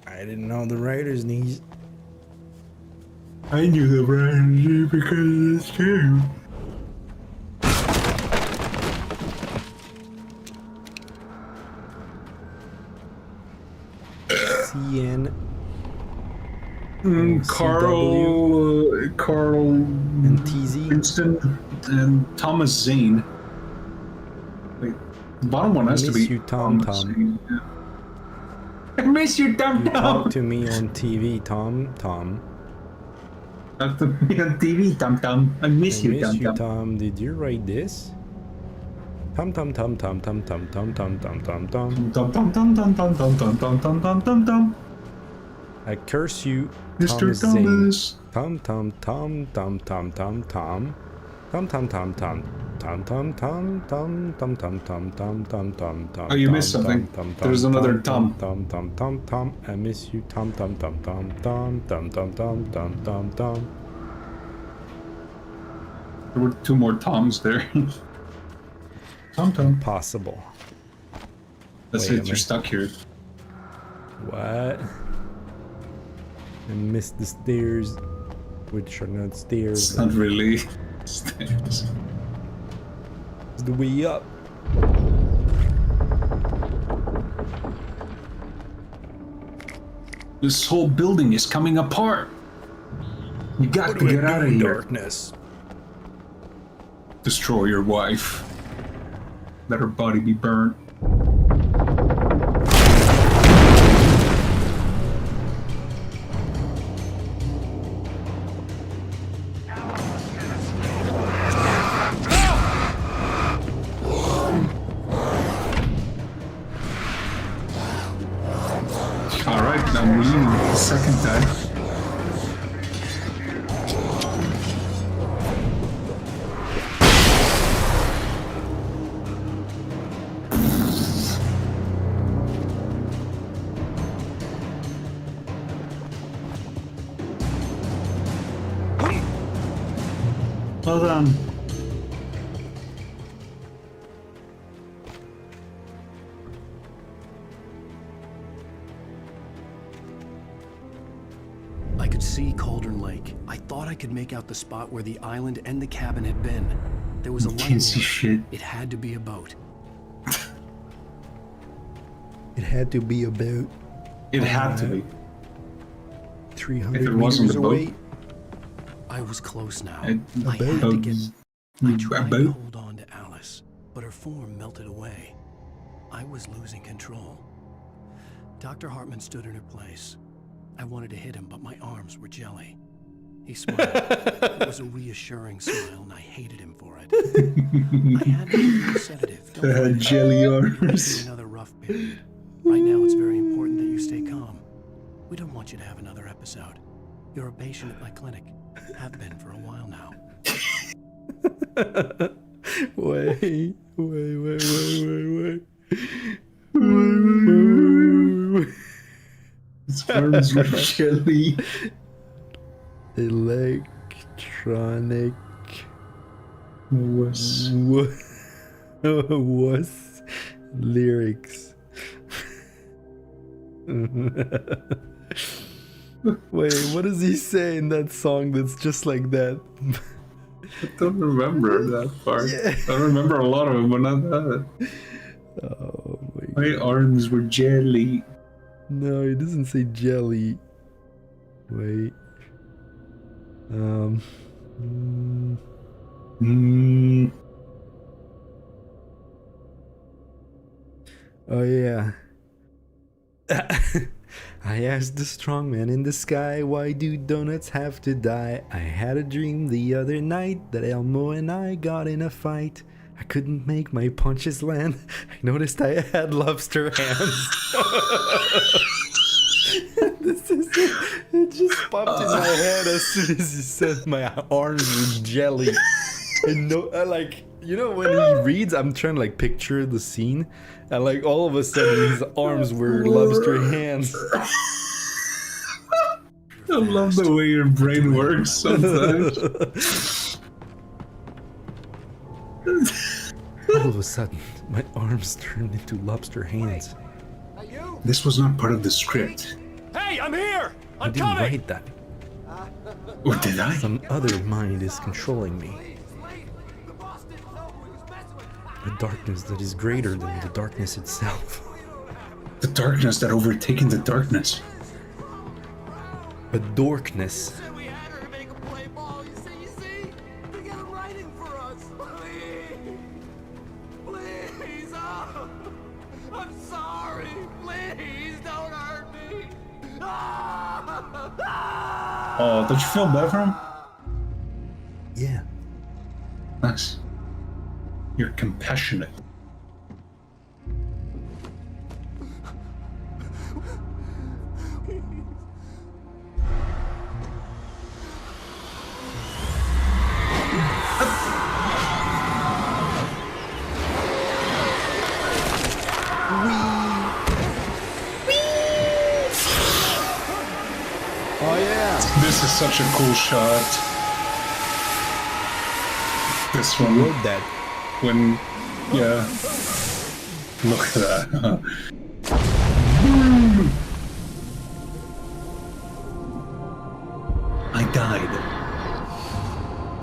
Speaker 11: I didn't know the rider's knees.
Speaker 1: I knew the Ryder's knees because it's true.
Speaker 11: CN.
Speaker 1: Carl
Speaker 11: and TZ
Speaker 1: Winston and Thomas Zane. Wait, the bottom one has to be
Speaker 11: Tom.
Speaker 1: Zane, yeah. I miss you, Tom.
Speaker 11: You talk to me on TV, Tom.
Speaker 1: Talk to me on TV, Tom. I miss you, Tom.
Speaker 11: Tom. Did you write this? Tom. I curse you,
Speaker 1: Mr. Thomas.
Speaker 11: Tom.
Speaker 1: Oh, you missed something. There's another Tom.
Speaker 11: Tom. I miss you, Tom.
Speaker 1: There were two more Toms there. Tom.
Speaker 11: Possible.
Speaker 1: That's it. You're stuck here.
Speaker 11: What? I missed the stairs, which are not stairs.
Speaker 1: It's not really stairs.
Speaker 11: It's the way up.
Speaker 1: This whole building is coming apart. You got to get out of here.
Speaker 11: Darkness.
Speaker 1: Destroy your wife. Let her body be burnt. Alright, I'm leaving the second time. Well done.
Speaker 3: I could see Cauldron Lake. I thought I could make out the spot where the island and the cabin had been. There was a light.
Speaker 1: Can't see shit.
Speaker 3: It had to be a boat.
Speaker 11: It had to be about.
Speaker 1: It had to be.
Speaker 11: 300
Speaker 1: If it wasn't
Speaker 11: meters
Speaker 1: the boat.
Speaker 11: away.
Speaker 3: I was close now.
Speaker 1: A
Speaker 3: I had
Speaker 1: boat.
Speaker 3: to get. I tried to
Speaker 1: boat.
Speaker 3: hold on to Alice, but her form melted away. I was losing control. Dr. Hartman stood in her place. I wanted to hit him, but my arms were jelly. He smiled. It was a reassuring smile, and I hated him for it. I had to give you a sedative. Don't worry.
Speaker 1: Jelly
Speaker 3: It'll
Speaker 1: arms.
Speaker 3: be another rough period. Right now, it's very important that you stay calm. We don't want you to have another episode. You're a patient at my clinic. Have been for a while now.
Speaker 11: Wait.
Speaker 1: His arms were jelly.
Speaker 11: Electronic
Speaker 1: was lyrics.
Speaker 11: Wait, what does he say in that song that's just like that?
Speaker 1: don't remember that part.
Speaker 11: Yeah.
Speaker 1: I remember a lot of them, but not that.
Speaker 11: Oh
Speaker 1: my arms were jelly.
Speaker 11: No, it doesn't say jelly. Wait. Oh yeah. I asked the strong man in the sky, why do donuts have to die? I had a dream the other night that Elmo and I got in a fight. I couldn't make my punches land. I noticed I had lobster hands. It just popped in my head as soon as he said my arms were jelly. And no, like, you know, when he reads, I'm trying to like picture the scene, and like all of a sudden his arms were lobster hands.
Speaker 1: I love the way your brain works sometimes.
Speaker 11: All of a sudden, my arms turned into lobster hands.
Speaker 1: This was not part of the script.
Speaker 2: Hey, I'm here!
Speaker 11: I didn't write that.
Speaker 1: Or did I?
Speaker 11: Some other mind is controlling me. A darkness that is greater than the darkness itself.
Speaker 1: The darkness that overtaken the darkness.
Speaker 11: A dorkness.
Speaker 14: Please, I'm sorry. Please don't hurt me.
Speaker 1: Oh, did you feel bad for him?
Speaker 11: Yeah.
Speaker 1: Nice. You're compassionate.
Speaker 11: Oh yeah.
Speaker 1: This is such a cool shot. This one.
Speaker 11: Who wrote that?
Speaker 1: When, yeah. Look at that. I died.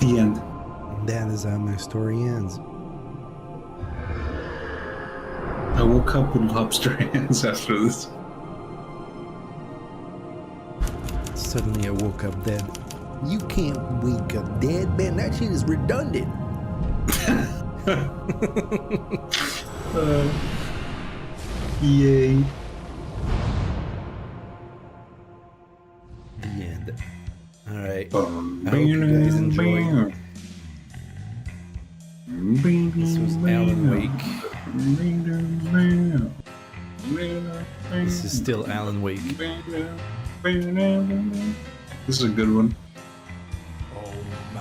Speaker 1: The end.
Speaker 11: That is how my story ends.
Speaker 1: I woke up with lobster hands after this.
Speaker 11: Suddenly I woke up dead. You can't wake up dead, man. That shit is redundant.
Speaker 1: Yay.
Speaker 11: The end. Alright. I hope you guys enjoyed. This was Alan Wake. This is still Alan Wake.
Speaker 1: This is a good one.
Speaker 14: Oh my,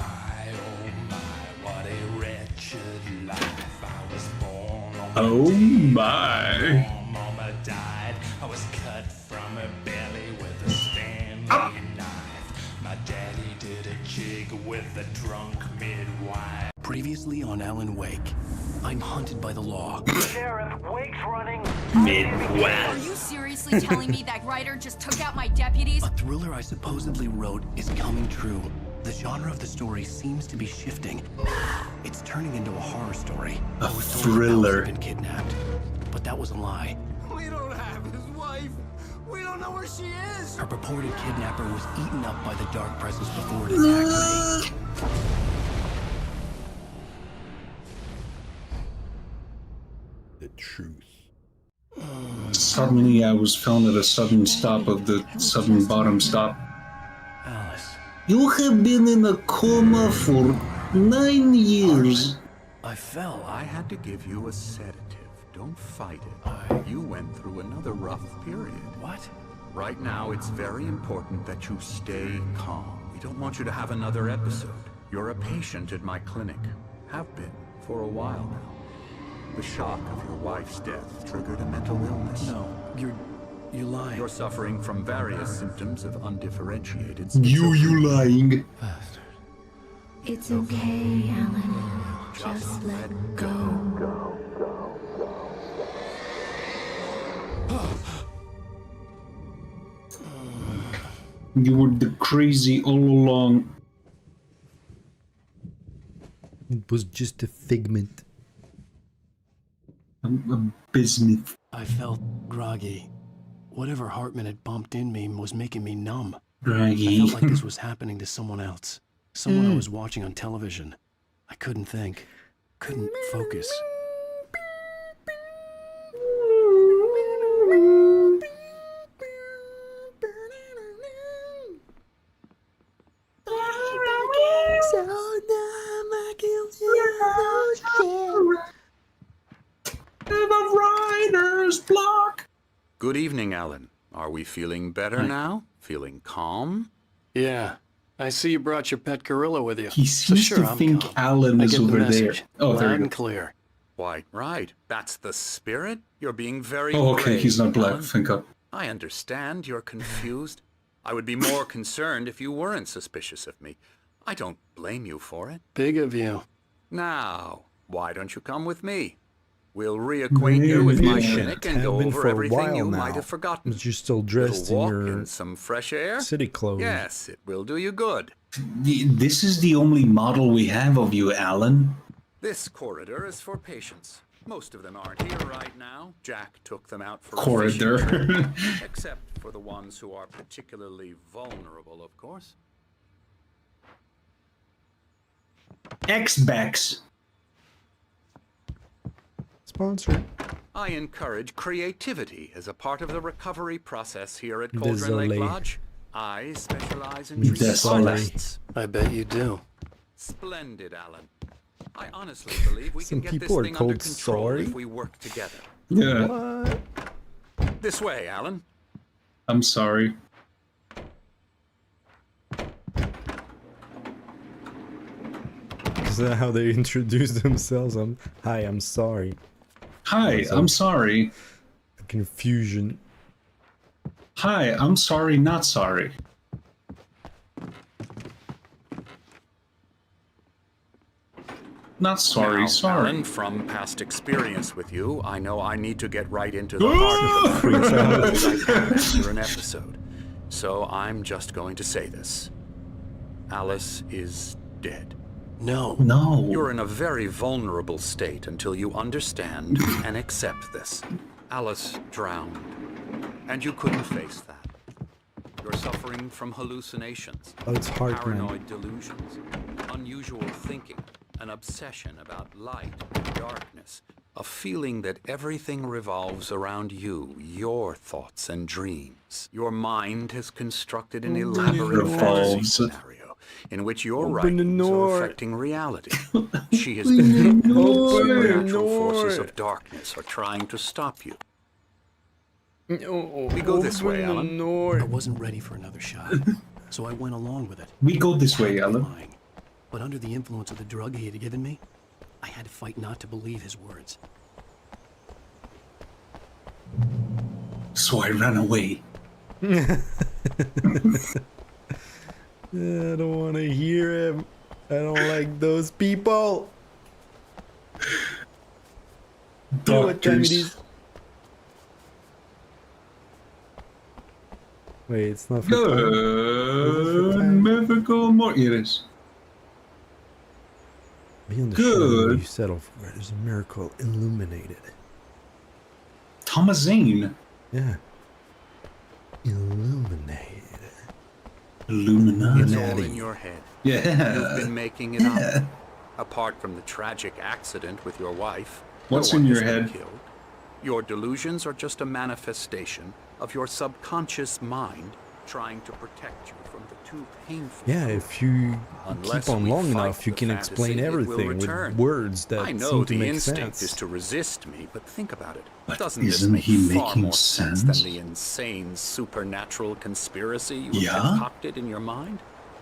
Speaker 14: what a wretched life. I was born on
Speaker 1: Oh my.
Speaker 14: Mama died. I was cut from her belly with a Stanley knife. My daddy did a jig with a drunk midwife.
Speaker 3: Previously on Alan Wake, I'm hunted by the law.
Speaker 15: Sheriff, Wake's running.
Speaker 16: Are you seriously telling me that writer just took out my deputies?
Speaker 3: A thriller I supposedly wrote is coming true. The genre of the story seems to be shifting. It's turning into a horror story.
Speaker 1: A
Speaker 3: I was told
Speaker 1: thriller.
Speaker 3: Alice had been kidnapped, but that was a lie.
Speaker 14: We don't have his wife. We don't know where she is.
Speaker 3: Her purported kidnapper was eaten up by the dark presence before it attacked me. The truth.
Speaker 1: Suddenly I was found at a sudden stop of the sudden bottom stop.
Speaker 3: Alice.
Speaker 1: You have been in a coma for 9 years.
Speaker 5: I fell. I had to give you a sedative. Don't fight it. You went through another rough period.
Speaker 3: What?
Speaker 5: Right now, it's very important that you stay calm. We don't want you to have another episode. You're a patient at my clinic. Have been for a while now. The shock of your wife's death triggered a mental illness.
Speaker 3: No, you're lying.
Speaker 5: You're suffering from various symptoms of undifferentiated
Speaker 1: You lying.
Speaker 8: It's okay, Alan. Just let go.
Speaker 1: You were the crazy all along.
Speaker 11: It was just a figment.
Speaker 1: A bismuth.
Speaker 3: I felt groggy. Whatever Hartman had bumped in me was making me numb.
Speaker 1: Groggy.
Speaker 3: I felt like this was happening to someone else. Someone I was watching on television. I couldn't think. Couldn't focus.
Speaker 1: The writer's block.
Speaker 5: Good evening, Alan. Are we feeling better now? Feeling calm?
Speaker 3: Yeah. I see you brought your pet gorilla with you.
Speaker 1: He seems to
Speaker 3: I'm
Speaker 1: think
Speaker 3: calm.
Speaker 1: Alan
Speaker 3: I
Speaker 1: is
Speaker 3: get the
Speaker 1: over there.
Speaker 3: message.
Speaker 1: Oh, there
Speaker 3: Loud
Speaker 1: you
Speaker 3: and
Speaker 1: go.
Speaker 3: clear.
Speaker 5: Why, right. That's the spirit. You're being very
Speaker 1: Oh, okay,
Speaker 5: brave,
Speaker 1: he's not black.
Speaker 5: Alan.
Speaker 1: Thank God.
Speaker 5: I understand you're confused. I would be more concerned if you weren't suspicious of me. I don't blame you for it.
Speaker 3: Big of you.
Speaker 5: Now, why don't you come with me? We'll reacquaint you with my Shinnick and go
Speaker 11: Been
Speaker 5: over
Speaker 11: for a
Speaker 5: everything
Speaker 11: while
Speaker 5: you
Speaker 11: now.
Speaker 5: might have forgotten.
Speaker 11: But you're still dressed
Speaker 5: Little
Speaker 11: in
Speaker 5: walk
Speaker 11: your
Speaker 5: in some fresh air?
Speaker 11: city clothes.
Speaker 5: Yes, it will do you good.
Speaker 1: This is the only model we have of you, Alan.
Speaker 5: This corridor is for patients. Most of them aren't here right now. Jack took them out for a
Speaker 1: Corridor.
Speaker 5: fishing trip, except for the ones who are particularly vulnerable, of course.
Speaker 1: X-Backs.
Speaker 11: Sponsored.
Speaker 5: I encourage creativity as a part of the recovery process here at Cauldron Lake
Speaker 11: Désolé.
Speaker 5: Lodge. I specialize in
Speaker 1: Désolé.
Speaker 5: treating artists.
Speaker 3: I bet you do.
Speaker 5: Splendid, Alan. I honestly believe we
Speaker 11: Some
Speaker 5: can get this
Speaker 11: people are
Speaker 5: thing under
Speaker 11: called
Speaker 5: control
Speaker 11: sorry?
Speaker 5: if we work together.
Speaker 1: Yeah.
Speaker 11: What?
Speaker 5: This way, Alan.
Speaker 1: I'm sorry.
Speaker 11: Is that how they introduce themselves? Hi, I'm sorry.
Speaker 1: Hi,
Speaker 11: What's up?
Speaker 1: I'm sorry.
Speaker 11: The confusion.
Speaker 1: Hi, I'm sorry, not sorry. Not sorry,
Speaker 5: Now,
Speaker 1: sorry.
Speaker 5: Alan, from past experience with you, I know I need to get right into the heart of the matter after an episode. So I'm just going to say this. Alice is dead.
Speaker 3: No.
Speaker 1: No.
Speaker 5: You're in a very vulnerable state until you understand and accept this. Alice drowned, and you couldn't face that. You're suffering from hallucinations,
Speaker 11: Oh, it's Hartman.
Speaker 5: paranoid delusions, unusual thinking, an obsession about light and darkness, a feeling that everything revolves around you, your thoughts and dreams. Your mind has constructed an elaborate fantasy
Speaker 1: Revolves.
Speaker 5: scenario in which your
Speaker 11: Open the
Speaker 5: writings are
Speaker 11: door.
Speaker 5: affecting reality. She has been convinced
Speaker 11: Open the
Speaker 5: supernatural forces
Speaker 11: door.
Speaker 5: of darkness are trying to stop you.
Speaker 11: Oh,
Speaker 5: We go this way,
Speaker 11: open the
Speaker 5: Alan.
Speaker 11: door.
Speaker 3: I wasn't ready for another shot, so I went along with it.
Speaker 1: We go this way,
Speaker 3: I had to be
Speaker 1: Alan.
Speaker 3: lying. But under the influence of the drug he had given me, I had to fight not to believe his words.
Speaker 1: So I ran away.
Speaker 11: I don't want to hear him. I don't like those people. You know what time it is?
Speaker 1: Doctors.
Speaker 11: Wait, it's not for time. Is it
Speaker 1: Good
Speaker 11: for time?
Speaker 1: mythical Yes.
Speaker 11: Beyond the
Speaker 1: Good.
Speaker 11: shadow you settle for, there's a miracle illuminated.
Speaker 1: Thomas Zane.
Speaker 11: Yeah. Illuminated.
Speaker 1: Illuminati.
Speaker 5: It's all in your head.
Speaker 1: Yeah.
Speaker 5: You've been making it up. Apart from the tragic accident with your wife,
Speaker 1: What's
Speaker 5: no one
Speaker 1: in your
Speaker 5: has been
Speaker 1: head?
Speaker 5: killed. Your delusions are just a manifestation of your subconscious mind trying to protect you from the too painful.
Speaker 11: Yeah, if you
Speaker 5: Unless
Speaker 11: keep on
Speaker 5: we
Speaker 11: long
Speaker 5: fight
Speaker 11: enough, you
Speaker 5: the
Speaker 11: can
Speaker 5: fantasy,
Speaker 11: explain
Speaker 5: it will
Speaker 11: everything with
Speaker 5: return.
Speaker 11: words that
Speaker 5: I know
Speaker 11: seem to
Speaker 5: the
Speaker 11: make
Speaker 5: instinct
Speaker 11: sense.
Speaker 5: is to resist me, but think about it.
Speaker 1: But
Speaker 5: Doesn't this
Speaker 1: isn't
Speaker 5: make
Speaker 1: he
Speaker 5: far
Speaker 1: making
Speaker 5: more sense
Speaker 1: sense?
Speaker 5: than the insane supernatural conspiracy you
Speaker 1: Yeah?
Speaker 5: have concocted in your mind?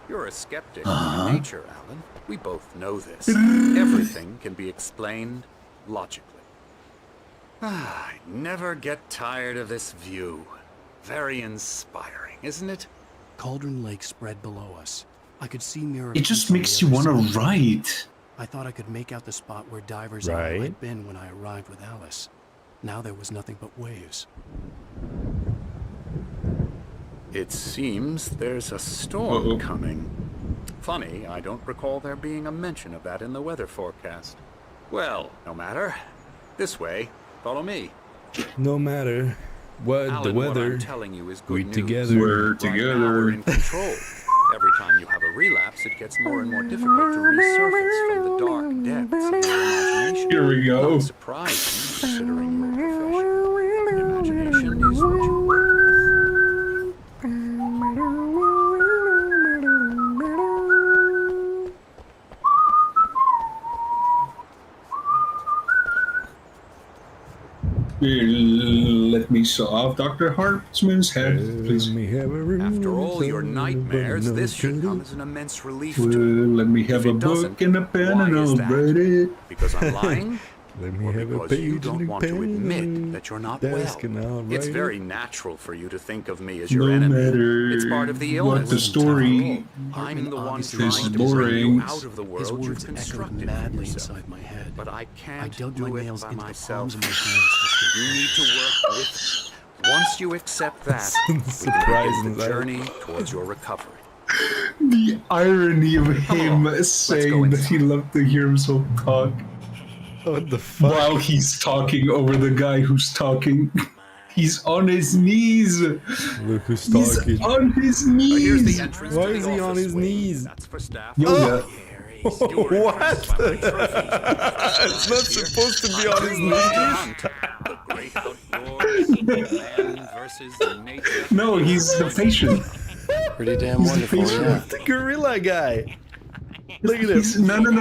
Speaker 5: You're a skeptic by nature, Alan. We both know this. Everything can be explained logically. I never get tired of this view. Very inspiring, isn't it?
Speaker 3: Cauldron Lake spread below us. I could see mirror.
Speaker 1: It just
Speaker 3: peaks on
Speaker 1: makes
Speaker 3: the
Speaker 1: you
Speaker 3: other
Speaker 1: want to
Speaker 3: side.
Speaker 1: write.
Speaker 3: I thought I could make out the spot where Diver's
Speaker 11: Right.
Speaker 3: Isle had been when I arrived with Alice. Now there was nothing but waves.
Speaker 5: It seems there's a storm coming. Funny, I don't recall there being a mention of that in the weather forecast. Well, no matter. This way. Follow me.
Speaker 11: No matter what
Speaker 5: Alan,
Speaker 11: the
Speaker 5: what
Speaker 11: weather,
Speaker 5: I'm telling you is good
Speaker 11: we
Speaker 5: news.
Speaker 11: together.
Speaker 1: We're
Speaker 5: Right now,
Speaker 1: together.
Speaker 5: we're in control. Every time you have a relapse, it gets more and more difficult to resurface from the dark depths of your imagination.
Speaker 1: Here we go.
Speaker 5: Not surprising, considering your profession. Imagination is what you work
Speaker 1: Let me saw off Dr. Hartman's head, please.
Speaker 5: After all your nightmares, this should come as an immense relief to
Speaker 1: Well,
Speaker 5: you.
Speaker 1: let me have
Speaker 5: If
Speaker 1: a
Speaker 5: it doesn't,
Speaker 1: book and a pen
Speaker 5: why
Speaker 1: and
Speaker 5: is
Speaker 1: I'll
Speaker 5: that?
Speaker 1: write it.
Speaker 5: Because I'm lying?
Speaker 11: Let me
Speaker 5: Or
Speaker 11: have a
Speaker 5: because you
Speaker 11: page
Speaker 5: don't
Speaker 11: and a
Speaker 5: want to
Speaker 11: pen
Speaker 5: admit that you're not well.
Speaker 11: desk and I'll
Speaker 5: It's
Speaker 11: write
Speaker 5: very
Speaker 11: it.
Speaker 5: natural for you to think of me as your
Speaker 1: No
Speaker 5: enemy.
Speaker 1: matter
Speaker 5: It's part of the
Speaker 1: what
Speaker 5: illness.
Speaker 1: the story
Speaker 5: I'm the one
Speaker 3: obviously
Speaker 5: trying
Speaker 1: is
Speaker 5: to bring
Speaker 1: boring.
Speaker 5: you out of the
Speaker 3: His
Speaker 5: world you've
Speaker 3: words echoed
Speaker 5: constructed
Speaker 3: madly
Speaker 5: for yourself.
Speaker 3: inside my head.
Speaker 5: But I
Speaker 3: I
Speaker 5: can't
Speaker 3: dug
Speaker 5: do
Speaker 3: my
Speaker 5: it
Speaker 3: nails
Speaker 5: by
Speaker 3: into the
Speaker 5: myself.
Speaker 3: palms of my hands.
Speaker 5: You need to work with me. Once you accept that, we can
Speaker 11: Surprising
Speaker 5: begin the
Speaker 11: that.
Speaker 5: journey towards your recovery.
Speaker 1: The irony of him
Speaker 5: on,
Speaker 1: saying that he loved to hear himself talk
Speaker 11: What the fuck?
Speaker 1: while he's talking over the guy who's talking. He's on his knees.
Speaker 11: Look who's
Speaker 1: He's
Speaker 11: talking.
Speaker 1: on his
Speaker 5: Here's the
Speaker 1: knees.
Speaker 5: entrance
Speaker 11: Why
Speaker 5: to the
Speaker 11: is he on
Speaker 5: office
Speaker 11: his
Speaker 5: wing.
Speaker 11: knees?
Speaker 5: That's for staff.
Speaker 1: Yoga.
Speaker 11: What? It's not supposed to be on his knees.
Speaker 5: The great outdoors, man versus nature.
Speaker 1: No, he's the patient.
Speaker 3: Pretty damn
Speaker 1: He's the
Speaker 3: wonderful,
Speaker 1: patient.
Speaker 3: yeah.
Speaker 11: The gorilla guy. Look at
Speaker 1: He's,
Speaker 11: him.
Speaker 1: no.
Speaker 11: No,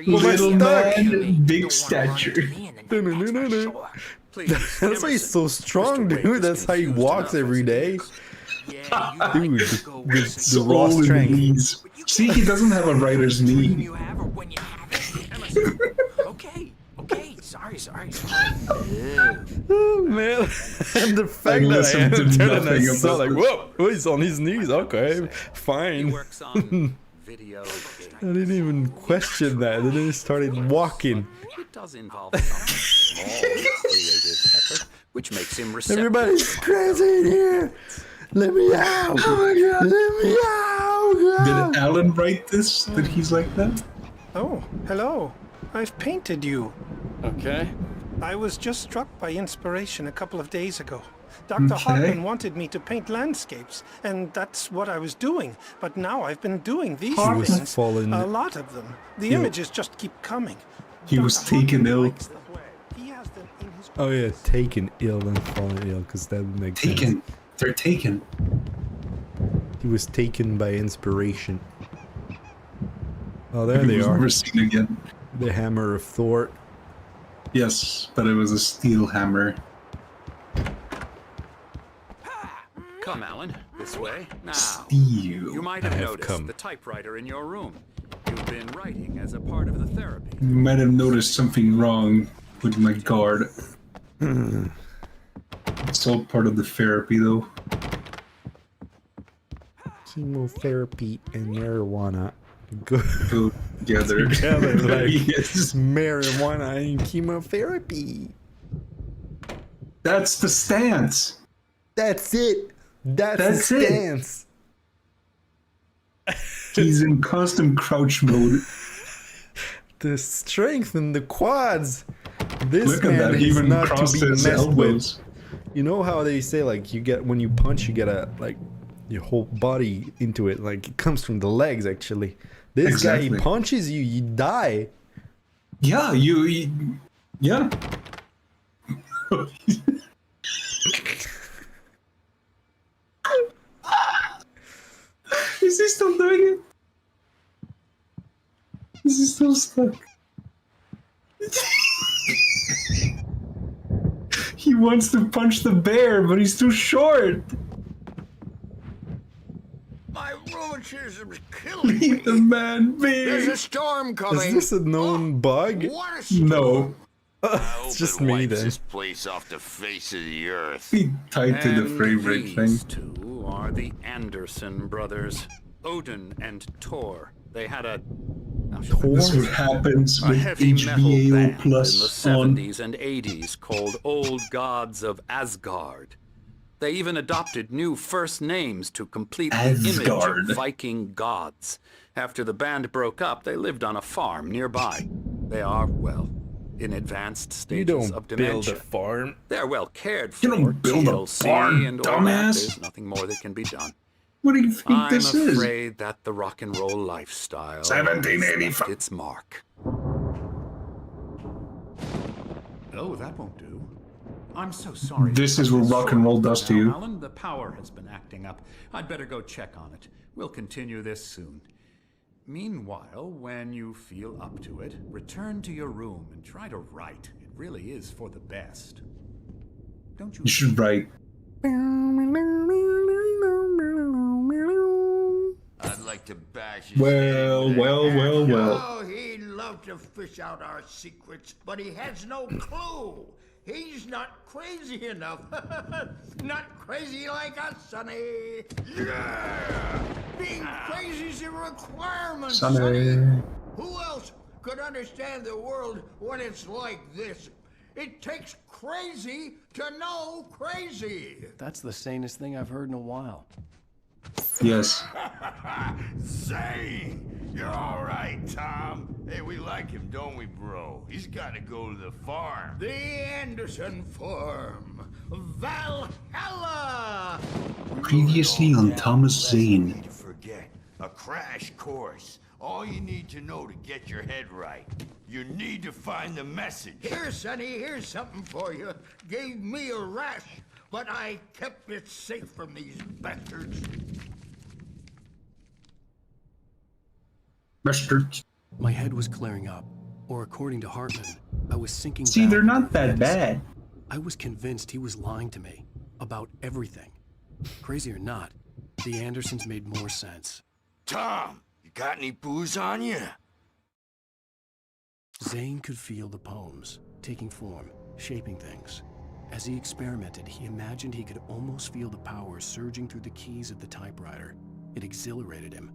Speaker 1: Little man, big stature.
Speaker 5: Please,
Speaker 11: That's why he's so strong, dude. That's how he walks every day. Dude, the
Speaker 1: So
Speaker 11: raw
Speaker 1: old in the
Speaker 11: strength.
Speaker 1: knees. See, he doesn't have a writer's knee.
Speaker 4: You have her when you have it. Okay, sorry.
Speaker 11: Oh, man. And the fact that I
Speaker 1: listened to
Speaker 11: entered and I
Speaker 1: nothing
Speaker 11: saw
Speaker 1: about
Speaker 11: like,
Speaker 1: this.
Speaker 11: whoa, oh, he's on his knees. Okay, fine.
Speaker 5: works on video games.
Speaker 11: I didn't even question that. Then I started walking.
Speaker 5: It does involve some small creative effort, which makes him receptive.
Speaker 11: Everybody's crazy in here. Let me out. Let me out.
Speaker 1: Did Alan write this? That he's like that?
Speaker 15: Oh, hello. I've painted you.
Speaker 3: Okay.
Speaker 15: I was just struck by inspiration a couple of days ago. Dr.
Speaker 1: Okay.
Speaker 15: Hartman wanted me to paint landscapes, and that's what I was doing. But now I've been doing these
Speaker 1: He was
Speaker 15: things,
Speaker 11: fallen-
Speaker 15: a lot of them. The images just keep coming.
Speaker 1: He was
Speaker 15: Dr.
Speaker 1: taken
Speaker 15: Hartman
Speaker 1: ill.
Speaker 15: likes them. He has them in his
Speaker 11: Oh yeah, taken ill and fallen ill, because that would make sense.
Speaker 1: Taken. They're taken.
Speaker 11: He was taken by inspiration. Oh, there
Speaker 1: He
Speaker 11: they
Speaker 1: was
Speaker 11: are.
Speaker 1: never seen again.
Speaker 11: The hammer of Thor.
Speaker 1: Yes, but it was a steel hammer.
Speaker 5: Come, Alan, this way. Now,
Speaker 1: Steel.
Speaker 5: you might
Speaker 11: I
Speaker 5: have
Speaker 11: have
Speaker 5: noticed
Speaker 11: come.
Speaker 5: the typewriter in your room. You've been writing as a part of the therapy.
Speaker 1: You might have noticed something wrong with my guard. It's all part of the therapy, though.
Speaker 11: Chemotherapy and marijuana go
Speaker 1: Go together.
Speaker 11: together like
Speaker 1: Yes.
Speaker 11: marijuana and chemotherapy.
Speaker 1: That's the stance.
Speaker 11: That's it. That's
Speaker 1: That's
Speaker 11: the
Speaker 1: it.
Speaker 11: stance.
Speaker 1: He's in constant crouch mode.
Speaker 11: The strength in the quads. This
Speaker 1: Look at
Speaker 11: man
Speaker 1: that. He
Speaker 11: is
Speaker 1: even
Speaker 11: not to
Speaker 1: crossed
Speaker 11: be
Speaker 1: his
Speaker 11: messed
Speaker 1: elbows.
Speaker 11: with. You know how they say like you get when you punch you get a like your whole body into it, like it comes from the legs actually. This guy he
Speaker 1: Exactly.
Speaker 11: punches you, you die.
Speaker 1: Yeah, yeah. Is he still doing it? Is he still stuck? He wants to punch the bear, but he's too short.
Speaker 17: My rheumatism's killing me.
Speaker 1: Leave the man
Speaker 17: There's
Speaker 1: be.
Speaker 17: a storm
Speaker 11: Is
Speaker 17: coming.
Speaker 11: this a known bug?
Speaker 17: What a storm.
Speaker 1: No,
Speaker 11: It's just me then.
Speaker 17: This place off the face of the earth.
Speaker 1: he tied to the
Speaker 5: And
Speaker 1: frame rate thing.
Speaker 5: these two are the Anderson brothers, Odin and Tor. They had a
Speaker 1: This is what happens
Speaker 5: a
Speaker 1: with
Speaker 5: heavy metal
Speaker 1: HBO
Speaker 5: band
Speaker 1: Plus
Speaker 5: in the
Speaker 1: on.
Speaker 5: 70s and 80s called Old Gods of Asgard. They even adopted new first names to complete the image
Speaker 1: Asgard.
Speaker 5: of Viking gods. After the band broke up, they lived on a farm nearby. They are, well, in advanced
Speaker 11: You
Speaker 5: stages
Speaker 11: don't
Speaker 5: of
Speaker 11: build
Speaker 5: dementia.
Speaker 11: a farm.
Speaker 5: They're well cared for.
Speaker 1: You don't build a
Speaker 5: TLC
Speaker 1: barn,
Speaker 5: and all that.
Speaker 1: dumbass.
Speaker 5: There's nothing more that can be done.
Speaker 1: What do you think
Speaker 5: I'm
Speaker 1: this is?
Speaker 5: afraid that the rock and roll lifestyle
Speaker 1: 1785.
Speaker 5: has left its mark.
Speaker 18: Oh, that won't do. I'm so sorry.
Speaker 1: This is what rock and roll does to
Speaker 18: Now,
Speaker 1: you.
Speaker 18: Alan, the power has been acting up. I'd better go check on it. We'll continue this soon. Meanwhile, when you feel up to it, return to your room and try to write. It really is for the best. Don't you?
Speaker 1: You should write.
Speaker 17: I'd like to bash his
Speaker 1: Well,
Speaker 17: head with
Speaker 1: well,
Speaker 17: an
Speaker 1: well,
Speaker 17: axe.
Speaker 1: well.
Speaker 17: Oh, he'd love to fish out our secrets, but he has no clue. He's not crazy enough. Not crazy like us, Sonny. Yeah! Being crazy's a requirement,
Speaker 1: Sonny.
Speaker 17: Who else could understand the world when it's like this? It takes crazy to know crazy.
Speaker 3: That's the sanest thing I've heard in a while.
Speaker 1: Yes.
Speaker 17: Say, you're all right, Tom. Hey, we like him, don't we, bro? He's got to go to the farm. The Anderson farm. Valhalla!
Speaker 1: Previously on Thomas Zane.
Speaker 17: To forget. A crash course. All you need to know to get your head right. You need to find the message. Here, Sonny, here's something for you. Gave me a rash, but I kept it safe from these bastards.
Speaker 1: Bastards.
Speaker 3: My head was clearing up, or according to Hartman, I was sinking.
Speaker 1: See,
Speaker 3: back
Speaker 1: they're
Speaker 3: into
Speaker 1: not
Speaker 3: the
Speaker 1: that
Speaker 3: abyss.
Speaker 1: bad.
Speaker 3: I was convinced he was lying to me about everything. Crazy or not, the Andersons made more sense.
Speaker 17: Tom, you got any booze on you?
Speaker 3: Zane could feel the poems, taking form, shaping things. As he experimented, he imagined he could almost feel the power surging through the keys of the typewriter. It exhilarated him.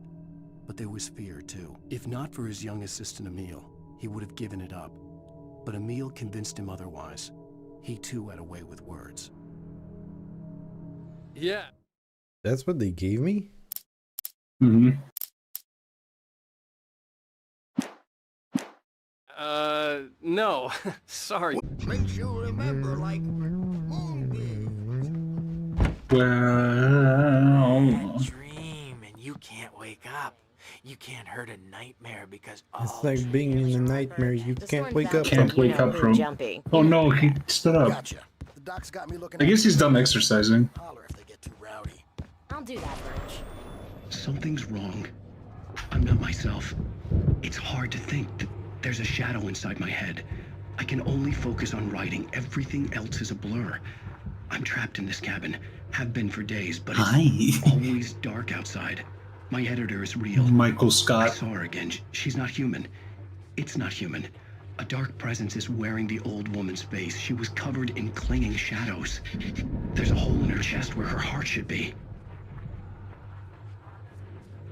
Speaker 3: But there was fear, too. If not for his young assistant Emil, he would have given it up. But Emil convinced him otherwise. He too had a way with words.
Speaker 11: Yeah. That's what they gave me?
Speaker 1: Mm-hmm.
Speaker 19: No. Sorry.
Speaker 17: Makes you remember like moonbeams.
Speaker 1: Well.
Speaker 4: Dream and you can't wake up. You can't hurt a nightmare because
Speaker 11: It's like being in a nightmare you can't wake up
Speaker 1: Can't
Speaker 11: from.
Speaker 1: wake up from. Oh no, he stood up.
Speaker 20: Gotcha. The doc's got me looking.
Speaker 1: I guess he's done exercising.
Speaker 20: Holler if they get too rowdy.
Speaker 16: I'll do that, Birch.
Speaker 10: Something's wrong. I'm not myself. It's hard to think that there's a shadow inside my head. I can only focus on writing. Everything else is a blur. I'm trapped in this cabin. Have been for days, but it's always dark outside. My editor is real.
Speaker 1: Michael Scott.
Speaker 10: I saw her again. She's not human. It's not human. A dark presence is wearing the old woman's face. She was covered in clinging shadows. There's a hole in her chest where her heart should be.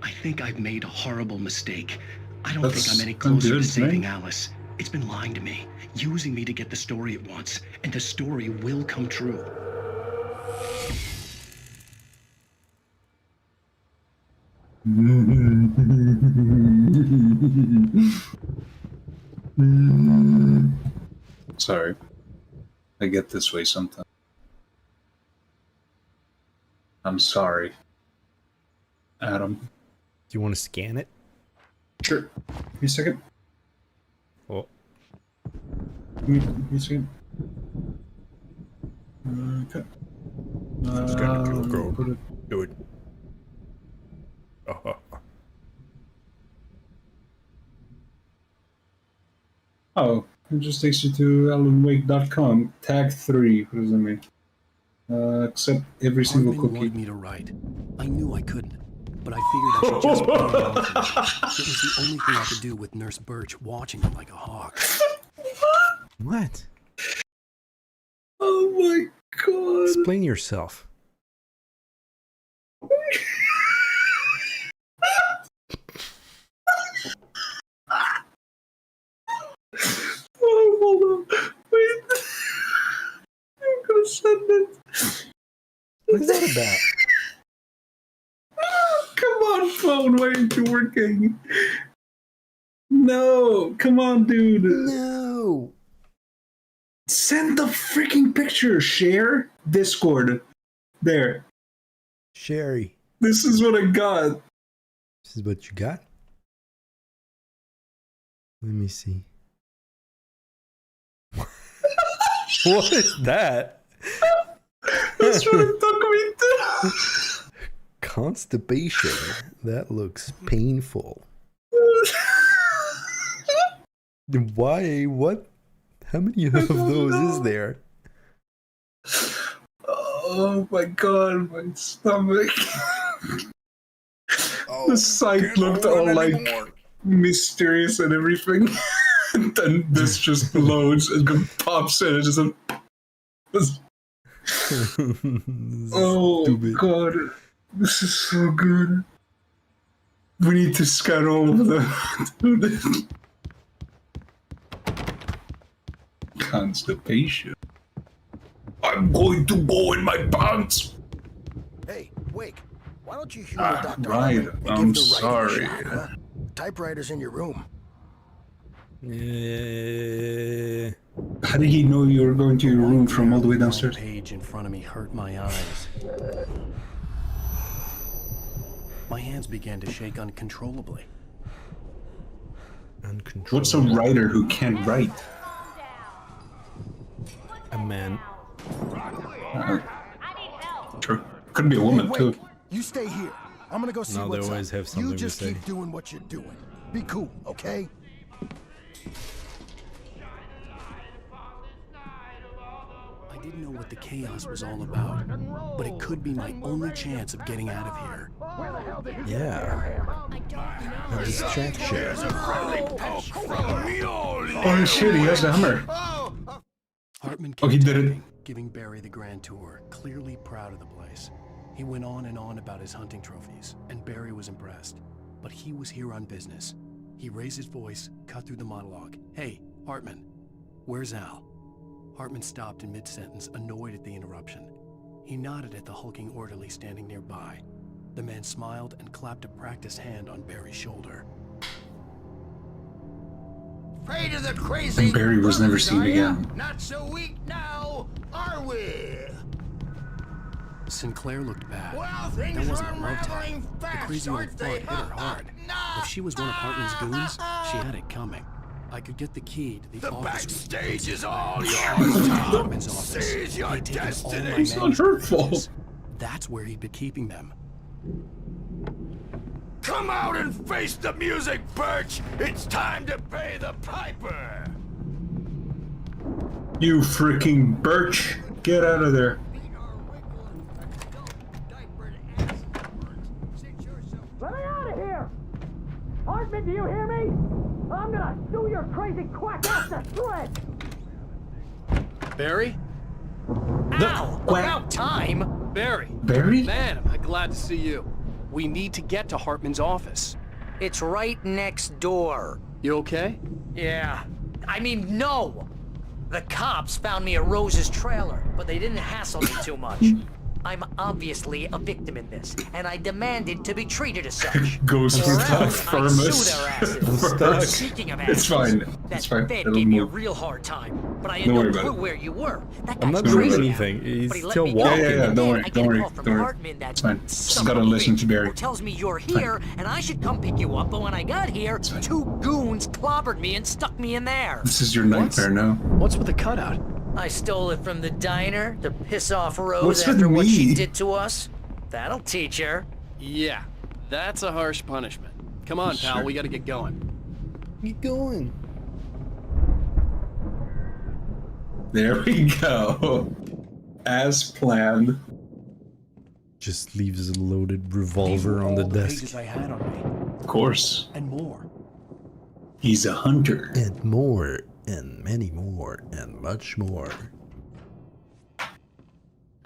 Speaker 10: I think I've made a horrible mistake. I don't think I'm any closer to saving Alice. It's been lying to me, using me to get the story it wants, and the story will come true.
Speaker 1: Sorry. I get this way sometimes. I'm sorry. Adam.
Speaker 11: Do you want to scan it?
Speaker 1: Sure. Give me a second.
Speaker 11: Oh.
Speaker 1: Give me a second. Okay. Put it.
Speaker 11: Do it.
Speaker 1: Oh, it just takes you to alanwake.com. Tag 3. What does that mean? Accept every single
Speaker 3: Hartman
Speaker 1: cookie.
Speaker 3: wanted me to write. I knew I couldn't, but I figured I should just put it on. It was the only thing I could do with Nurse Birch watching me like a hawk.
Speaker 11: What?
Speaker 1: Oh my god.
Speaker 11: Explain yourself.
Speaker 1: Oh, hold on. Wait. I'm gonna send it.
Speaker 11: What is that about?
Speaker 1: Come on, phone, why aren't you working? No, come on, dude.
Speaker 11: No.
Speaker 1: Send the freaking picture. Share Discord. There.
Speaker 11: Sherry.
Speaker 1: This is what I got.
Speaker 11: This is what you got? Let me see. What is that?
Speaker 1: That's what it took me to.
Speaker 11: Constipation. That looks painful. Why? What? How many of those is there?
Speaker 1: Oh my god, my stomach. The site looked all like mysterious and everything. And then this just loads and pops in. It just. Oh god. This is so good. We need to scan all of them. Constipation. I'm going to go in my pants.
Speaker 20: Hey, Wake, why don't you humor Dr.
Speaker 1: Right.
Speaker 20: Hartman and
Speaker 1: I'm
Speaker 20: give the writing
Speaker 1: sorry.
Speaker 20: a shot, huh? Typewriter's in your room.
Speaker 1: How did he know you were going to your room from all the way downstairs?
Speaker 3: The page in front of me hurt my eyes. My hands began to shake uncontrollably.
Speaker 1: What's a writer who can't write?
Speaker 11: A man.
Speaker 1: Sure. Could be a woman,
Speaker 20: Hey,
Speaker 1: too.
Speaker 20: Wake, you stay here. I'm gonna go see
Speaker 11: No, they
Speaker 20: what's
Speaker 11: always
Speaker 20: up.
Speaker 11: have something
Speaker 20: You
Speaker 11: to
Speaker 20: just
Speaker 11: say.
Speaker 20: keep doing what you're doing. Be cool, okay?
Speaker 3: I didn't know what the chaos was all about, but it could be my only chance of getting out of here.
Speaker 11: Yeah. A distraction.
Speaker 1: Oh shit, he has the hammer.
Speaker 3: Hartman
Speaker 1: Oh, he
Speaker 3: kept
Speaker 1: did it.
Speaker 3: talking, giving Barry the grand tour, clearly proud of the place. He went on and on about his hunting trophies, and Barry was impressed. But he was here on business. He raised his voice, cut through the monologue. Hey, Hartman, where's Al? Hartman stopped in mid-sentence, annoyed at the interruption. He nodded at the hulking orderly standing nearby. The man smiled and clapped a practiced hand on Barry's shoulder.
Speaker 17: Afraid of the crazy.
Speaker 1: And Barry was never
Speaker 17: birds,
Speaker 1: seen
Speaker 17: are ya?
Speaker 1: again.
Speaker 17: Not so weak now, are we?
Speaker 3: Sinclair looked bad.
Speaker 17: Well,
Speaker 3: That
Speaker 17: things
Speaker 3: wasn't
Speaker 17: are
Speaker 3: a love tap.
Speaker 17: unraveling
Speaker 3: The
Speaker 17: fast,
Speaker 3: crazy old
Speaker 17: aren't
Speaker 3: thug
Speaker 17: they?
Speaker 3: hit her hard. If she was one of Hartman's goons, she had it coming. I could get the key to the office.
Speaker 17: Backstage is all yours,
Speaker 3: Hartman's
Speaker 17: Tom.
Speaker 3: office.
Speaker 17: Seize your
Speaker 3: He'd taken all my
Speaker 17: destiny.
Speaker 1: It's not her fault.
Speaker 3: That's where he'd been keeping them.
Speaker 17: Come out and face the music, Birch. It's time to pay the piper.
Speaker 1: You freaking Birch. Get out of there.
Speaker 6: Let me out of here! Hartman, do you hear me? I'm gonna sue your crazy quack ass to shreds!
Speaker 19: Barry?
Speaker 4: Ow! About time!
Speaker 19: Barry!
Speaker 1: Barry?
Speaker 19: Man, am I glad to see you. We need to get to Hartman's office.
Speaker 4: It's right next door.
Speaker 19: You okay?
Speaker 4: Yeah. I mean, no! The cops found me at Rose's trailer, but they didn't hassle me too much. I'm obviously a victim in this, and I demanded to be treated as such.
Speaker 1: Goes
Speaker 4: Or
Speaker 1: with
Speaker 4: else I'd
Speaker 1: firmest.
Speaker 4: sue their asses.
Speaker 1: First.
Speaker 4: Speaking of
Speaker 1: It's
Speaker 4: asses,
Speaker 1: fine.
Speaker 4: that
Speaker 1: It's fine.
Speaker 4: Fed
Speaker 1: It'll
Speaker 4: gave me a
Speaker 1: move.
Speaker 4: real hard time, but I had
Speaker 1: Don't
Speaker 4: no
Speaker 1: worry about
Speaker 4: clue
Speaker 1: it.
Speaker 4: where you were. That
Speaker 11: I'm
Speaker 4: guy's
Speaker 11: not doing
Speaker 4: crazy.
Speaker 11: anything. He's
Speaker 4: But he let
Speaker 11: still
Speaker 4: me go.
Speaker 11: walking.
Speaker 1: Yeah,
Speaker 4: And
Speaker 1: don't
Speaker 4: then
Speaker 1: worry,
Speaker 4: I get
Speaker 1: don't
Speaker 4: a
Speaker 1: worry,
Speaker 4: call from
Speaker 1: don't worry.
Speaker 4: Hartman, that
Speaker 1: It's fine.
Speaker 4: son
Speaker 1: Just
Speaker 4: of
Speaker 1: gotta
Speaker 4: a
Speaker 1: listen
Speaker 4: bitch,
Speaker 1: to Barry.
Speaker 4: who tells me you're here, and I should come pick you up, but when I got here, two goons clobbered me and stuck me in there.
Speaker 1: This is your nightmare now.
Speaker 3: What's with the cutout?
Speaker 4: I stole it from the diner to piss off Rose
Speaker 1: What's with
Speaker 4: after what she
Speaker 1: me?
Speaker 4: did to us. That'll teach her.
Speaker 19: Yeah, that's a harsh punishment. Come on, pal,
Speaker 1: Sure.
Speaker 19: we gotta get going.
Speaker 11: Get going.
Speaker 1: There we go. As planned.
Speaker 11: Just leaves a loaded revolver on the
Speaker 3: all the
Speaker 11: desk.
Speaker 3: pages I had on me,
Speaker 1: Of course.
Speaker 3: and more.
Speaker 1: He's a hunter.
Speaker 11: And more, and many more, and much more.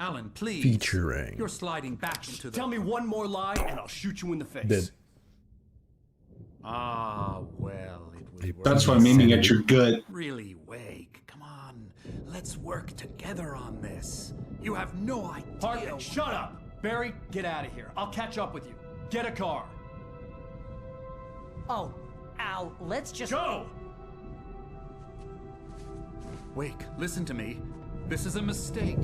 Speaker 18: Alan, please.
Speaker 11: Featuring.
Speaker 18: You're sliding back into the...
Speaker 3: Tell me one more lie, and I'll shoot you in the face.
Speaker 11: Dead.
Speaker 18: Ah, well, it was worth
Speaker 1: That's why I'm aiming at your gut.
Speaker 18: Really, Wake. Come on. Let's work together on this. You have no idea.
Speaker 19: Hartman, shut up! Barry, get out of here. I'll catch up with you. Get a car.
Speaker 4: Oh, Al, let's just...
Speaker 19: Go!
Speaker 18: Wake, listen to me. This is a mistake.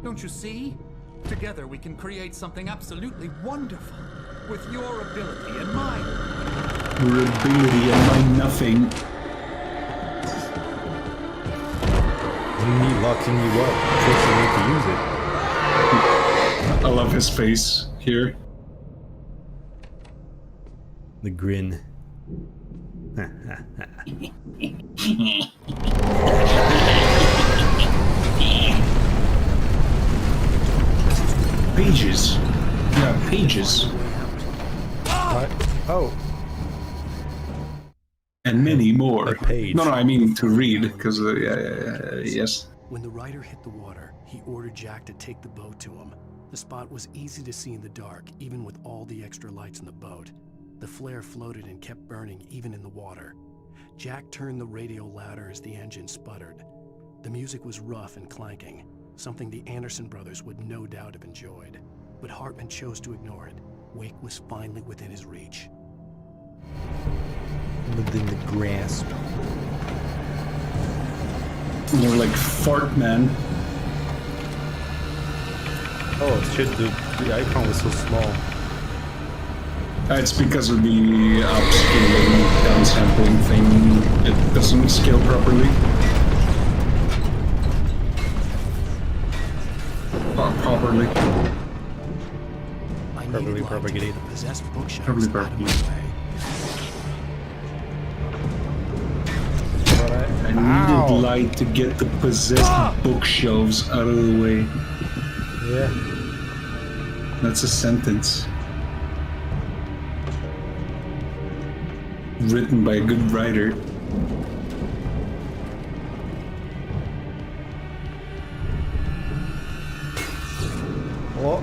Speaker 18: Don't you see? Together we can create something absolutely wonderful. With your ability and mine.
Speaker 1: Your ability and my nothing.
Speaker 11: And me locking you up, forcing you to use it.
Speaker 1: I love his face here.
Speaker 11: The grin.
Speaker 1: Pages. Yeah, pages.
Speaker 11: What? Oh.
Speaker 1: And many more.
Speaker 11: A page.
Speaker 1: No, I mean to read, because, yes.
Speaker 3: When the rider hit the water, he ordered Jack to take the boat to him. The spot was easy to see in the dark, even with all the extra lights in the boat. The flare floated and kept burning, even in the water. Jack turned the radio louder as the engine sputtered. The music was rough and clanking, something the Anderson brothers would no doubt have enjoyed. But Hartman chose to ignore it. Wake was finally within his reach.
Speaker 11: Within the grasp.
Speaker 1: More like fart man.
Speaker 11: Oh shit, the icon was so small.
Speaker 1: It's because of the upscaling, downsampling thing. It doesn't scale properly. Properly.
Speaker 3: Probably
Speaker 11: propagated.
Speaker 3: Possessed bookshelves
Speaker 1: Probably
Speaker 3: out of my way.
Speaker 1: I needed light to get the possessed bookshelves out of the way.
Speaker 11: Yeah.
Speaker 1: That's a sentence. Written by a good writer.
Speaker 11: What?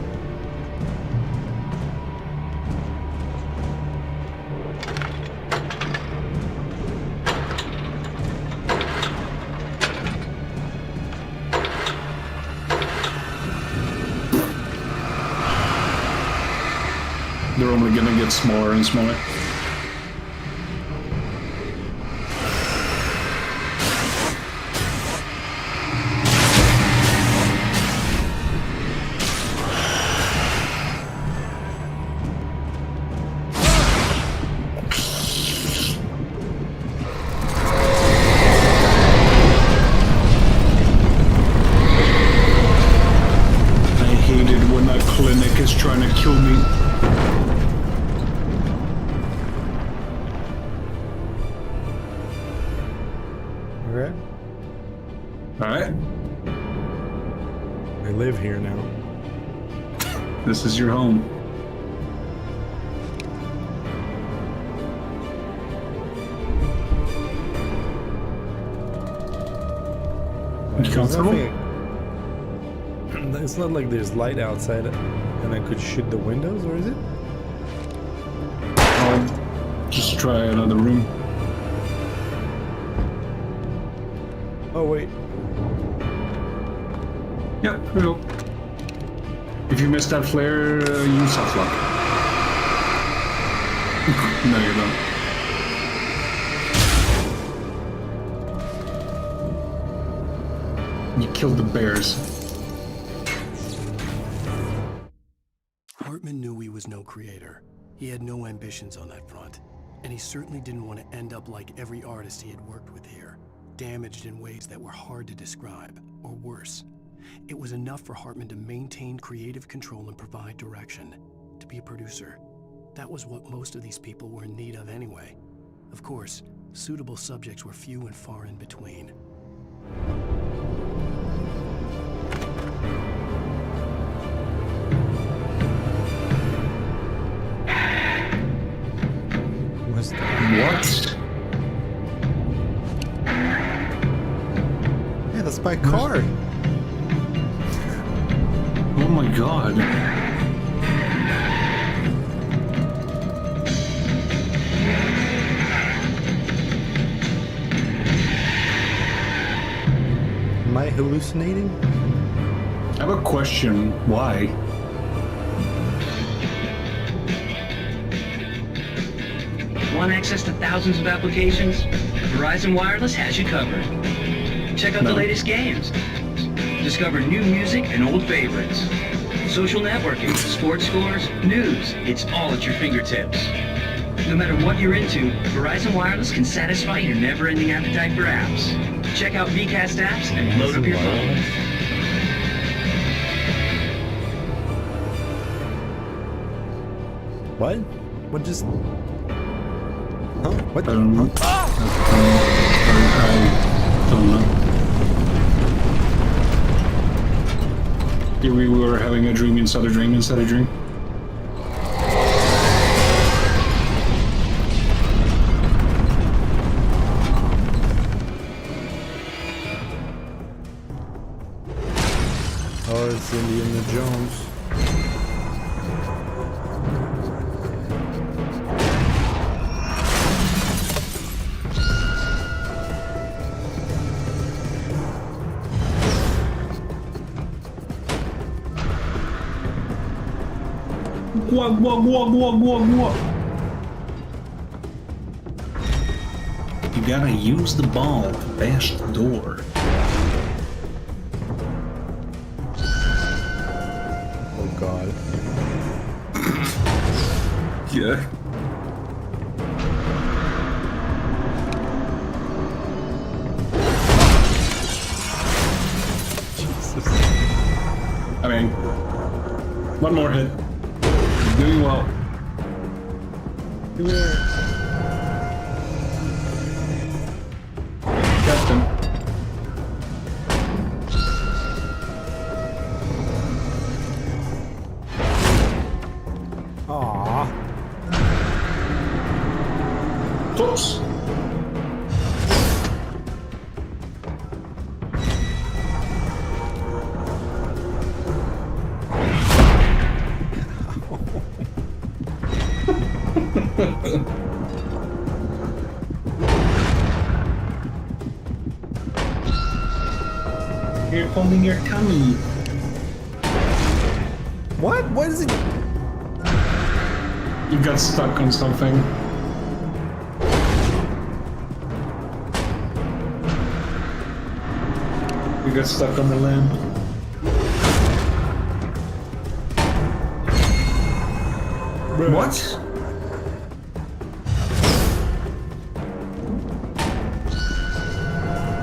Speaker 1: They're only gonna get smaller and smaller. I hate it when a clinic is trying to kill me.
Speaker 11: Okay.
Speaker 1: Alright.
Speaker 11: I live here now.
Speaker 1: This is your home. You comfortable?
Speaker 11: It's not like there's light outside and I could shoot the windows, or is it?
Speaker 1: I'll just try another room.
Speaker 11: Oh, wait.
Speaker 1: Yeah, here we go. If you miss that flare, use soft lock. No, you don't. You killed the bears.
Speaker 3: Hartman knew he was no creator. He had no ambitions on that front. And he certainly didn't want to end up like every artist he had worked with here, damaged in ways that were hard to describe, or worse. It was enough for Hartman to maintain creative control and provide direction, to be a producer. That was what most of these people were in need of anyway. Of course, suitable subjects were few and far in between.
Speaker 11: What's that?
Speaker 1: What?
Speaker 11: Yeah, that's my car.
Speaker 1: Oh my god.
Speaker 11: Am I hallucinating?
Speaker 1: I have a question. Why?
Speaker 10: Want access to thousands of applications? Verizon Wireless has you covered. Check out the latest games. Discover new music and old favorites. Social networking, sports scores, news. It's all at your fingertips. No matter what you're into, Verizon Wireless can satisfy your never-ending appetite for apps. Check out VCast apps and load up your phone.
Speaker 11: What? What just... Huh? What?
Speaker 1: I don't know. I don't know. Here we were having a dream inside a dream inside a dream.
Speaker 11: Oh, it's Indiana Jones.
Speaker 1: Guak, guak, guak, guak, guak, guak. You gotta use the ball to bash the door.
Speaker 11: Oh god.
Speaker 1: Yeah.
Speaker 11: Jesus.
Speaker 1: I mean, one more hit. Doing well. Captain.
Speaker 11: Aww.
Speaker 1: Oops. You're holding your tummy.
Speaker 11: What? What is it?
Speaker 1: You got stuck on something. You got stuck on the lamp. What?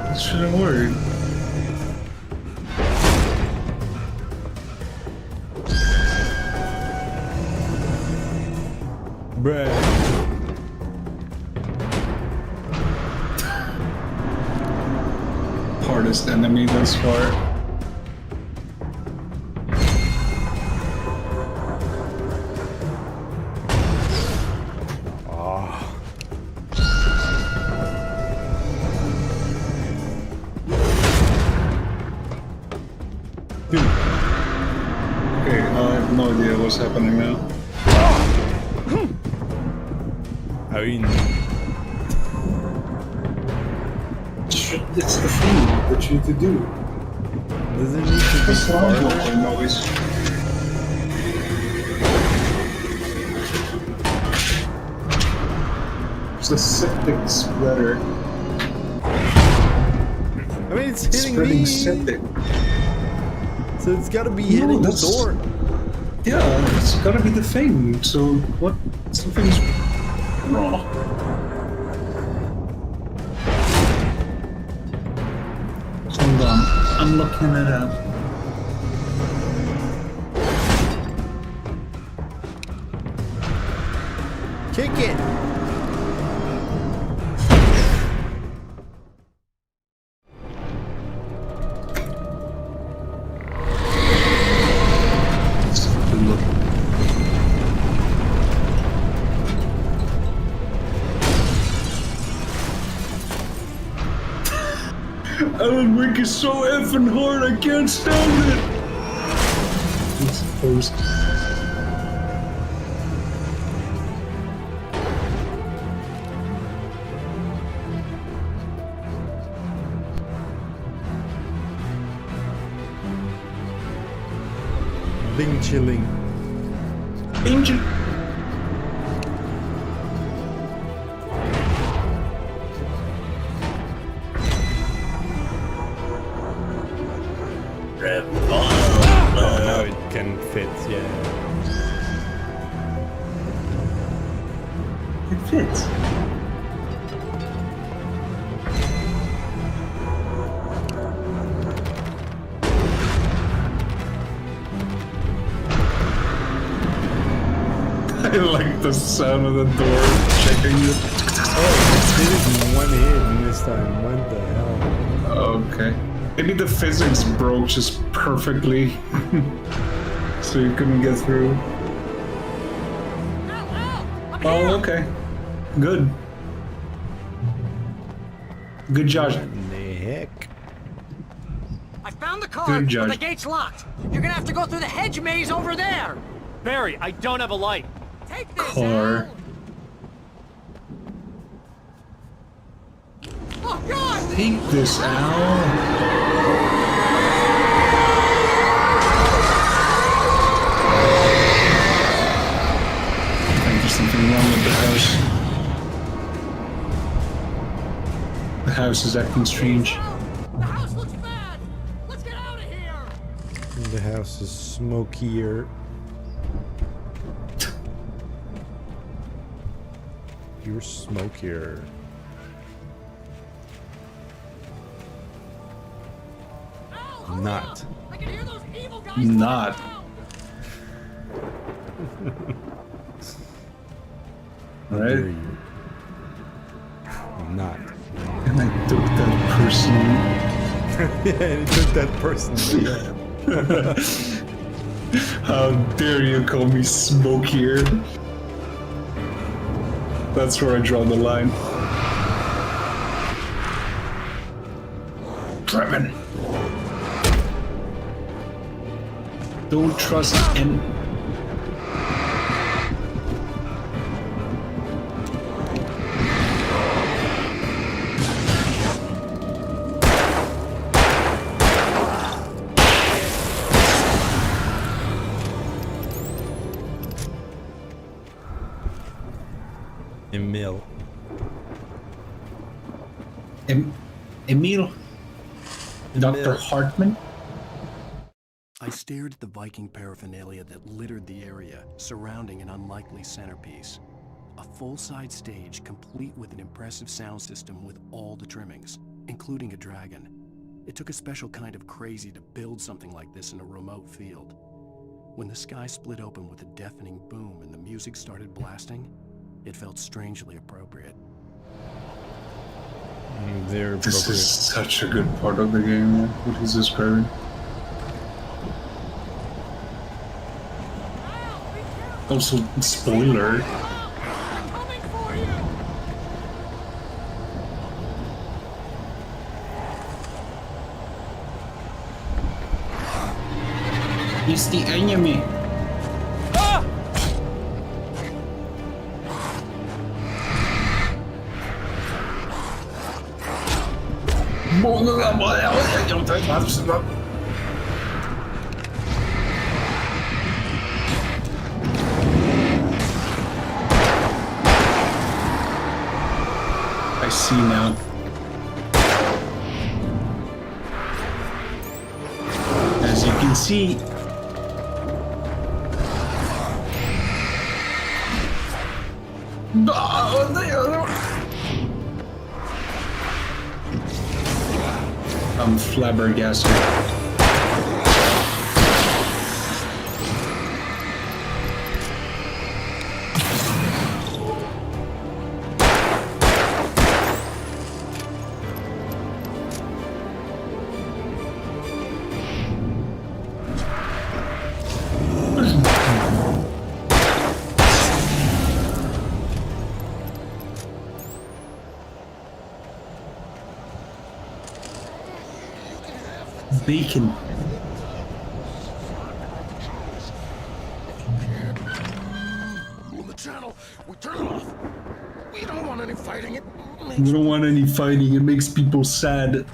Speaker 1: This shouldn't work.
Speaker 11: Bruh.
Speaker 1: Hardest enemy thus far.
Speaker 11: Dude.
Speaker 1: Okay, I have no idea what's happening now.
Speaker 11: I mean...
Speaker 1: It's the thing that you need to do.
Speaker 11: Does it need to be farther?
Speaker 1: Noise. It's the septic spreader.
Speaker 11: I mean, it's hitting
Speaker 1: Spreading
Speaker 11: me.
Speaker 1: septic.
Speaker 11: So it's gotta be hitting the door.
Speaker 1: Yeah, it's gotta be the thing. So what? Something's wrong. Hold on, I'm looking it up.
Speaker 11: Kick it.
Speaker 1: Alan Wake is so effing hard, I can't stand it! I suppose.
Speaker 11: Bing chilling.
Speaker 1: Bing chilling.
Speaker 11: Oh, now it can fit, yeah.
Speaker 1: It fits. I like the sound of the door checking you.
Speaker 11: Oh, it is one hit this time. What the hell?
Speaker 1: Okay. Maybe the physics broke just perfectly. So you couldn't get through. Oh, okay. Good. Good judge.
Speaker 11: What the heck?
Speaker 4: I found the car,
Speaker 1: Good
Speaker 4: but
Speaker 1: judge.
Speaker 4: the gate's locked. You're gonna have to go through the hedge maze over there.
Speaker 19: Barry, I don't have a light.
Speaker 4: Take this,
Speaker 1: Car.
Speaker 4: Oh, God!
Speaker 1: Take this, Al. I think there's something wrong with the house. The house is acting strange.
Speaker 4: The house looks bad. Let's get out of here.
Speaker 11: The house is smokier. You're smokier. Not.
Speaker 4: I can hear those evil guys.
Speaker 1: Not.
Speaker 11: How
Speaker 1: Right?
Speaker 11: dare you? Not.
Speaker 1: And I took that person.
Speaker 11: Yeah, and it took that person. Yeah.
Speaker 1: How dare you call me smokier? That's where I draw the line. Trevin. Don't trust any.
Speaker 11: Emil.
Speaker 1: Emil? Dr. Hartman?
Speaker 3: I stared at the Viking paraphernalia that littered the area, surrounding an unlikely centerpiece. A full-size stage complete with an impressive sound system with all the trimmings, including a dragon. It took a special kind of crazy to build something like this in a remote field. When the sky split open with a deafening boom and the music started blasting, it felt strangely appropriate.
Speaker 1: This is such a good part of the game, man, what he's describing. Also, spoiler. He's the enemy. I see now. As you can see, I'm flabbergasted. Bacon.
Speaker 20: Move the channel. We turn it off. We don't want any fighting. It makes
Speaker 1: We don't want any fighting, it makes people sad.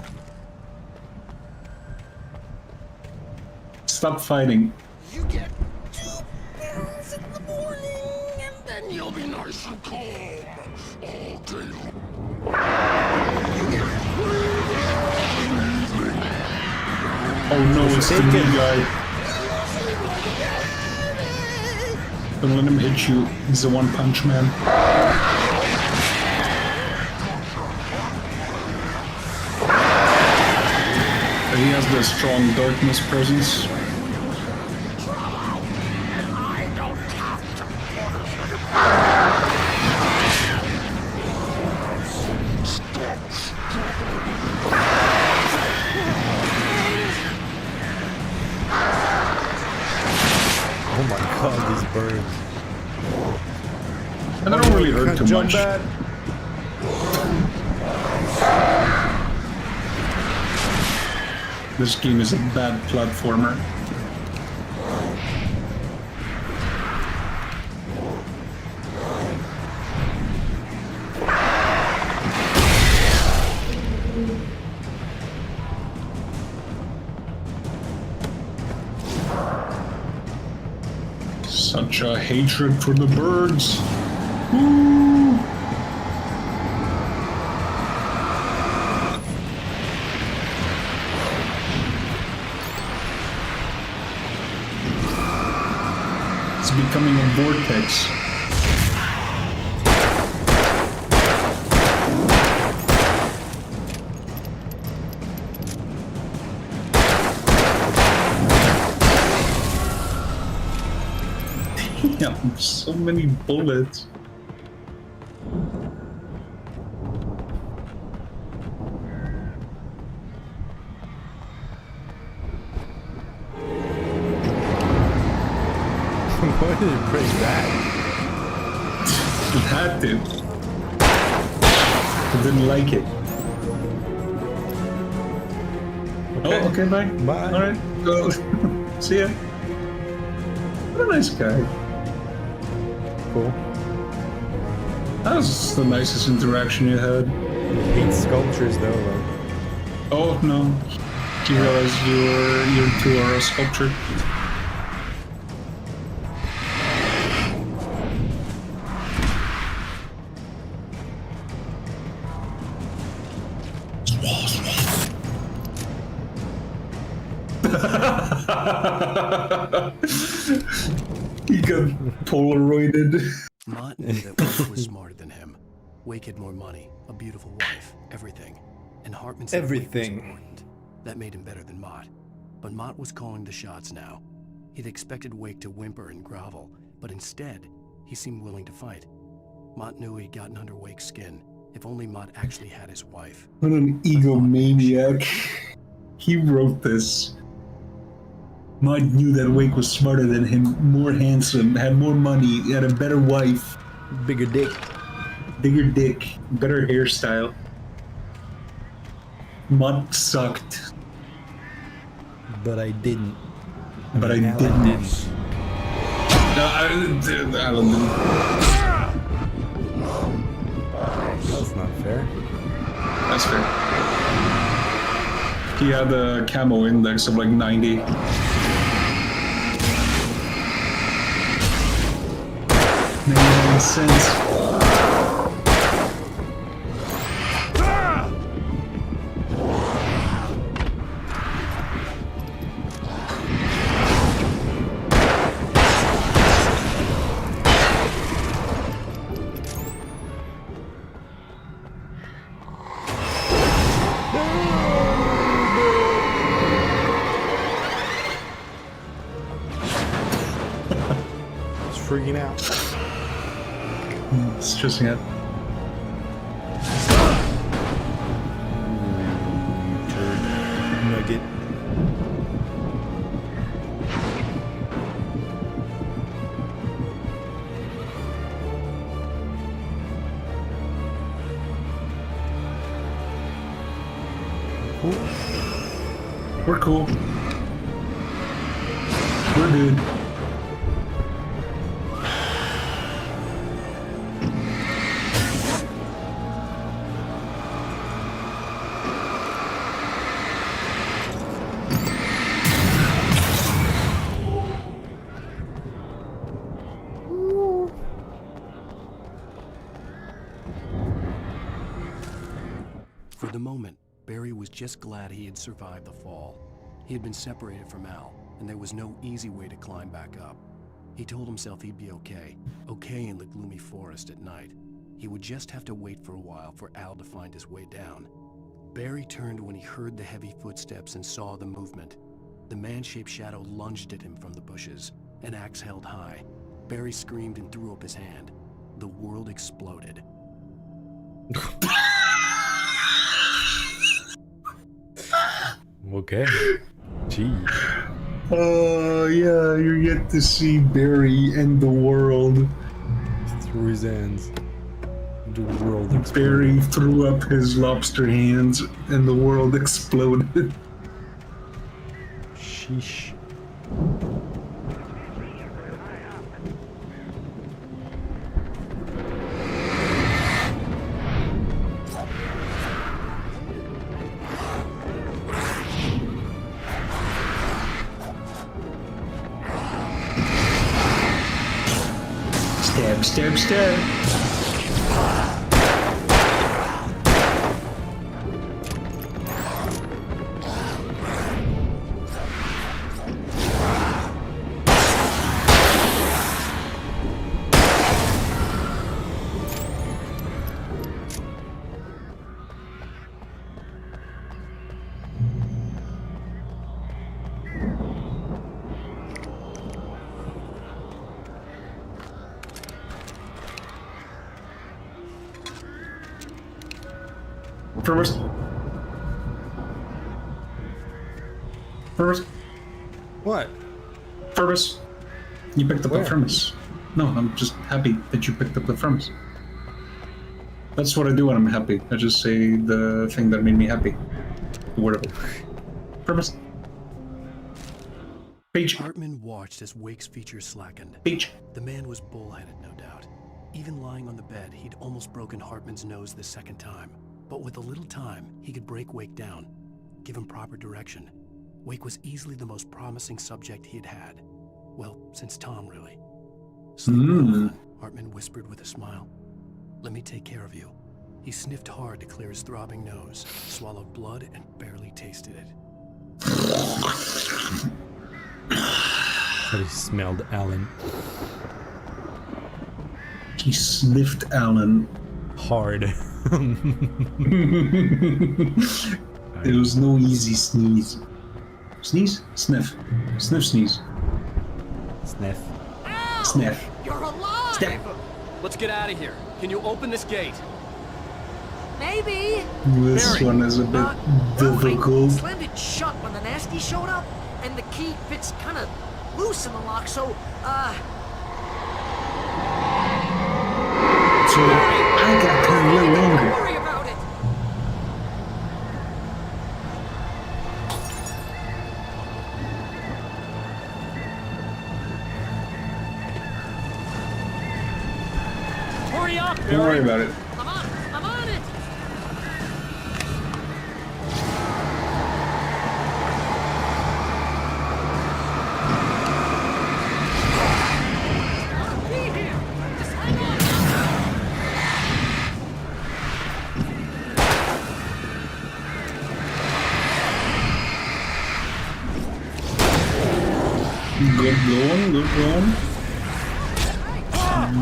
Speaker 1: Stop fighting.
Speaker 20: you get
Speaker 1: Oh no, it's the new guy. Don't let him hit you. He's the One Punch Man. He has the strong darkness presence.
Speaker 11: Oh my god, these birds.
Speaker 1: And they don't really hurt too much. This game is a bad platformer. Such a hatred for the birds. Woo! It's becoming a vortex. Damn, so many bullets.
Speaker 11: Why did it break that?
Speaker 1: It had to. I didn't like it.
Speaker 11: Okay.
Speaker 1: Oh, okay, bye.
Speaker 11: Bye.
Speaker 1: Alright, go. See ya. What a nice guy.
Speaker 11: Cool.
Speaker 1: That was the nicest interaction you had.
Speaker 11: I hate sculptures though, like.
Speaker 1: Oh, no. Do you realize you're too are a sculpture? He got Polaroided.
Speaker 3: Mott knew that Wake was smarter than him. Wake had more money, a beautiful wife, everything. And Hartman said Wake was important. That made him better than Mott. But Mott was calling the shots now. He'd expected Wake to whimper and grovel, but instead, he seemed willing to fight. Mott knew he'd gotten under Wake's skin. If only Mott actually had his wife.
Speaker 1: What an egomaniac. He wrote this. Mott knew that Wake was smarter than him, more handsome, had more money, had a better wife.
Speaker 11: Bigger dick.
Speaker 1: Bigger dick, better hairstyle. Mott sucked.
Speaker 11: But I didn't.
Speaker 1: But I didn't. No, Alan didn't.
Speaker 11: That's not fair.
Speaker 1: That's fair. He had a camo index of like 90. 99 cents.
Speaker 11: Freaking out.
Speaker 1: Stressing out.
Speaker 11: Nugget.
Speaker 1: Cool. We're cool. We're good.
Speaker 3: just glad he had survived the fall. He had been separated from Al, and there was no easy way to climb back up. He told himself he'd be okay in the gloomy forest at night. He would just have to wait for a while for Al to find his way down. Barry turned when he heard the heavy footsteps and saw the movement. The man-shaped shadow lunged at him from the bushes, an axe held high. Barry screamed and threw up his hand. The world exploded.
Speaker 11: Okay. Gee.
Speaker 1: Oh, yeah, you get to see Barry and the world.
Speaker 11: Through his hands. The world exploded.
Speaker 1: Barry threw up his lobster hands and the world exploded.
Speaker 11: Sheesh.
Speaker 1: Stab, stab, stab. Purvis.
Speaker 11: What?
Speaker 1: Purvis. You picked up the premise. No, I'm just happy that you picked up the premise. That's what I do when I'm happy. I just say the thing that made me happy. Whatever. Purvis. Page.
Speaker 3: Hartman watched as Wake's features slackened.
Speaker 1: Page.
Speaker 3: The man was bullheaded, no doubt. Even lying on the bed, he'd almost broken Hartman's nose the second time. But with a little time, he could break Wake down, give him proper direction. Wake was easily the most promising subject he had had. Well, since Tom, really. Sleep well, son, Hartman whispered with a smile. Let me take care of you. He sniffed hard to clear his throbbing nose, swallowed blood, and barely tasted it.
Speaker 11: But he smelled Alan.
Speaker 1: He sniffed Alan.
Speaker 11: Hard.
Speaker 1: There was no easy sneeze. Sneeze? Sniff. Sniff, sneeze.
Speaker 11: Sniff.
Speaker 4: Ow!
Speaker 1: Sniff.
Speaker 4: You're alive!
Speaker 1: Step.
Speaker 19: Let's get out of here. Can you open this gate?
Speaker 4: Maybe.
Speaker 1: This
Speaker 4: Barry,
Speaker 1: one is a bit
Speaker 4: I
Speaker 1: difficult.
Speaker 4: slammed it shut when the nasty showed up, and the key fits kind of loose in the lock, so,
Speaker 1: So, I got to a little longer.
Speaker 4: Don't worry about it. Hurry up, Barry.
Speaker 1: Don't worry about it.
Speaker 4: I'm on it. Be here. Just hang on.
Speaker 1: Good going, good going.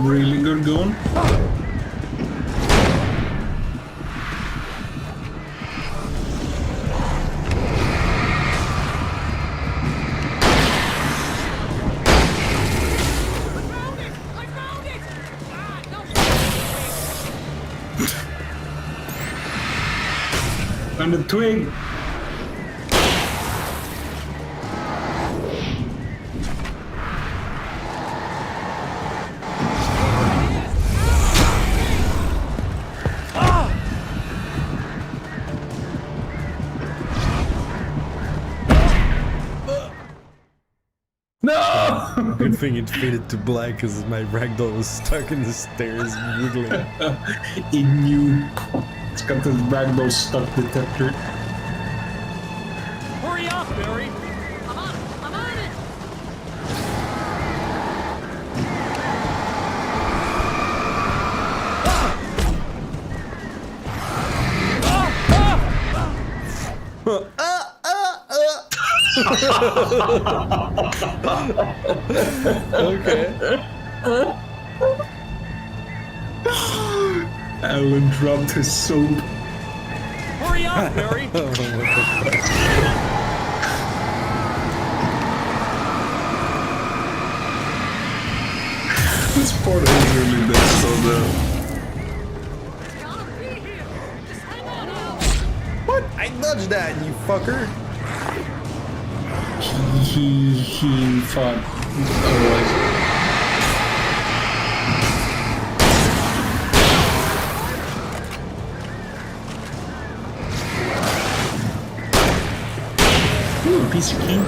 Speaker 1: Really good going. And the twig. No!
Speaker 11: Good thing it faded to black because my ragdoll was stuck in the stairs wiggling.
Speaker 1: It knew. It's got this ragdoll stuck detector.
Speaker 19: Hurry up, Barry.
Speaker 4: I'm on it.
Speaker 11: Okay.
Speaker 1: Alan dropped his soap.
Speaker 2: Hurry up, Barry!
Speaker 1: This part is really bad, so
Speaker 11: What? I dodged that, you fucker.
Speaker 1: He fought otherwise. Ooh, a piece of key.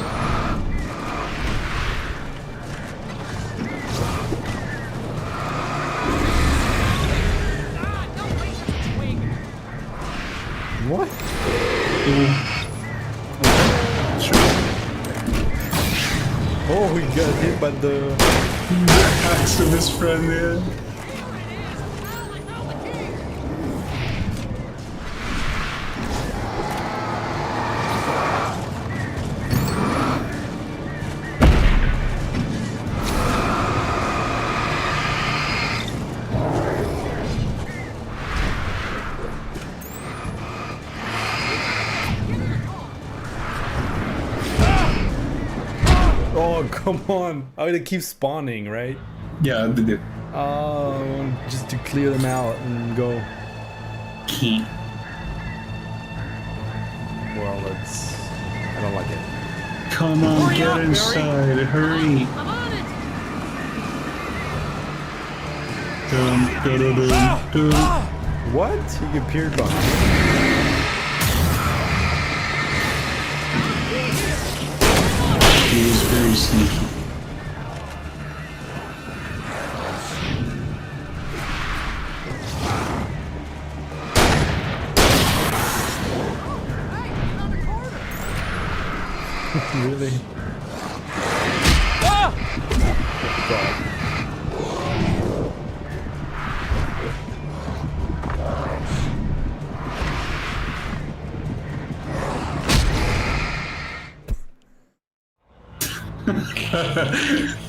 Speaker 11: What? Oh, he got hit by the
Speaker 1: axe of his friend, yeah.
Speaker 11: Oh, come on. Oh, they keep spawning, right?
Speaker 1: Yeah, they did.
Speaker 11: Oh, just to clear them out and go.
Speaker 1: Key.
Speaker 11: Well, that's... I don't like it.
Speaker 1: Come on, get inside, hurry.
Speaker 11: What? He appeared behind.
Speaker 1: He was very sneaky.
Speaker 11: Really?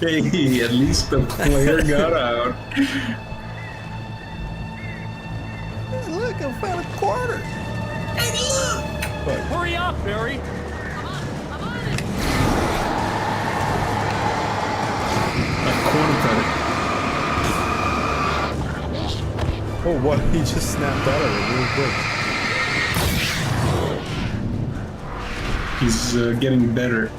Speaker 1: Hey, at least the player got out.
Speaker 11: Look, I found a quarter.
Speaker 2: Hey, look!
Speaker 11: What?
Speaker 2: Hurry up, Barry!
Speaker 11: Oh, what? He just snapped out of it real quick.
Speaker 1: He's getting better.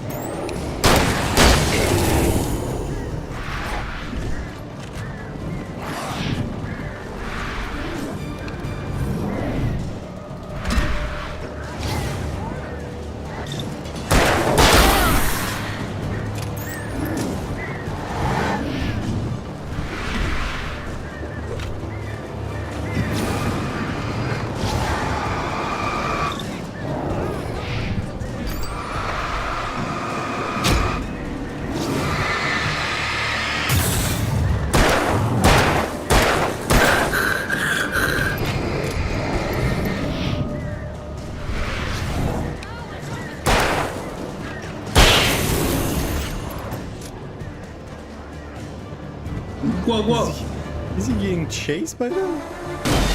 Speaker 1: Whoa, whoa!
Speaker 11: Is he getting chased by them?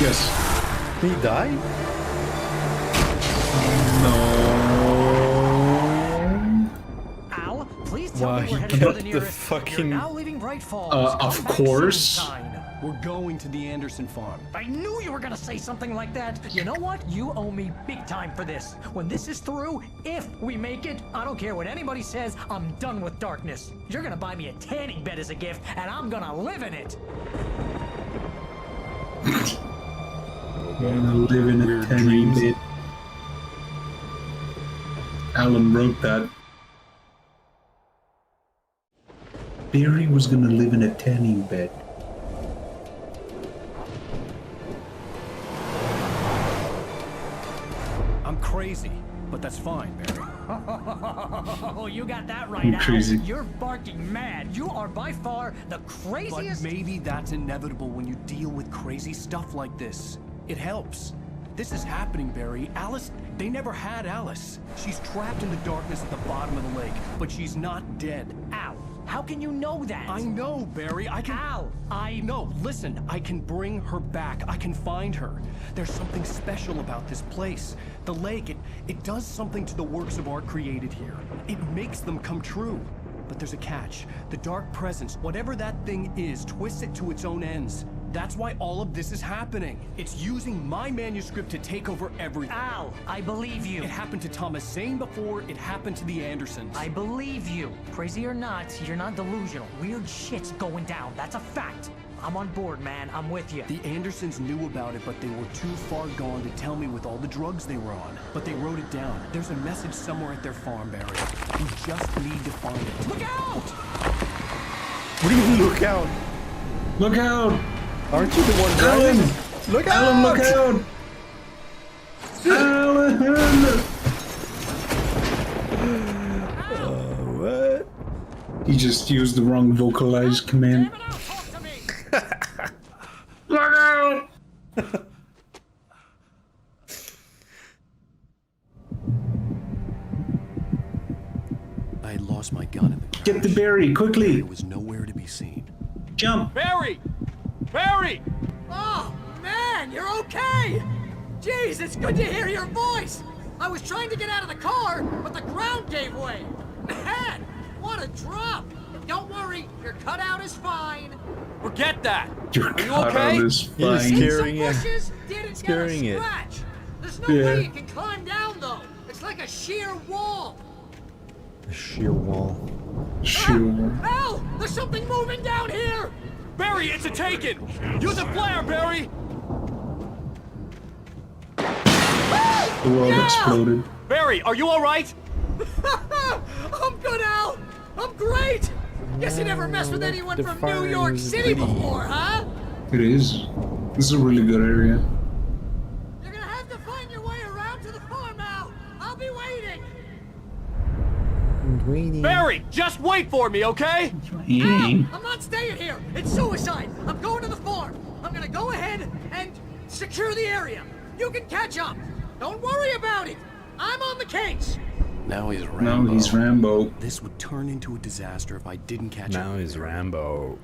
Speaker 1: Yes.
Speaker 11: Did he die?
Speaker 1: No.
Speaker 4: Al, please tell
Speaker 11: Wow,
Speaker 4: me
Speaker 11: he
Speaker 4: we're headed to
Speaker 11: got
Speaker 4: the
Speaker 11: the
Speaker 4: nearest.
Speaker 11: fucking...
Speaker 4: You're now leaving Bright Falls.
Speaker 1: Of course.
Speaker 3: We're going to the Anderson farm.
Speaker 4: I knew you were gonna say something like that. You know what? You owe me big time for this. When this is through, if we make it, I don't care what anybody says, I'm done with darkness. You're gonna buy me a tanning bed as a gift, and I'm gonna live in it.
Speaker 1: Gonna live in a tanning bed. Alan wrote that. Barry was gonna live in a tanning bed.
Speaker 3: I'm crazy, but that's fine, Barry.
Speaker 4: Oh, you got that right,
Speaker 1: I'm
Speaker 4: Al.
Speaker 1: crazy.
Speaker 4: You're barking mad. You are by far the craziest.
Speaker 3: But maybe that's inevitable when you deal with crazy stuff like this. It helps. This is happening, Barry. Alice
Speaker 19: They never had Alice. She's trapped in the darkness at the bottom of the lake, but she's not dead.
Speaker 4: Al, how can you know that?
Speaker 19: I know, Barry. I can...
Speaker 4: Al,
Speaker 19: No, listen. I can bring her back. I can find her. There's something special about this place. The lake, it does something to the works of art created here. It makes them come true. But there's a catch. The dark presence, whatever that thing is, twists it to its own ends. That's why all of this is happening. It's using my manuscript to take over everything.
Speaker 4: Al, I believe you.
Speaker 19: It happened to Thomas Zane before, it happened to the Andersons.
Speaker 4: I believe you. Crazy or not, you're not delusional. Weird shit's going down. That's a fact. I'm on board, man. I'm with you.
Speaker 19: The Andersons knew about it, but they were too far gone to tell me with all the drugs they were on. But they wrote it down. There's a message somewhere at their farm, Barry. We just need to find it. Look out!
Speaker 11: What do you mean, look out?
Speaker 1: Look out!
Speaker 11: Aren't you the one driving? Look out!
Speaker 1: Alan, look out! Alan!
Speaker 11: What?
Speaker 1: He just used the wrong vocalized command. Look out!
Speaker 3: I had lost my gun in the crash.
Speaker 1: Get the berry, quickly!
Speaker 3: It was nowhere to be seen.
Speaker 1: Jump!
Speaker 19: Barry! Barry!
Speaker 4: Oh, man, you're okay! Jeez, it's good to hear your voice! I was trying to get out of the car, but the ground gave way! Man, what a drop! Don't worry, your cutout is fine.
Speaker 19: Forget that!
Speaker 1: Your
Speaker 19: Are you
Speaker 1: cutout
Speaker 19: okay?
Speaker 1: is
Speaker 11: You're
Speaker 1: fine.
Speaker 11: scaring it.
Speaker 4: Bushes didn't
Speaker 11: Scaring
Speaker 4: get a
Speaker 11: it.
Speaker 4: scratch. There's no
Speaker 1: Yeah.
Speaker 4: way you can climb down, though. It's like a sheer wall.
Speaker 11: A sheer wall.
Speaker 1: Sure.
Speaker 4: Al, there's something moving down here!
Speaker 19: Barry, it's a taken! Use a flare, Barry!
Speaker 1: The world exploded.
Speaker 19: Barry, are you alright?
Speaker 4: I'm good, Al! I'm great! Guess you never messed with anyone
Speaker 11: the
Speaker 4: from
Speaker 11: fire
Speaker 4: New York
Speaker 11: is
Speaker 4: City
Speaker 11: pretty.
Speaker 4: before, huh?
Speaker 1: It is. This is a really good area.
Speaker 4: You're gonna have to find your way around to the farm, Al! I'll be waiting!
Speaker 19: Barry, just wait for me, okay?
Speaker 4: Al, I'm not staying here! It's suicide! I'm going to the farm! I'm gonna go ahead and secure the area! You can catch up! Don't worry about it! I'm on the case!
Speaker 3: Now he's Rambo.
Speaker 1: Now he's Rambo.
Speaker 3: This would turn into a disaster if I didn't catch
Speaker 11: Now
Speaker 3: up.
Speaker 11: he's Rambo.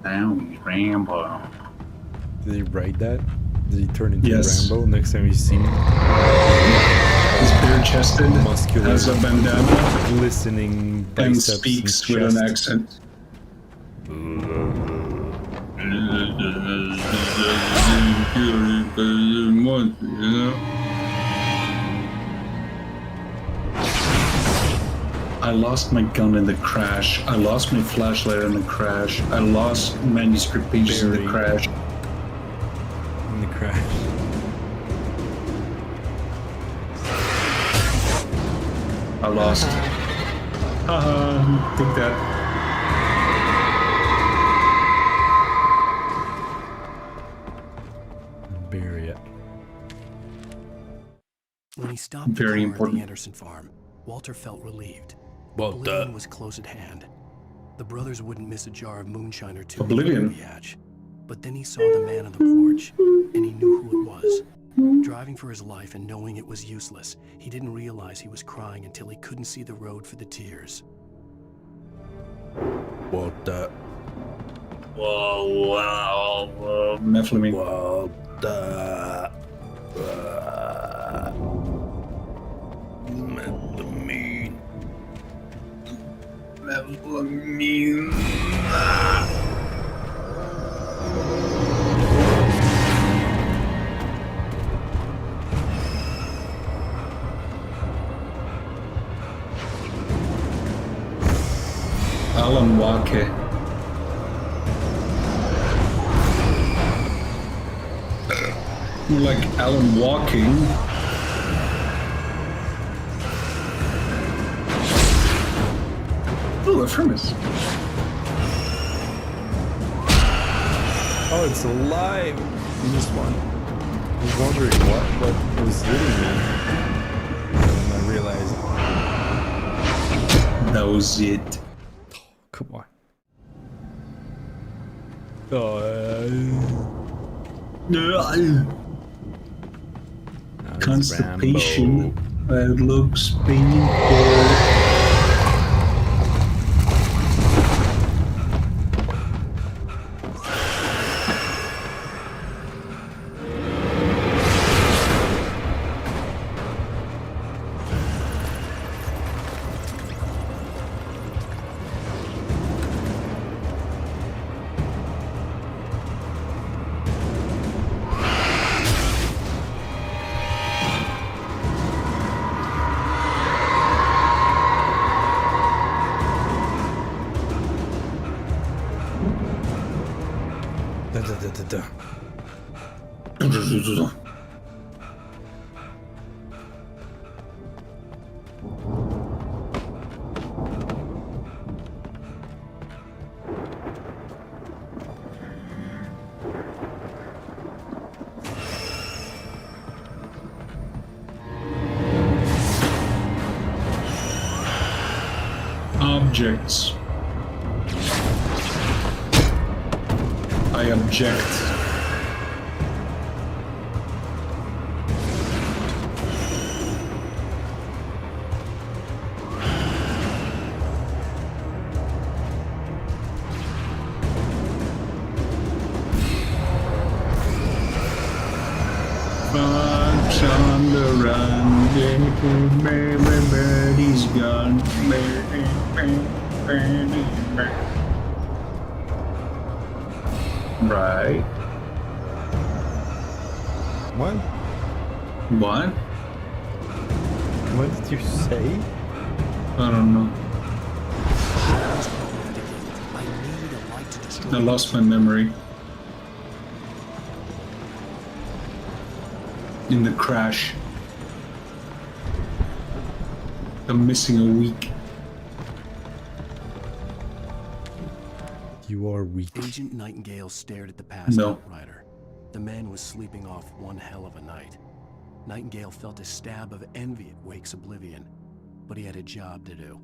Speaker 1: Now he's Rambo.
Speaker 11: Did he write that? Did he turn into
Speaker 1: Yes.
Speaker 11: Rambo next time you see him?
Speaker 1: He's bare-chested,
Speaker 11: Muscular,
Speaker 1: has a bandana,
Speaker 11: glistening
Speaker 1: and
Speaker 11: biceps
Speaker 1: speaks
Speaker 11: and
Speaker 1: with an
Speaker 11: chest.
Speaker 1: accent. I lost my gun in the crash. I lost my flashlight in the crash. I lost manuscript pages in the
Speaker 11: Barry.
Speaker 1: crash.
Speaker 11: In the crash.
Speaker 1: I lost. Haha, take that.
Speaker 11: Bury it.
Speaker 3: When he stopped the
Speaker 1: Very
Speaker 3: car at
Speaker 1: important.
Speaker 3: the Anderson farm, Walter felt relieved.
Speaker 11: Walter.
Speaker 3: Oblivion was close at hand. The brothers wouldn't miss a jar of moonshine or two.
Speaker 1: Oblivion.
Speaker 3: in the hatch. But then he saw the man on the porch, and he knew who it was. Driving for his life and knowing it was useless, he didn't realize he was crying until he couldn't see the road for the tears.
Speaker 11: Walter.
Speaker 1: Whoa, Methamphetamine.
Speaker 11: Walter. Methamphetamine.
Speaker 1: Methamphetamine. Alan Wake. More like Alan Walking. Ooh, a furnace.
Speaker 11: Oh, it's alive in this one. I was wondering what was hitting me. And then I realized.
Speaker 1: That was it.
Speaker 11: Come on.
Speaker 1: Constipation. Looks painful. Objects. I object. Fox on the run, everybody's gone. Right.
Speaker 11: What?
Speaker 1: What?
Speaker 11: What did you say?
Speaker 1: I don't know.
Speaker 3: I need a light to destroy.
Speaker 1: I lost my memory. In the crash. I'm missing a week.
Speaker 11: You are weak.
Speaker 3: Agent Nightingale stared at the passed out rider. The man was sleeping off one hell of a night. Nightingale felt a stab of envy at Wake's oblivion, but he had a job to do.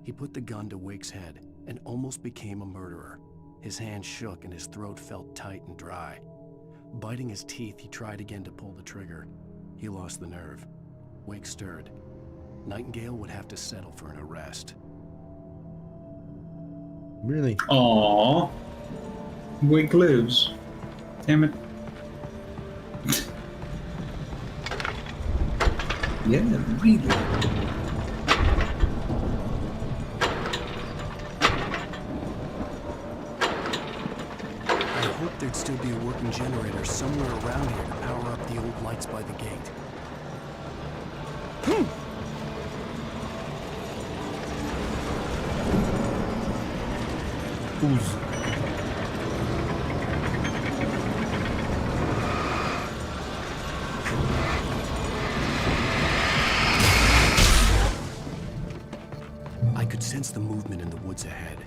Speaker 3: He put the gun to Wake's head and almost became a murderer. His hand shook and his throat felt tight and dry. Biting his teeth, he tried again to pull the trigger. He lost the nerve. Wake stirred. Nightingale would have to settle for an arrest.
Speaker 11: Really?
Speaker 1: Aww. Wake lives. Damn it. Yeah, really.
Speaker 3: I hoped there'd still be a working generator somewhere around here to power up the old lights by the gate.
Speaker 11: Who's?
Speaker 3: I could sense the movement in the woods ahead.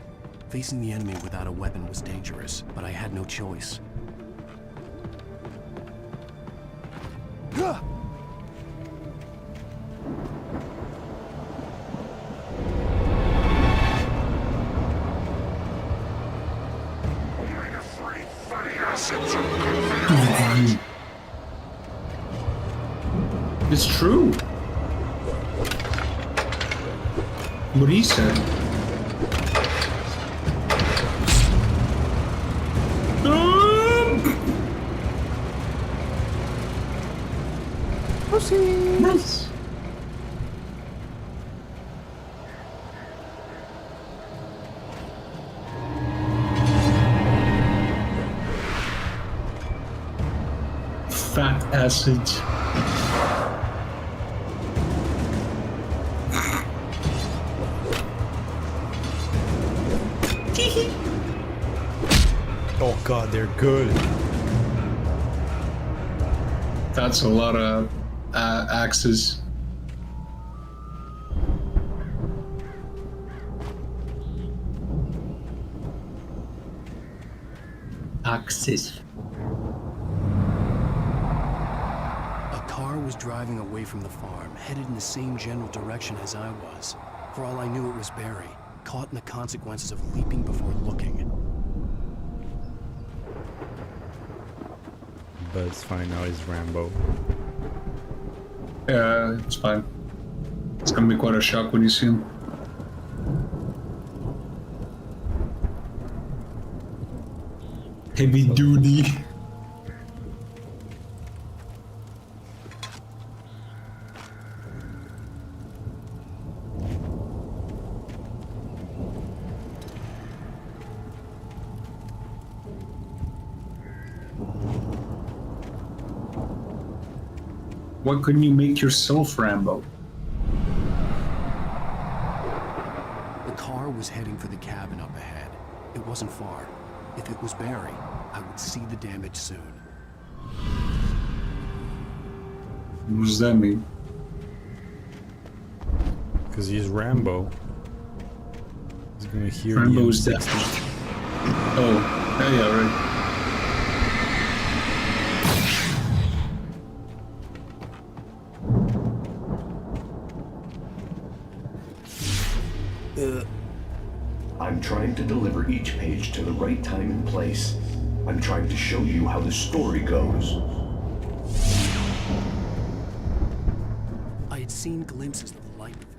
Speaker 3: Facing the enemy without a weapon was dangerous, but I had no choice.
Speaker 1: It's true. What he said. Nice. Fat acids.
Speaker 11: Oh god, they're good.
Speaker 1: That's a lot of axes. Axes.
Speaker 3: A car was driving away from the farm, headed in the same general direction as I was. For all I knew, it was Barry, caught in the consequences of leaping before looking.
Speaker 11: but it's fine now. He's Rambo.
Speaker 1: Yeah, it's fine. It's gonna be quite a shock when you see him. Heavy duty. Why couldn't you make yourself Rambo?
Speaker 3: The car was heading for the cabin up ahead. It wasn't far. If it was Barry, I would see the damage soon.
Speaker 1: What does that mean?
Speaker 11: Because he's Rambo. He's gonna hear
Speaker 1: Rambo's
Speaker 11: the
Speaker 1: dead.
Speaker 11: M60.
Speaker 1: Oh, yeah, right.
Speaker 9: I'm trying to deliver each page to the right time and place. I'm trying to show you how the story goes.
Speaker 3: I had seen glimpses of the light before.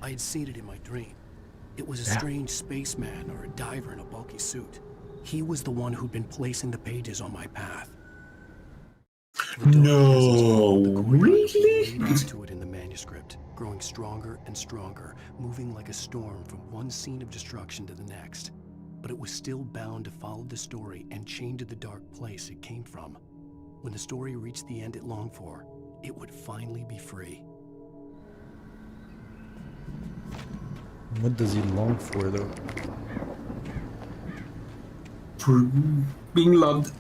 Speaker 3: I had seen it in my dream. It was a strange spaceman or a diver in a bulky suit. He was the one who'd been placing the pages on my path.
Speaker 1: No, really?
Speaker 3: Leads to it in the manuscript, growing stronger and stronger, moving like a storm from one scene of destruction to the next. But it was still bound to follow the story and chained to the dark place it came from. When the story reached the end it longed for, it would finally be free.
Speaker 11: What does he long for, though?
Speaker 1: For being loved.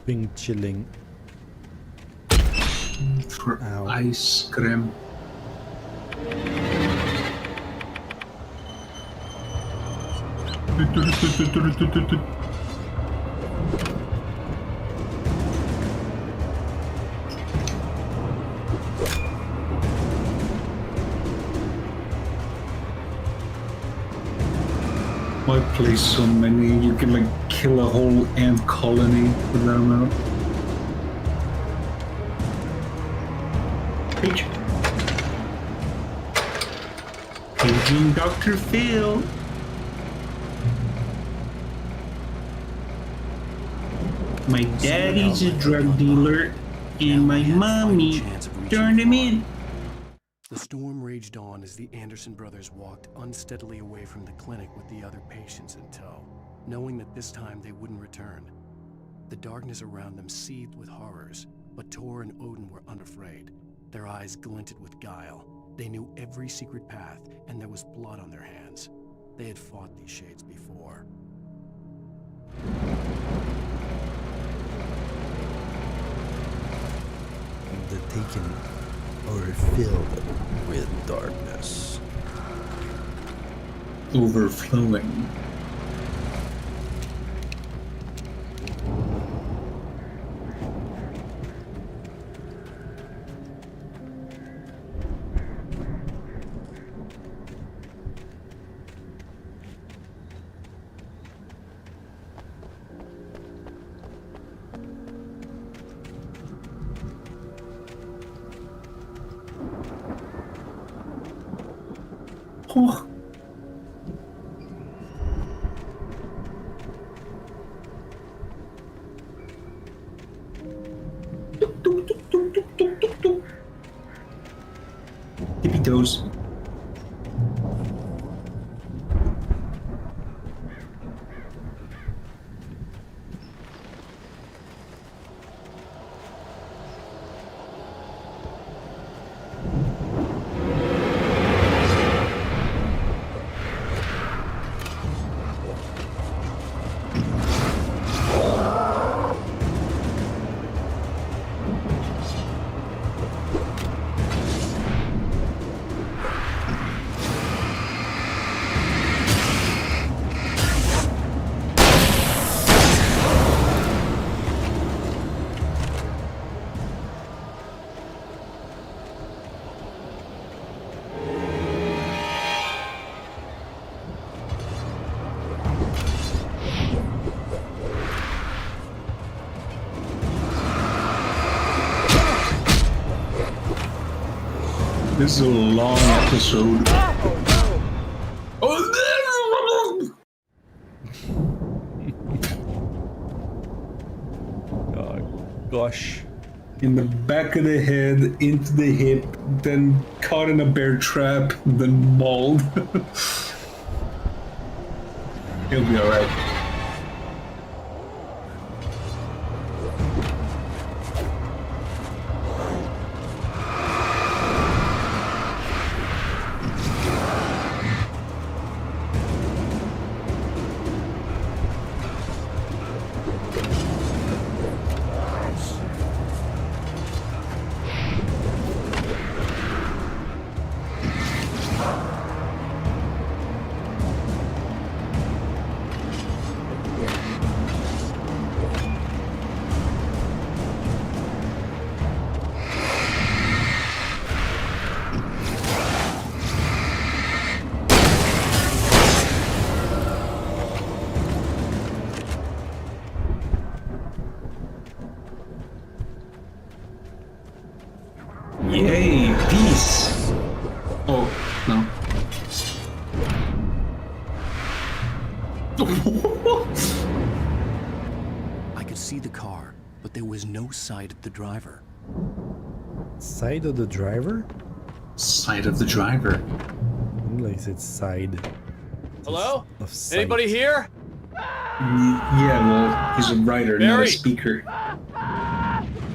Speaker 11: Being chilling.
Speaker 1: For ice cream. Why place so many? You can like kill a whole ant colony with that amount. Page. Paging Dr. Phil. My daddy's a drug dealer, and my mommy turned him in.
Speaker 3: The storm raged on as the Anderson brothers walked unsteadily away from the clinic with the other patients in tow, knowing that this time they wouldn't return. The darkness around them seethed with horrors, but Tor and Odin were unafraid. Their eyes glinted with guile. They knew every secret path, and there was blood on their hands. They had fought these shades before.
Speaker 11: The Taken are filled with darkness.
Speaker 1: Overflowing. Oh. Tippy toes. This is a long episode. Oh,
Speaker 11: gosh.
Speaker 1: In the back of the head, into the hip, then caught in a bear trap, then mauled. He'll be alright. Yay, peace! Oh, no.
Speaker 3: I could see the car, but there was no sight of the driver.
Speaker 11: Side of the driver?
Speaker 1: Side of the driver.
Speaker 11: Like it's side.
Speaker 21: Hello?
Speaker 11: Of sight.
Speaker 21: Anybody here?
Speaker 1: Yeah, well, he's a writer, not a
Speaker 21: Barry.
Speaker 1: speaker.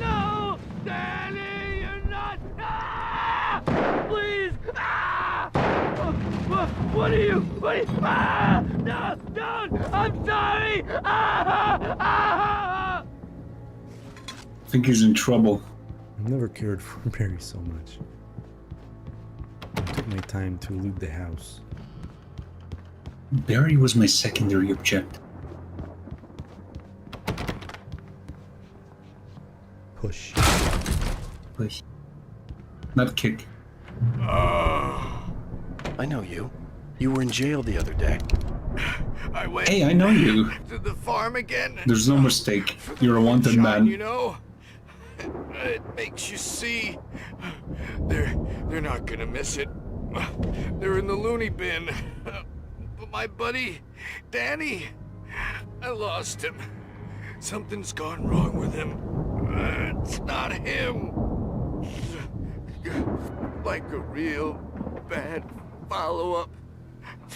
Speaker 2: No! Danny, you're not... Ah! Please! Ah! What are you... Ah! No! Don't! I'm sorry! Ah! Ah!
Speaker 1: I think he's in trouble.
Speaker 11: I've never cared for Barry so much. I took my time to loot the house.
Speaker 1: Barry was my secondary objective.
Speaker 11: Push.
Speaker 1: Push. Not kick.
Speaker 3: I know you. You were in jail the other day.
Speaker 20: I went
Speaker 1: Hey, I know you.
Speaker 20: to the farm again.
Speaker 1: There's no mistake. You're a wanted
Speaker 20: Shine,
Speaker 1: man.
Speaker 20: You know, it makes you see. They're not gonna miss it. They're in the loony bin. But my buddy, Danny, I lost him. Something's gone wrong with him. It's not him. Like a real bad follow-up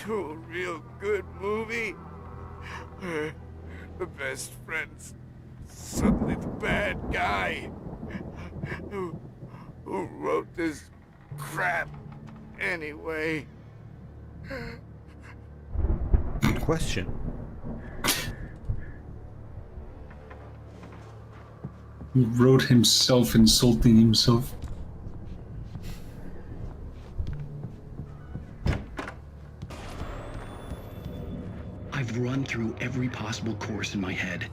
Speaker 20: to a real good movie. Where the best friend's suddenly the bad guy. Who wrote this crap anyway?
Speaker 11: Question.
Speaker 1: He wrote himself insulting himself.
Speaker 10: I've run through every possible course in my head.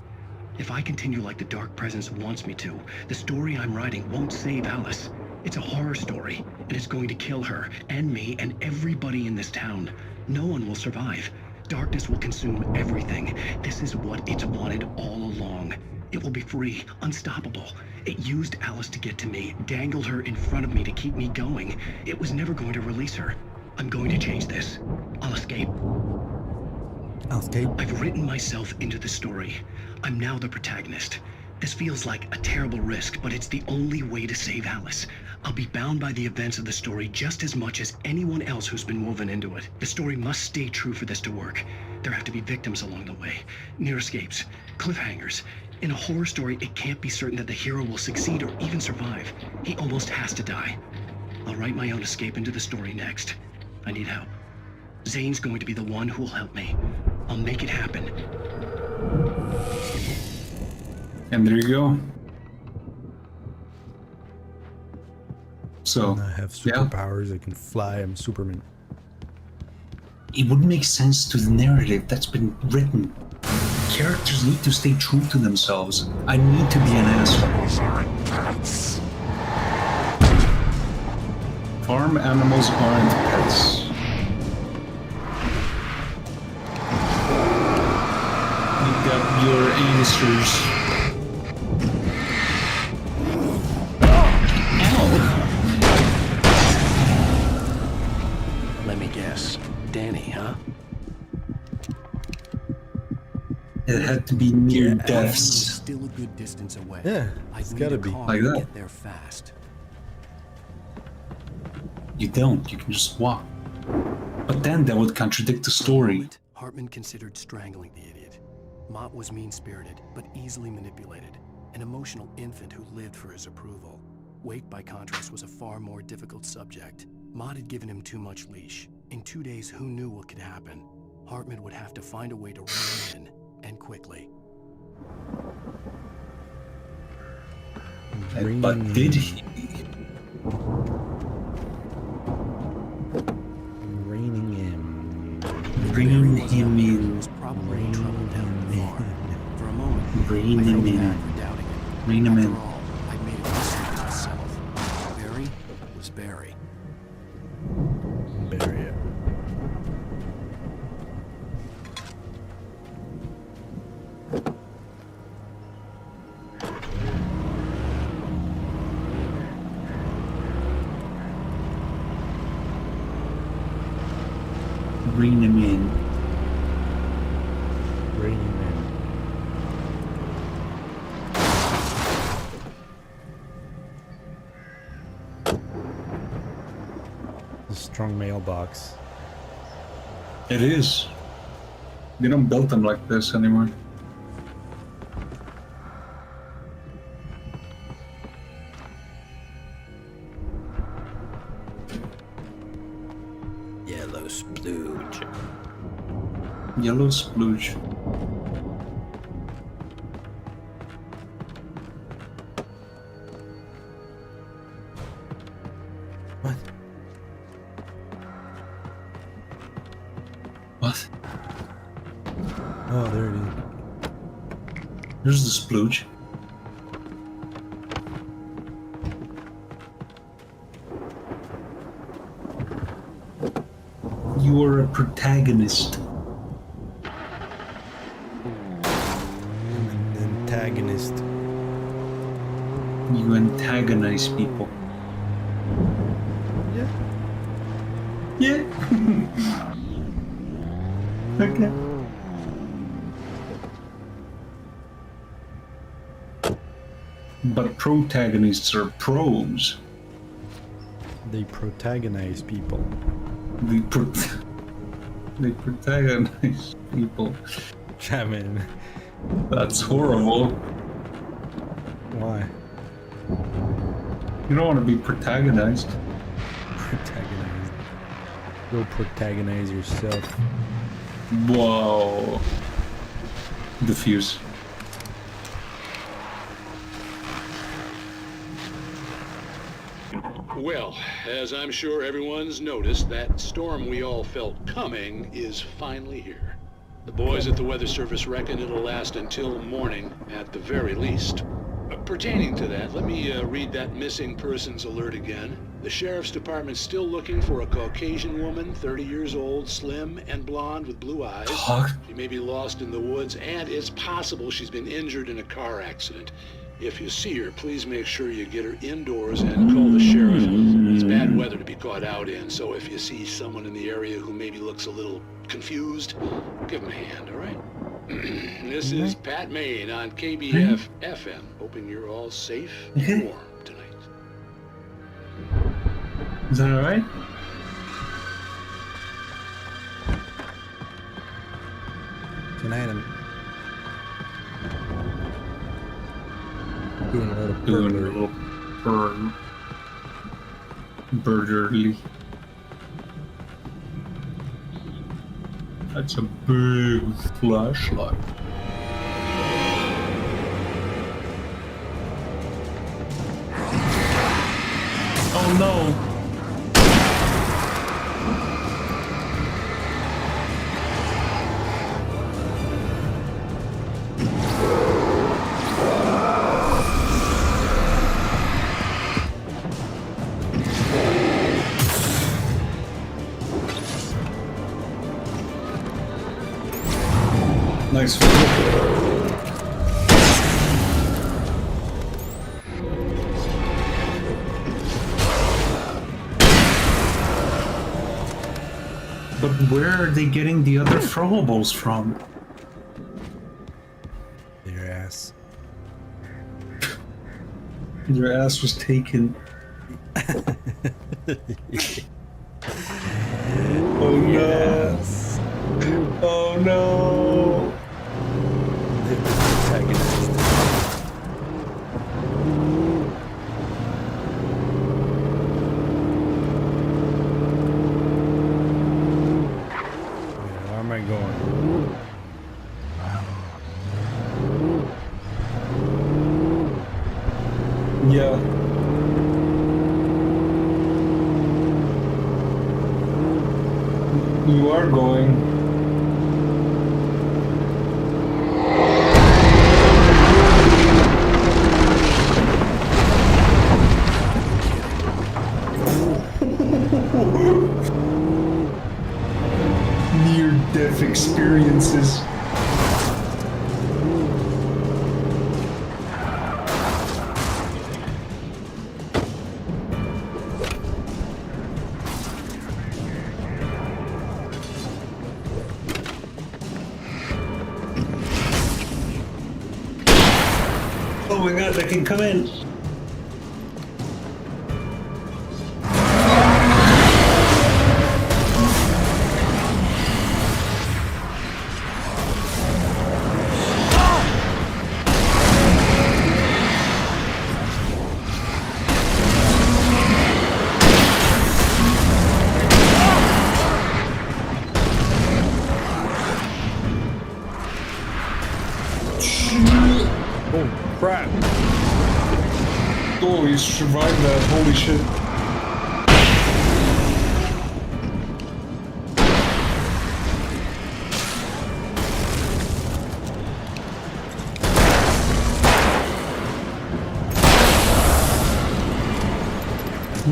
Speaker 10: If I continue like the Dark Presence wants me to, the story I'm writing won't save Alice. It's a horror story, and it's going to kill her, and me, and everybody in this town. No one will survive. Darkness will consume everything. This is what it's wanted all along. It will be free, unstoppable. It used Alice to get to me, dangled her in front of me to keep me going. It was never going to release her. I'm going to change this. I'll escape. I've written myself into the story. I'm now the protagonist. This feels like a terrible risk, but it's the only way to save Alice. I'll be bound by the events of the story just as much as anyone else who's been woven into it. The story must stay true for this to work. There have to be victims along the way, near escapes, cliffhangers. In a horror story, it can't be certain that the hero will succeed or even survive. He almost has to die. I'll write my own escape into the story next. I need help. Zane's going to be the one who'll help me. I'll make it happen.
Speaker 1: And there you go. So,
Speaker 11: I have superpowers. I can fly. I'm Superman.
Speaker 1: It would make sense to the narrative that's been written. Characters need to stay true to themselves. I need to be an asshole. Farm animals aren't pets. You got your answers. It had to be near
Speaker 3: Hartman was
Speaker 1: deaths.
Speaker 3: still a good distance away.
Speaker 11: Yeah,
Speaker 3: I'd
Speaker 11: it's
Speaker 3: need
Speaker 11: gotta
Speaker 3: a
Speaker 11: be.
Speaker 3: car
Speaker 1: Like
Speaker 3: to
Speaker 1: that.
Speaker 3: get there fast.
Speaker 1: You don't. You can just walk. But then that would contradict the story.
Speaker 3: Hartman considered strangling the idiot. Mott was mean-spirited, but easily manipulated. An emotional infant who lived for his approval. Wake, by contrast, was a far more difficult subject. Mott had given him too much leash. In 2 days, who knew what could happen? Hartman would have to find a way to rein him in, and quickly.
Speaker 1: But did he?
Speaker 11: Reining him.
Speaker 1: Bring him in.
Speaker 3: Probably in trouble down at the farm. For a moment,
Speaker 1: Bring
Speaker 3: I
Speaker 1: him
Speaker 3: felt
Speaker 1: in.
Speaker 3: bad for doubting him.
Speaker 1: Bring him
Speaker 3: After
Speaker 1: in.
Speaker 3: all, I'd made a mistake myself. Barry was Barry.
Speaker 11: Bury it.
Speaker 1: Bring him in.
Speaker 11: Bring him in. A strong mailbox.
Speaker 1: It is. They don't build them like this anymore.
Speaker 11: Yellow splooge.
Speaker 1: Yellow splooge.
Speaker 11: What?
Speaker 1: What?
Speaker 11: Oh, there it is.
Speaker 1: Here's the splooge. You are a protagonist.
Speaker 11: An antagonist.
Speaker 1: You antagonize people.
Speaker 11: Yeah.
Speaker 1: Yeah. Okay. But protagonists are pros.
Speaker 11: They protagonize people.
Speaker 1: They protagonize people.
Speaker 11: I mean,
Speaker 1: That's horrible.
Speaker 11: why?
Speaker 1: You don't want to be protagonized.
Speaker 11: Protagonize. Go protagonize yourself.
Speaker 1: Whoa. Diffuse.
Speaker 12: Well, as I'm sure everyone's noticed, that storm we all felt coming is finally here. The boys at the Weather Service reckon it'll last until morning at the very least. Pertaining to that, let me read that missing persons alert again. The Sheriff's Department's still looking for a Caucasian woman, 30 years old, slim and blonde with blue eyes. She may be lost in the woods, and it's possible she's been injured in a car accident. If you see her, please make sure you get her indoors and call the sheriff. It's bad weather to be caught out in, so if you see someone in the area who maybe looks a little confused, give him a hand, all right? This is Pat Maine on KBF FM, hoping you're all safe and warm tonight.
Speaker 1: Is that alright?
Speaker 11: Tonight I'm doing a little
Speaker 1: Doing a little burglary. That's a big flashlight. Oh no! Nice. But where are they getting the other throwables from? Your ass was taken. Oh
Speaker 11: yes.
Speaker 1: no! Oh no!
Speaker 11: The protagonist. Where am I going?
Speaker 1: Yeah. You are going. Near-death experiences. Oh my god, they can come in.
Speaker 11: Oh crap!
Speaker 1: Oh, you survived that. Holy shit.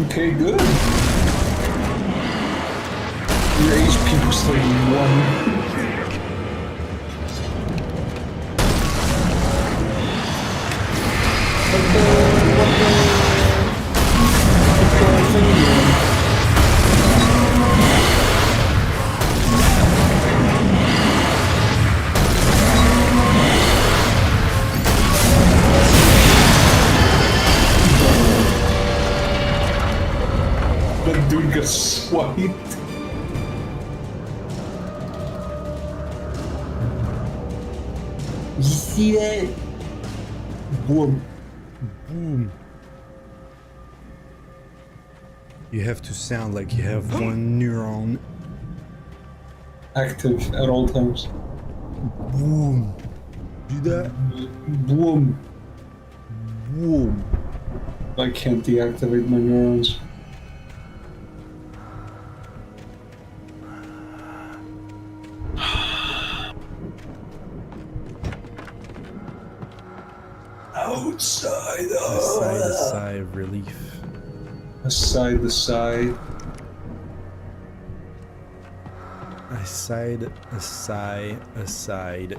Speaker 1: Okay, good. Your HP was like 1. That dude got swiped. You see that? Boom.
Speaker 11: Boom. You have to sound like you have one neuron
Speaker 1: Active at all times.
Speaker 11: Boom. Do that?
Speaker 1: Boom.
Speaker 11: Boom.
Speaker 1: I can't deactivate my neurons. Outside.
Speaker 11: I sighed a sigh of relief.
Speaker 1: Aside the sigh.
Speaker 11: I sighed a sigh aside.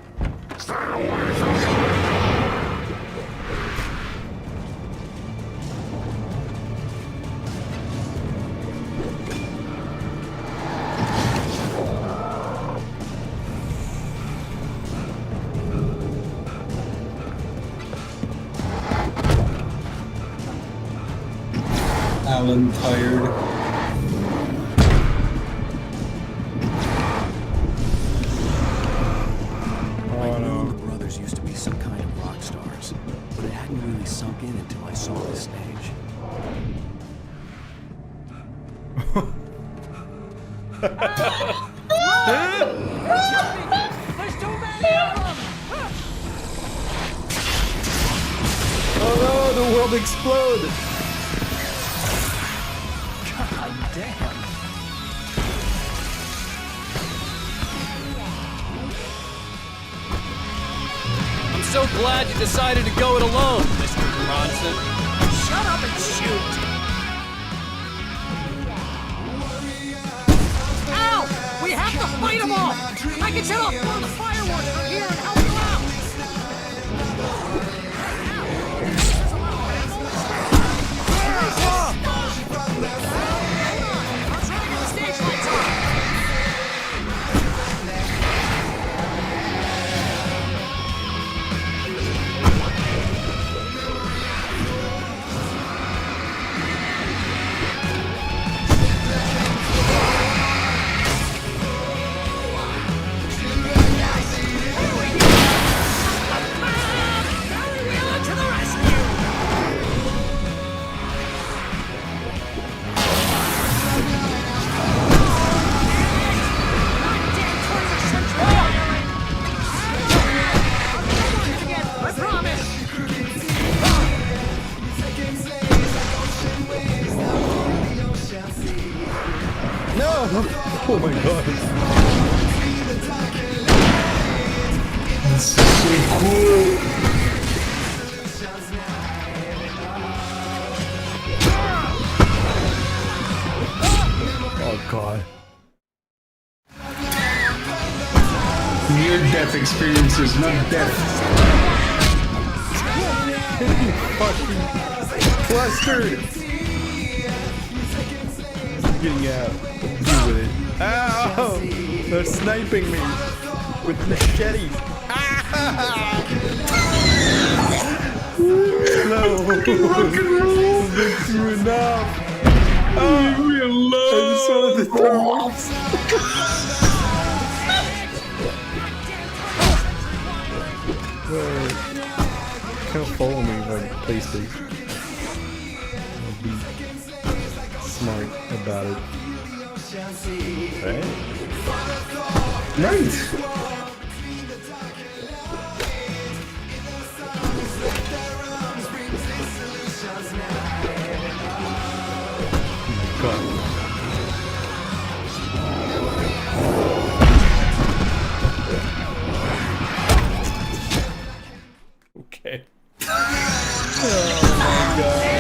Speaker 1: Alan tired.
Speaker 3: I'd known the brothers used to be some kind of rock stars, but it hadn't really sunk in until I saw this stage.
Speaker 2: There's too many of them!
Speaker 11: Oh no, the world exploded!
Speaker 3: God damn.
Speaker 21: I'm so glad you decided to go it alone, Mr. Bronson.
Speaker 4: Shut up and shoot! Ow! We have to fight them all! I can set off one of the fireworks from here and help you out! I'm trying to get the stage lights on!
Speaker 1: This is so cool.
Speaker 11: Oh god.
Speaker 1: Near-death experiences, not death.
Speaker 11: Fucking flustered. Getting out. Deal with it. Ow! They're sniping me with machetes. No. Rock and roll. I've been through enough.
Speaker 1: Leave me alone.
Speaker 11: I just wanted to throw Wait. Can't follow me by PlayStation. I'll be smart about it. Right?
Speaker 1: Right.
Speaker 11: God. Okay. Oh my god.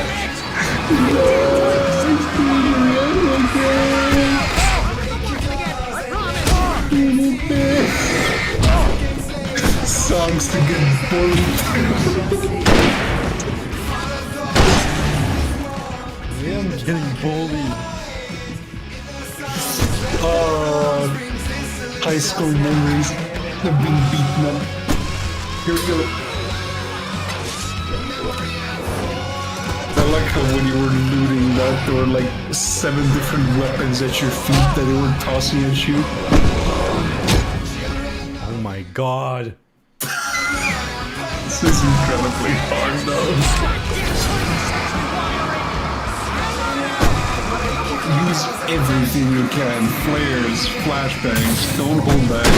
Speaker 1: Songs to get bullied.
Speaker 11: Yeah, I'm getting bullied.
Speaker 1: High school memories of being beaten up. Here we go. I like how when you were looting that there were like 7 different weapons at your feet that they were tossing at you.
Speaker 11: Oh my god.
Speaker 1: This is incredibly hard though. Use everything you can. Flares, flashbangs, don't hold back.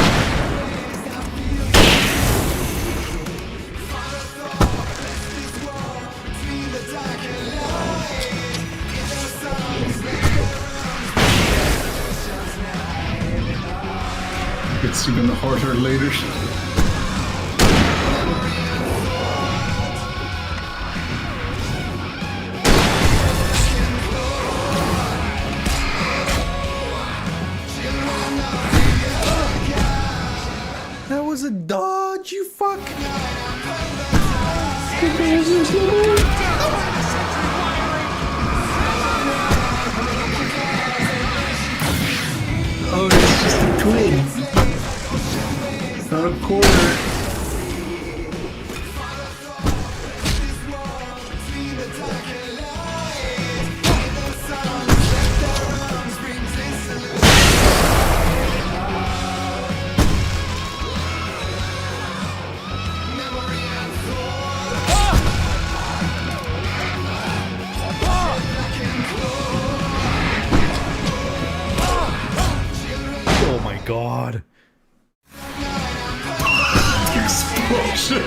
Speaker 1: It's even harder later.
Speaker 11: That was a dodge, you fuck!
Speaker 1: Oh, it's just a twig. It's not a quarter.
Speaker 11: Oh my god.
Speaker 1: Explosion.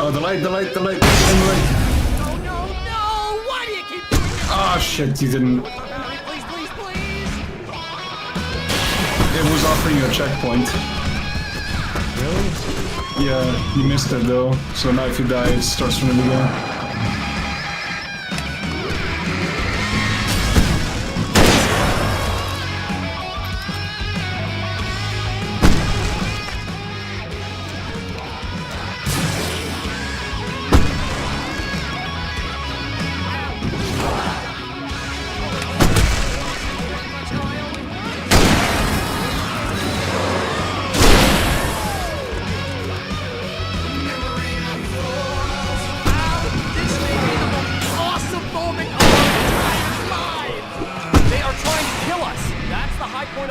Speaker 1: Oh, the light.
Speaker 21: No, why do you keep doing this?
Speaker 1: Ah, shit, you didn't.
Speaker 21: Please.
Speaker 1: It was offering you a checkpoint.
Speaker 11: Really?
Speaker 1: Yeah, you missed it though. So now if you die, it starts from the beginning.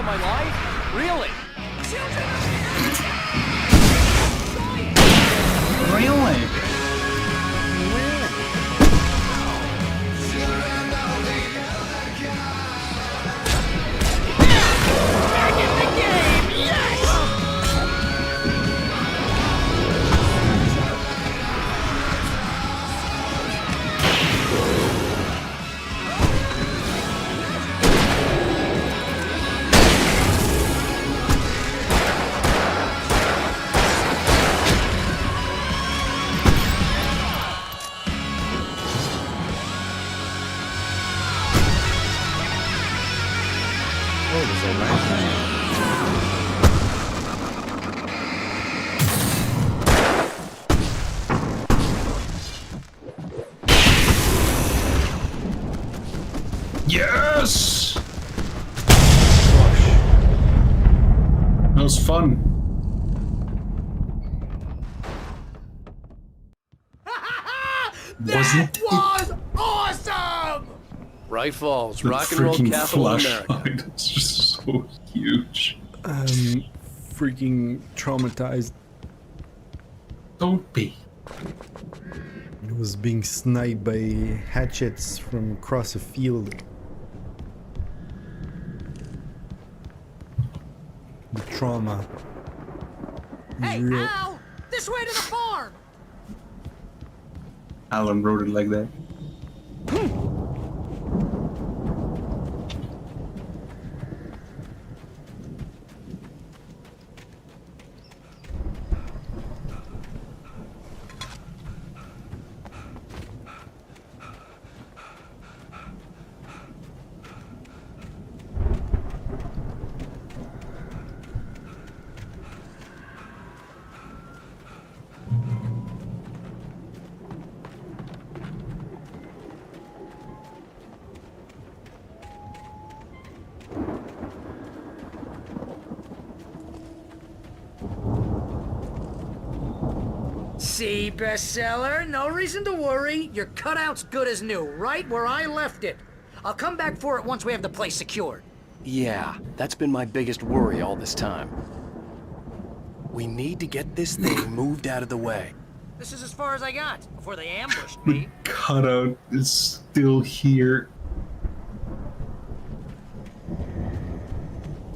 Speaker 21: my life? Really?
Speaker 1: Really?
Speaker 11: Oh, there's a lamp.
Speaker 1: Yes! That was fun. Wasn't
Speaker 21: was awesome! Right Falls,
Speaker 1: the
Speaker 21: rock and roll
Speaker 1: freaking
Speaker 21: capital of America.
Speaker 1: flashlight? It's just so huge.
Speaker 11: Freaking traumatized.
Speaker 1: Don't be.
Speaker 11: It was being sniped by hatchets from across a field. The trauma is
Speaker 4: Hey,
Speaker 11: real.
Speaker 4: Al! This way to the farm!
Speaker 1: Alan wrote it like that.
Speaker 4: See, bestseller? No reason to worry. Your cutout's good as new, right where I left it. I'll come back for it once we have the place secured.
Speaker 19: Yeah, that's been my biggest worry all this time. We need to get this thing moved out of the way.
Speaker 4: This is as far as I got before they ambushed me.
Speaker 1: Cutout is still here.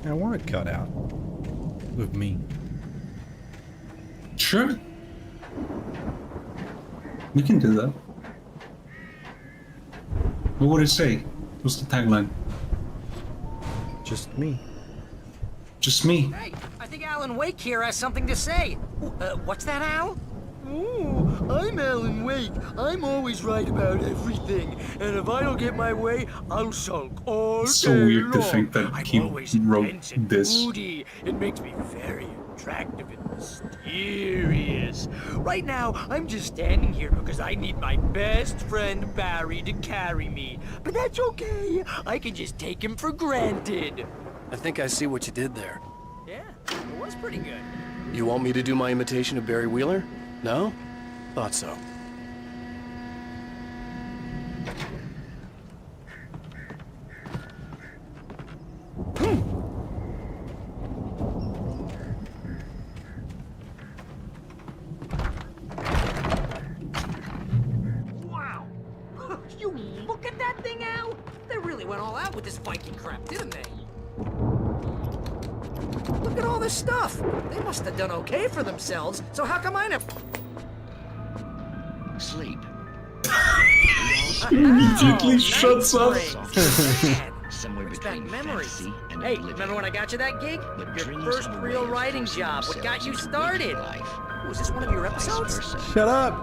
Speaker 11: I want it cut out with me.
Speaker 1: Sure. We can do that. What would it say? What's the tagline?
Speaker 11: Just me.
Speaker 1: Just me.
Speaker 4: Hey, I think Alan Wake here has something to say. What's that, Al?
Speaker 7: Ooh, I'm Alan Wake. I'm always right about everything. And if I don't get my way, I'll sulk all
Speaker 1: It's so
Speaker 7: day
Speaker 1: weird to
Speaker 7: long.
Speaker 1: think that
Speaker 7: I'm
Speaker 1: he
Speaker 7: always
Speaker 1: wrote
Speaker 7: intense and
Speaker 1: this.
Speaker 7: moody. It makes me very attractive and mysterious. Right now, I'm just standing here because I need my best friend Barry to carry me. But that's okay. I can just take him for granted.
Speaker 19: I think I see what you did there.
Speaker 4: Yeah, it was pretty good.
Speaker 19: You want me to do my imitation of Barry Wheeler? No? Thought so.
Speaker 4: Wow! You look at that thing, Al? They really went all out with this Viking crap, didn't they? Look at all this stuff. They must have done okay for themselves, so how come I never...
Speaker 10: Sleep.
Speaker 1: Immediately shuts up.
Speaker 10: Somewhere between
Speaker 4: memories.
Speaker 10: fantasy and
Speaker 4: Hey,
Speaker 10: oblivion.
Speaker 4: remember when I got you that gig? Your
Speaker 10: dreams
Speaker 4: first
Speaker 10: are a
Speaker 4: real
Speaker 10: way of
Speaker 4: writing
Speaker 10: forcing
Speaker 4: job. What got you
Speaker 10: themselves into waking
Speaker 4: started?
Speaker 10: life.
Speaker 4: Was this one of your
Speaker 10: Vice
Speaker 4: episodes?
Speaker 10: versa.
Speaker 11: Shut up!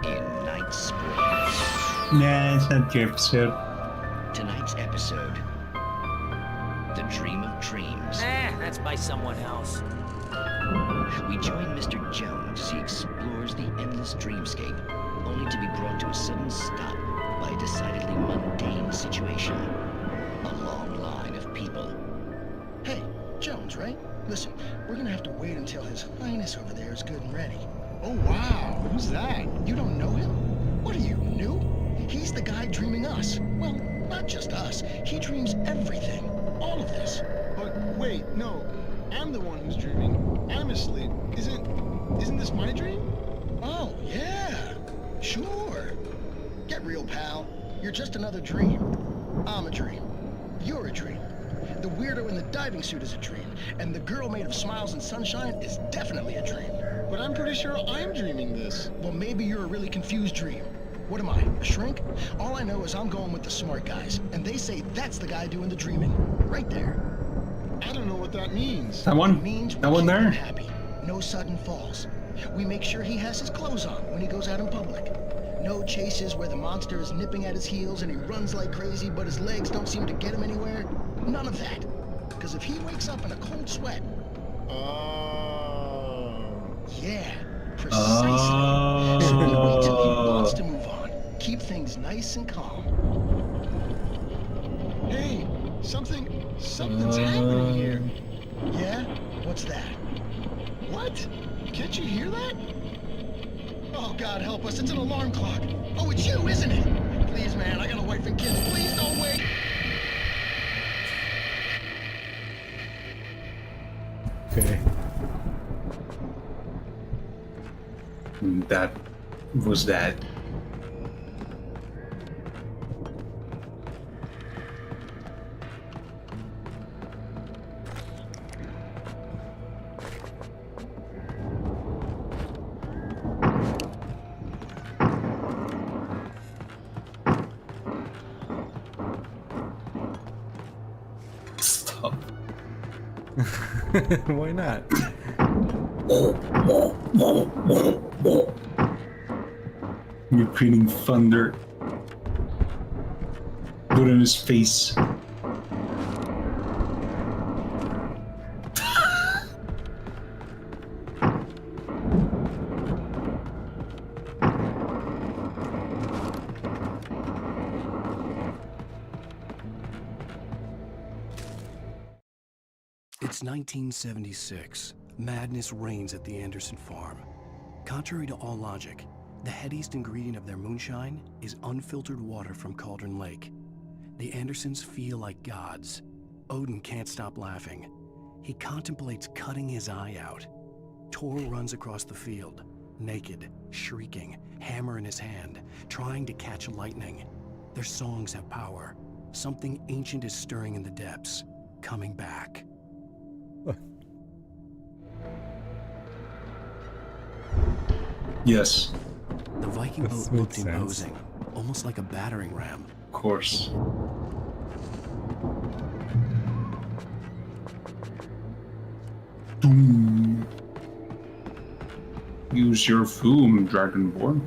Speaker 10: In Night Springs.
Speaker 1: Nah, it's not your episode.
Speaker 10: Tonight's episode. The Dream of Dreams.
Speaker 4: That's by someone else.
Speaker 10: We join Mr. Jones as he explores the endless dreamscape, only to be brought to a sudden stop by a decidedly mundane situation. A long line of people.
Speaker 22: Hey, Jones, right? Listen, we're gonna have to wait until His Highness over there is good and ready. Oh, wow. Who's that? You don't know him? What are you, new? He's the guy dreaming us. Well, not just us. He dreams everything. All of this.
Speaker 17: But
Speaker 22: Wait, no. I'm the one who's dreaming. I'm asleep. Isn't this my dream? Oh, yeah. Sure. Get real, pal. You're just another dream. I'm a dream. You're a dream. The weirdo in the diving suit is a dream, and the girl made of smiles and sunshine is definitely a dream. But I'm pretty sure I'm dreaming this. Well, maybe you're a really confused dream. What am I, a shrink? All I know is I'm going with the smart guys, and they say that's the guy doing the dreaming. Right there. I don't know what that means.
Speaker 1: That one?
Speaker 22: It means
Speaker 1: That one there?
Speaker 22: happy. No sudden falls. We make sure he has his clothes on when he goes out in public. No chases where the monster is nipping at his heels and he runs like crazy, but his legs don't seem to get him anywhere. None of that. Because if he wakes up in a cold sweat... Yeah, precisely. So we wait till he wants to move on. Keep things nice and calm. Hey, something's happening here. Yeah? What's that? What? Can't you hear that? Oh, God help us, it's an alarm clock. Oh, it's you, isn't it? Please, man, I got a wife and kids. Please don't wait.
Speaker 11: Okay.
Speaker 1: That was that. Stop.
Speaker 11: Why not?
Speaker 1: You're creating thunder. Put it in his face.
Speaker 3: It's 1976. Madness reigns at the Anderson farm. Contrary to all logic, the headiest ingredient of their moonshine is unfiltered water from Cauldron Lake. The Andersons feel like gods. Odin can't stop laughing. He contemplates cutting his eye out. Tor runs across the field, naked, shrieking, hammer in his hand, trying to catch lightning. Their songs have power. Something ancient is stirring in the depths, coming back.
Speaker 1: Yes.
Speaker 3: The Viking boat looked imposing, almost like a battering ram.
Speaker 1: Of course. Boom. Use your boom, Dragonborn.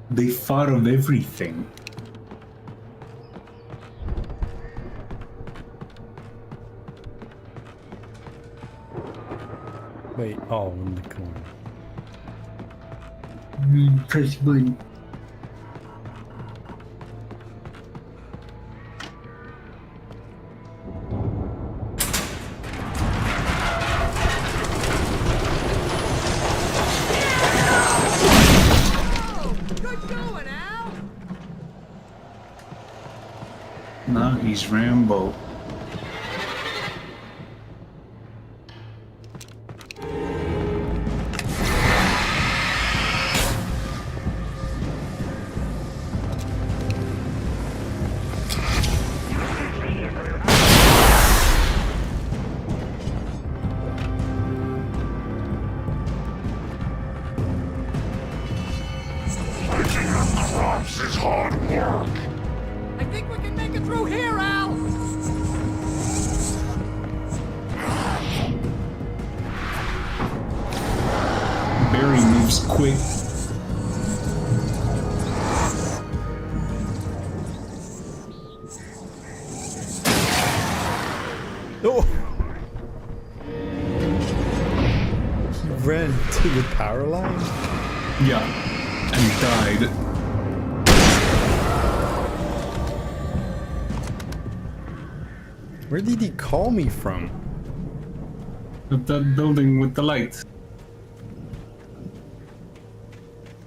Speaker 1: They thought of everything.
Speaker 11: Wait, oh, in the corner.
Speaker 1: Press button. Now he's Rambo.
Speaker 7: hard work. I think we can make it through here, Al.
Speaker 1: Barry moves quick.
Speaker 11: Oh! He ran to the power line?
Speaker 1: Yeah, and died.
Speaker 11: Where did he call me from?
Speaker 1: At that building with the light.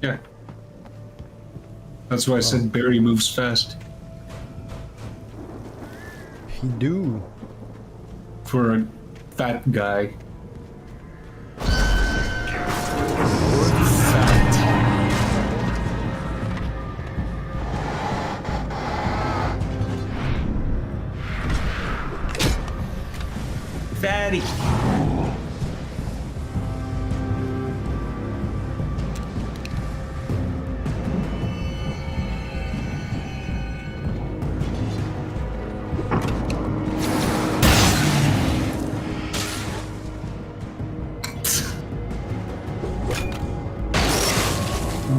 Speaker 1: Yeah. That's why I said Barry moves fast.
Speaker 11: He do.
Speaker 1: For a fat guy. Fatty.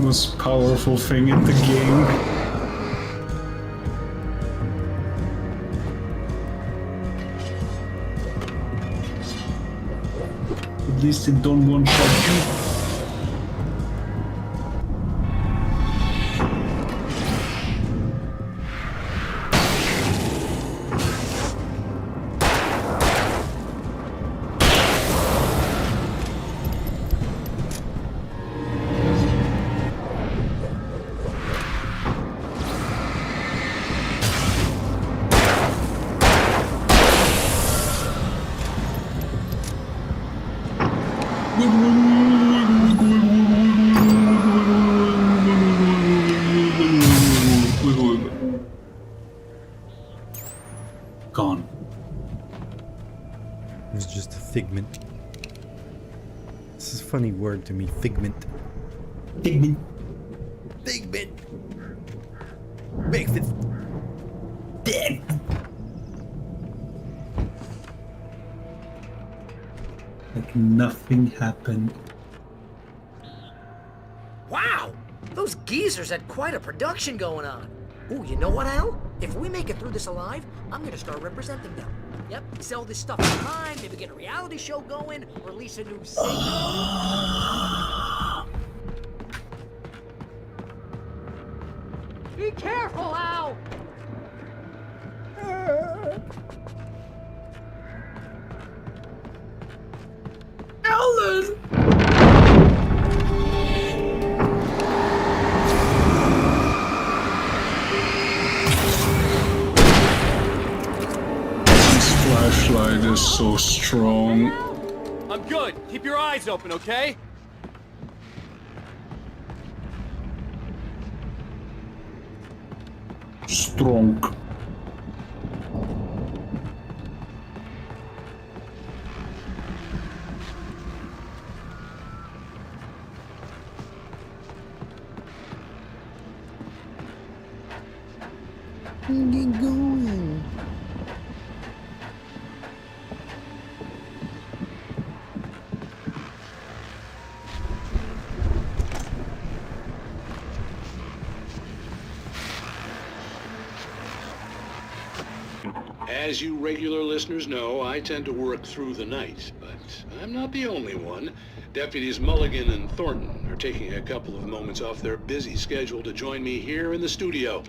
Speaker 1: Most powerful thing in the game. At least it don't one-shot you. Gone.
Speaker 11: It was just a figment. This is a funny word to me, figment.
Speaker 1: Figment.
Speaker 11: Figment. Breakfast. Dead.
Speaker 1: Like nothing happened.
Speaker 4: Wow! Those geezers had quite a production going on. Ooh, you know what, Al? If we make it through this alive, I'm gonna start representing them. Yep, sell this stuff online, maybe get a reality show going, release a new single. Be careful, Al!
Speaker 1: Alan! Flashlight is so strong.
Speaker 21: I'm good. Keep your eyes open, okay?
Speaker 1: Strong.
Speaker 11: Get going.
Speaker 12: As you regular listeners know, I tend to work through the night, but I'm not the only one. Deputies Mulligan and Thornton are taking a couple of moments off their busy schedule to join me here in the studio.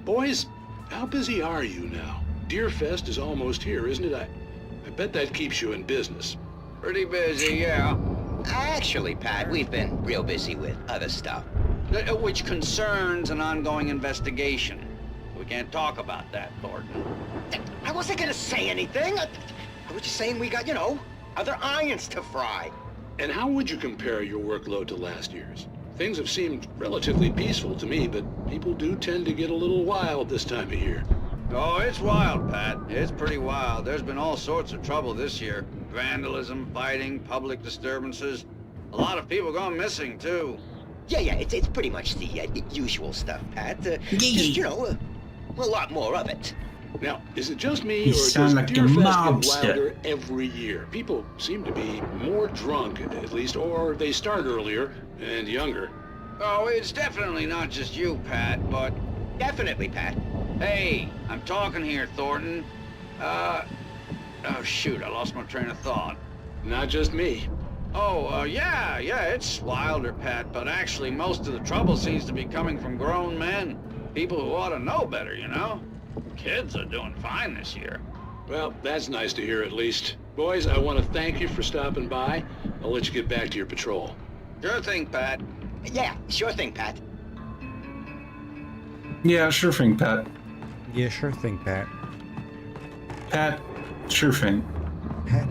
Speaker 12: Boys, how busy are you now? Deerfest is almost here, isn't it? I bet that keeps you in business.
Speaker 13: Pretty busy, yeah. Actually, Pat, we've been real busy with other stuff, which concerns an ongoing investigation. We can't talk about that, Thornton. I wasn't gonna say anything. I was just saying we got, you know, other irons to fry.
Speaker 12: And how would you compare your workload to last year's? Things have seemed relatively peaceful to me, but people do tend to get a little wild this time of year.
Speaker 13: Oh, it's wild, Pat. It's pretty wild. There's been all sorts of trouble this year. Vandalism, fighting, public disturbances. A lot of people gone missing, too. Yeah, it's pretty much the usual stuff, Pat. Just, you know, a lot more of it.
Speaker 12: Now, is it just me,
Speaker 1: You
Speaker 12: or does
Speaker 1: sound like a
Speaker 12: Deerfest get
Speaker 1: mobster.
Speaker 12: wilder every year? People seem to be more drunk, at least, or they start earlier and younger.
Speaker 13: Oh, it's definitely not just you, Pat, but... Definitely, Pat. Hey, I'm talking here, Thornton. Oh, shoot, I lost my train of thought.
Speaker 12: Not just me.
Speaker 13: Oh, yeah, it's wilder, Pat, but actually most of the trouble seems to be coming from grown men. People who ought to know better, you know? Kids are doing fine this year.
Speaker 12: Well, that's nice to hear at least. Boys, I want to thank you for stopping by. I'll let you get back to your patrol.
Speaker 13: Sure thing, Pat. Yeah, sure thing, Pat.
Speaker 1: Yeah, sure thing, Pat.
Speaker 11: Yeah, sure thing, Pat.
Speaker 1: Pat, sure thing.
Speaker 11: Pat.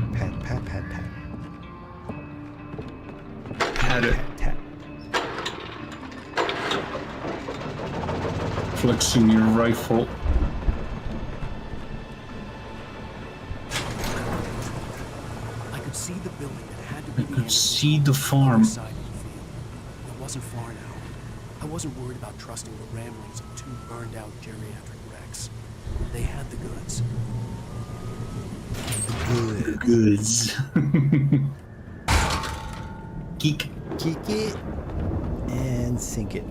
Speaker 1: Pat it. Flexing your rifle.
Speaker 3: I could see the building that had to be the
Speaker 1: could see the farm.
Speaker 3: side of the field. It wasn't far now. I wasn't worried about trusting the ramblings of two burned-out geriatric wrecks. They had the goods.
Speaker 1: Goods. Geek.
Speaker 11: Kick it and sink it.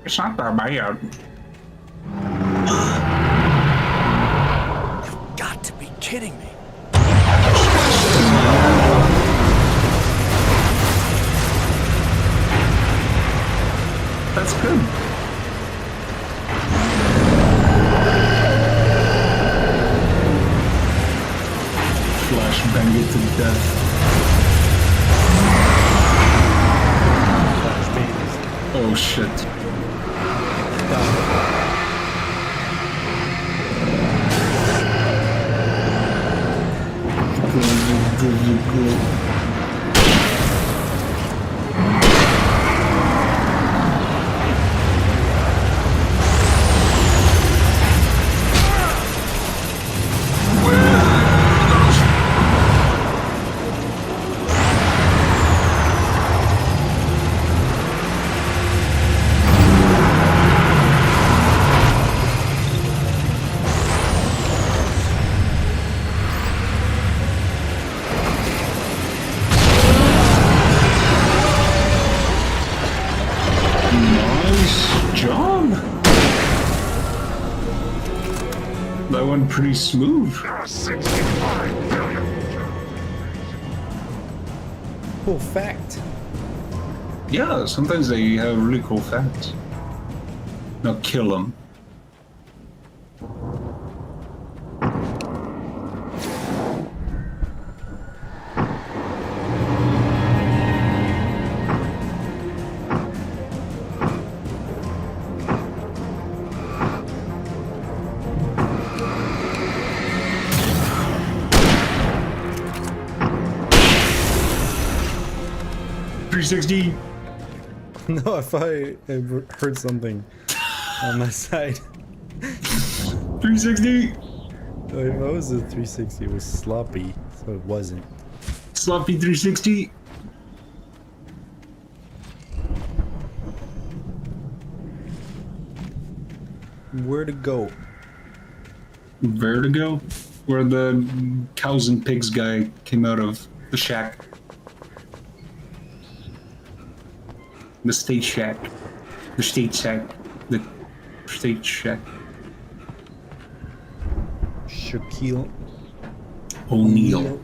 Speaker 1: It's not that bad.
Speaker 3: You've got to be kidding me.
Speaker 1: That's good. Flashbang it to death. Oh shit. That went pretty smooth.
Speaker 11: Cool fact.
Speaker 1: Yeah, sometimes they have really cool facts. Now kill them.
Speaker 11: No, I thought I heard something on my side.
Speaker 1: 360!
Speaker 11: If it was a 360, it was sloppy, so it wasn't.
Speaker 1: Sloppy 360?
Speaker 11: Where to go?
Speaker 1: Where to go? Where the cows and pigs guy came out of the shack. The state shack. The state shack. The state shack.
Speaker 11: Shaquille
Speaker 1: O'Neal.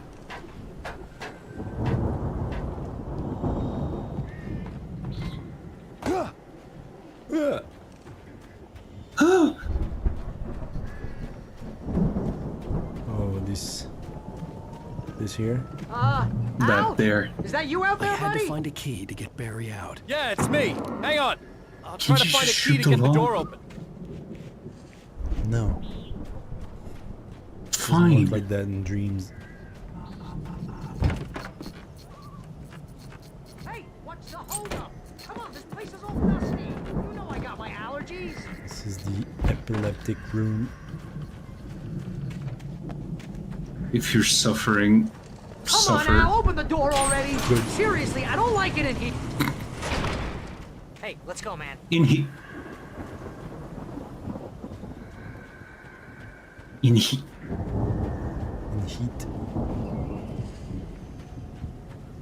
Speaker 11: Oh, this here?
Speaker 1: That there.
Speaker 4: Is that you out there,
Speaker 3: I had
Speaker 4: buddy?
Speaker 3: to find a key to get Barry out.
Speaker 21: Yeah, it's me. Hang on. I'll
Speaker 1: Can
Speaker 21: try to
Speaker 1: you
Speaker 21: find a
Speaker 1: just
Speaker 21: key to
Speaker 1: shoot
Speaker 21: get
Speaker 1: the
Speaker 21: the door
Speaker 1: wall?
Speaker 21: open.
Speaker 11: No.
Speaker 1: Fine.
Speaker 11: Doesn't look like that in dreams.
Speaker 4: Hey, what's the holdup? Come on, this place is all dusty. You know I got my allergies.
Speaker 11: This is the epileptic room.
Speaker 1: If you're suffering
Speaker 4: Come on now, open the door already. Seriously, I don't like it in here. Hey, let's go, man.
Speaker 1: In heat. In heat.
Speaker 11: In heat.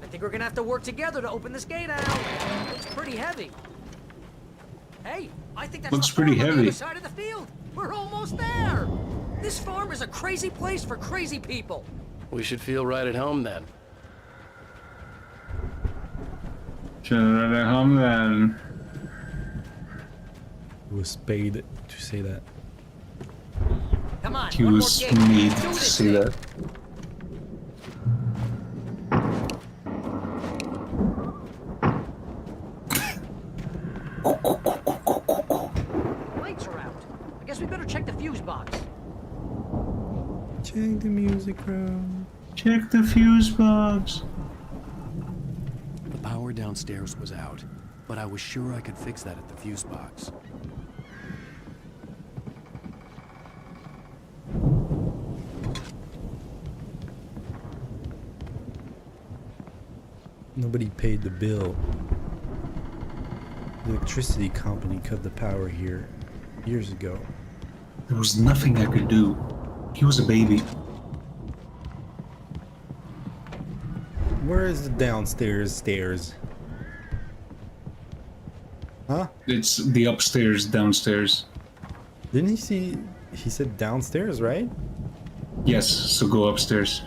Speaker 4: I think we're gonna have to work together to open this gate out. Looks pretty heavy. Hey, I think that's
Speaker 1: Looks
Speaker 4: the farm
Speaker 1: pretty
Speaker 4: on the
Speaker 1: heavy.
Speaker 4: other side of the field. We're almost there. This farm is a crazy place for crazy people.
Speaker 21: We should feel right at home then.
Speaker 1: Should I home then?
Speaker 11: He was paid to say that.
Speaker 4: Come on,
Speaker 1: He
Speaker 4: one
Speaker 1: was
Speaker 4: more gate.
Speaker 1: made
Speaker 4: Do
Speaker 1: to
Speaker 4: this
Speaker 1: say
Speaker 4: thing.
Speaker 1: that.
Speaker 4: Lights are out. I guess we better check the fuse box.
Speaker 11: Check the music, bro.
Speaker 1: Check the fuse box.
Speaker 3: The power downstairs was out, but I was sure I could fix that at the fuse box.
Speaker 11: Nobody paid the bill. The electricity company cut the power here years ago.
Speaker 1: There was nothing I could do. He was a baby.
Speaker 11: Where is the downstairs stairs? Huh?
Speaker 1: It's the upstairs, downstairs.
Speaker 11: Didn't he see? He said downstairs, right?
Speaker 1: Yes, so go upstairs.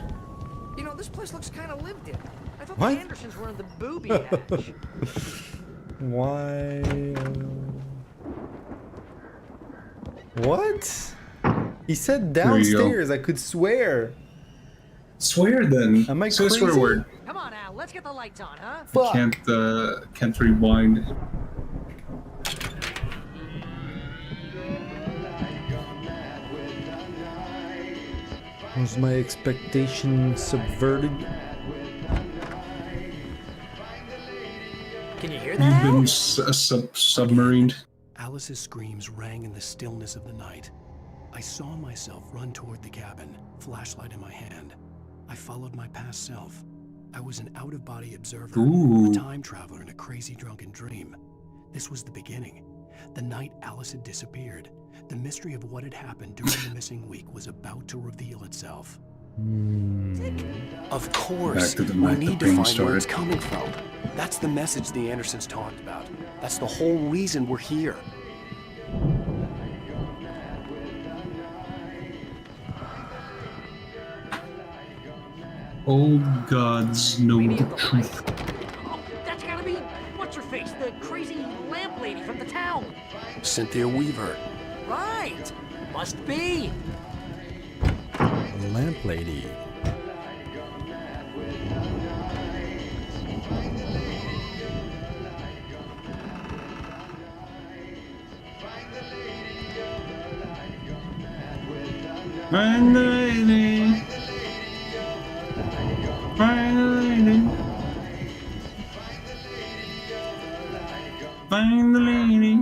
Speaker 4: You know, this place looks kind of lived in. I thought
Speaker 11: What?
Speaker 4: the Andersons were in the booby hatch.
Speaker 11: Why? What? He said
Speaker 1: There you go.
Speaker 11: downstairs. I could swear.
Speaker 1: Swear then.
Speaker 11: Am I
Speaker 1: Say a
Speaker 11: crazy?
Speaker 1: swear word.
Speaker 4: Come on, Al, let's get the lights on, huh?
Speaker 11: Fuck.
Speaker 1: Can't rewind.
Speaker 11: Was my expectation subverted?
Speaker 4: Can you hear
Speaker 1: You've
Speaker 4: that, Al?
Speaker 1: been submarined.
Speaker 3: Alice's screams rang in the stillness of the night. I saw myself run toward the cabin, flashlight in my hand. I followed my past self. I was an out-of-body observer,
Speaker 1: Ooh.
Speaker 3: a time traveler in a crazy drunken dream. This was the beginning. The night Alice had disappeared. The mystery of what had happened during the missing week was about to reveal itself. Of course,
Speaker 1: Back to the
Speaker 3: we
Speaker 1: night the
Speaker 3: need to
Speaker 1: pain
Speaker 3: find where it's
Speaker 1: started.
Speaker 3: coming from. That's the message the Andersons talked about. That's the whole reason we're here.
Speaker 1: All gods know the truth.
Speaker 4: Oh, that's gotta be what's-her-face, the crazy lamp lady from the town.
Speaker 3: Cynthia Weaver,
Speaker 4: Right. Must be.
Speaker 11: The lamp lady.
Speaker 1: Find the lady. Find the lady. Find the lady.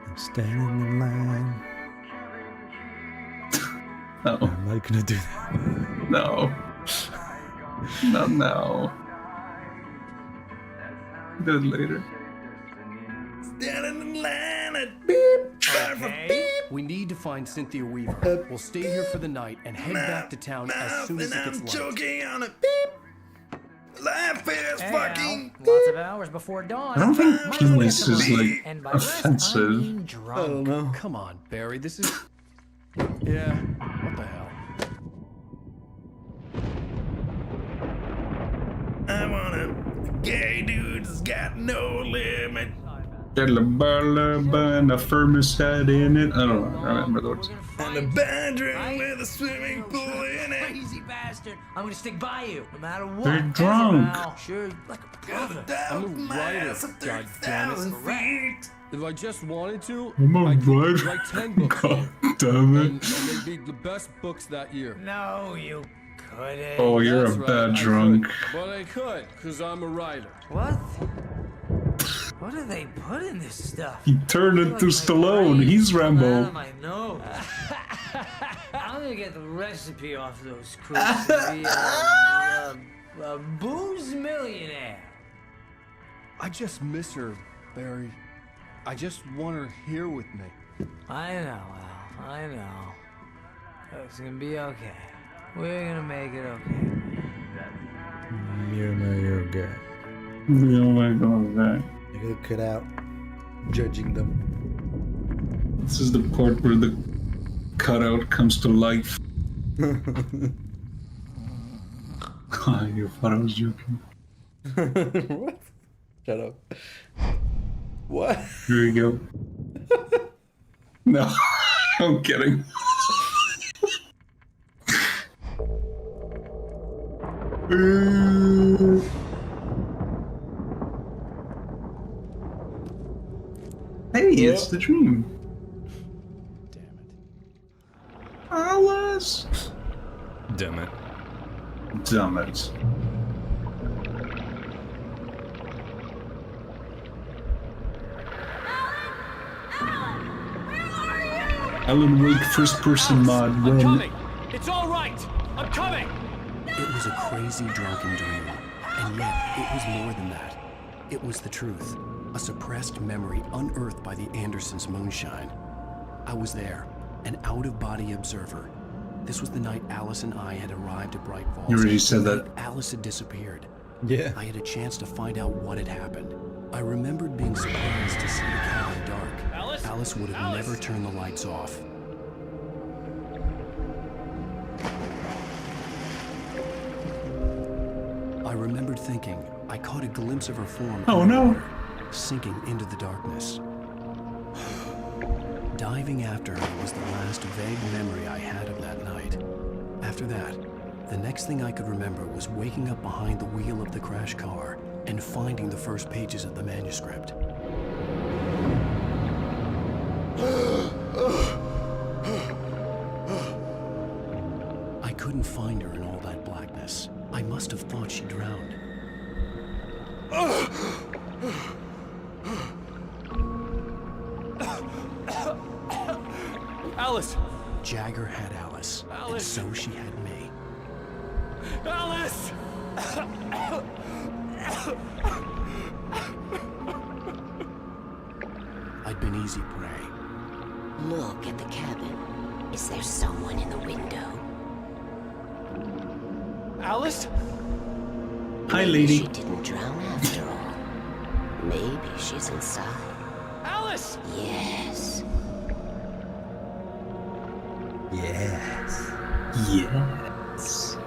Speaker 11: I'm standing in line.
Speaker 1: No.
Speaker 11: I'm not gonna do that.
Speaker 1: No. Not now. Do it later.
Speaker 11: Standing in line at
Speaker 3: we need to find Cynthia Weaver. We'll stay here for the night and head back to town as soon as it gets light.
Speaker 11: choking on a beep. Life is
Speaker 4: Hey,
Speaker 11: fucking.
Speaker 4: Al, lots of hours before dawn.
Speaker 1: I don't think
Speaker 4: Might
Speaker 1: penis
Speaker 4: as well
Speaker 1: is
Speaker 4: get to
Speaker 1: like
Speaker 4: mine. And by rest, I
Speaker 1: offensive.
Speaker 4: mean
Speaker 11: I
Speaker 4: drunk.
Speaker 11: don't know.
Speaker 3: Come on, Barry, this is... Yeah, what the hell?
Speaker 11: I wanna. Gay dude's got no limit.
Speaker 1: Get a barla and a thermos head in it. I don't know. I remember the words.
Speaker 11: And a bedroom with a swimming pool in it.
Speaker 4: Crazy bastard. I'm gonna stick by you, no matter what.
Speaker 1: They're drunk.
Speaker 4: Al, sure, like a brother.
Speaker 19: I'm a writer, goddammit. If I just wanted to,
Speaker 1: I'm a
Speaker 19: I could
Speaker 1: writer.
Speaker 19: write 10 books.
Speaker 1: God damn it.
Speaker 19: And they'd be the best books that year.
Speaker 4: No, you couldn't.
Speaker 1: Oh, you're
Speaker 19: That's
Speaker 1: a
Speaker 19: right,
Speaker 1: bad
Speaker 19: I
Speaker 1: drunk.
Speaker 19: could, but I could, because I'm a writer.
Speaker 4: What?
Speaker 7: What do they put in this stuff?
Speaker 1: He turned into Stallone. He's
Speaker 7: Out
Speaker 1: Rambo.
Speaker 7: of my nose. I'm gonna get the recipe off those crisps and be a booze millionaire.
Speaker 3: I just miss her, Barry. I just want her here with me.
Speaker 7: I know, Al. I know. It's gonna be okay. We're gonna make it okay.
Speaker 11: You're my guy.
Speaker 1: Oh my god.
Speaker 11: I gotta cut out judging them.
Speaker 1: This is the part where the cutout comes to life. You thought I was joking.
Speaker 11: What? Shut up. What?
Speaker 1: Here we go. No, I'm kidding. Hey, it's the dream.
Speaker 3: Damn it.
Speaker 1: Alice!
Speaker 11: Damn it.
Speaker 1: Damn it. Alan Wake first person mod
Speaker 21: I'm
Speaker 1: when
Speaker 21: coming. It's all right. I'm coming.
Speaker 3: It was a crazy drunken dream, and yet it was more than that. It was the truth, a suppressed memory unearthed by the Andersons' moonshine. I was there, an out-of-body observer. This was the night Alice and I had arrived at Bright Falls.
Speaker 1: You already said that.
Speaker 3: Alice had disappeared.
Speaker 11: Yeah.
Speaker 3: I had a chance to find out what had happened. I remembered being surprised to see the cabin dark. Alice would have never turned the lights off. I remembered thinking I caught a glimpse of her form underwater, sinking into the darkness. Diving after her was the last vague memory I had of that night. After that, the next thing I could remember was waking up behind the wheel of the crash car and finding the first pages of the manuscript. I couldn't find her in all that blackness. I must have thought she drowned.
Speaker 21: Alice!
Speaker 3: Jagger had Alice, and so she had me.
Speaker 21: Alice!
Speaker 3: I'd been easy prey.
Speaker 8: Look at the cabin. Is there someone in the window?
Speaker 21: Alice?
Speaker 1: Hi,
Speaker 8: Maybe
Speaker 1: lady.
Speaker 8: she didn't drown after all. Maybe she's inside.
Speaker 21: Alice!
Speaker 8: Yes.
Speaker 11: Yes.
Speaker 1: Yes.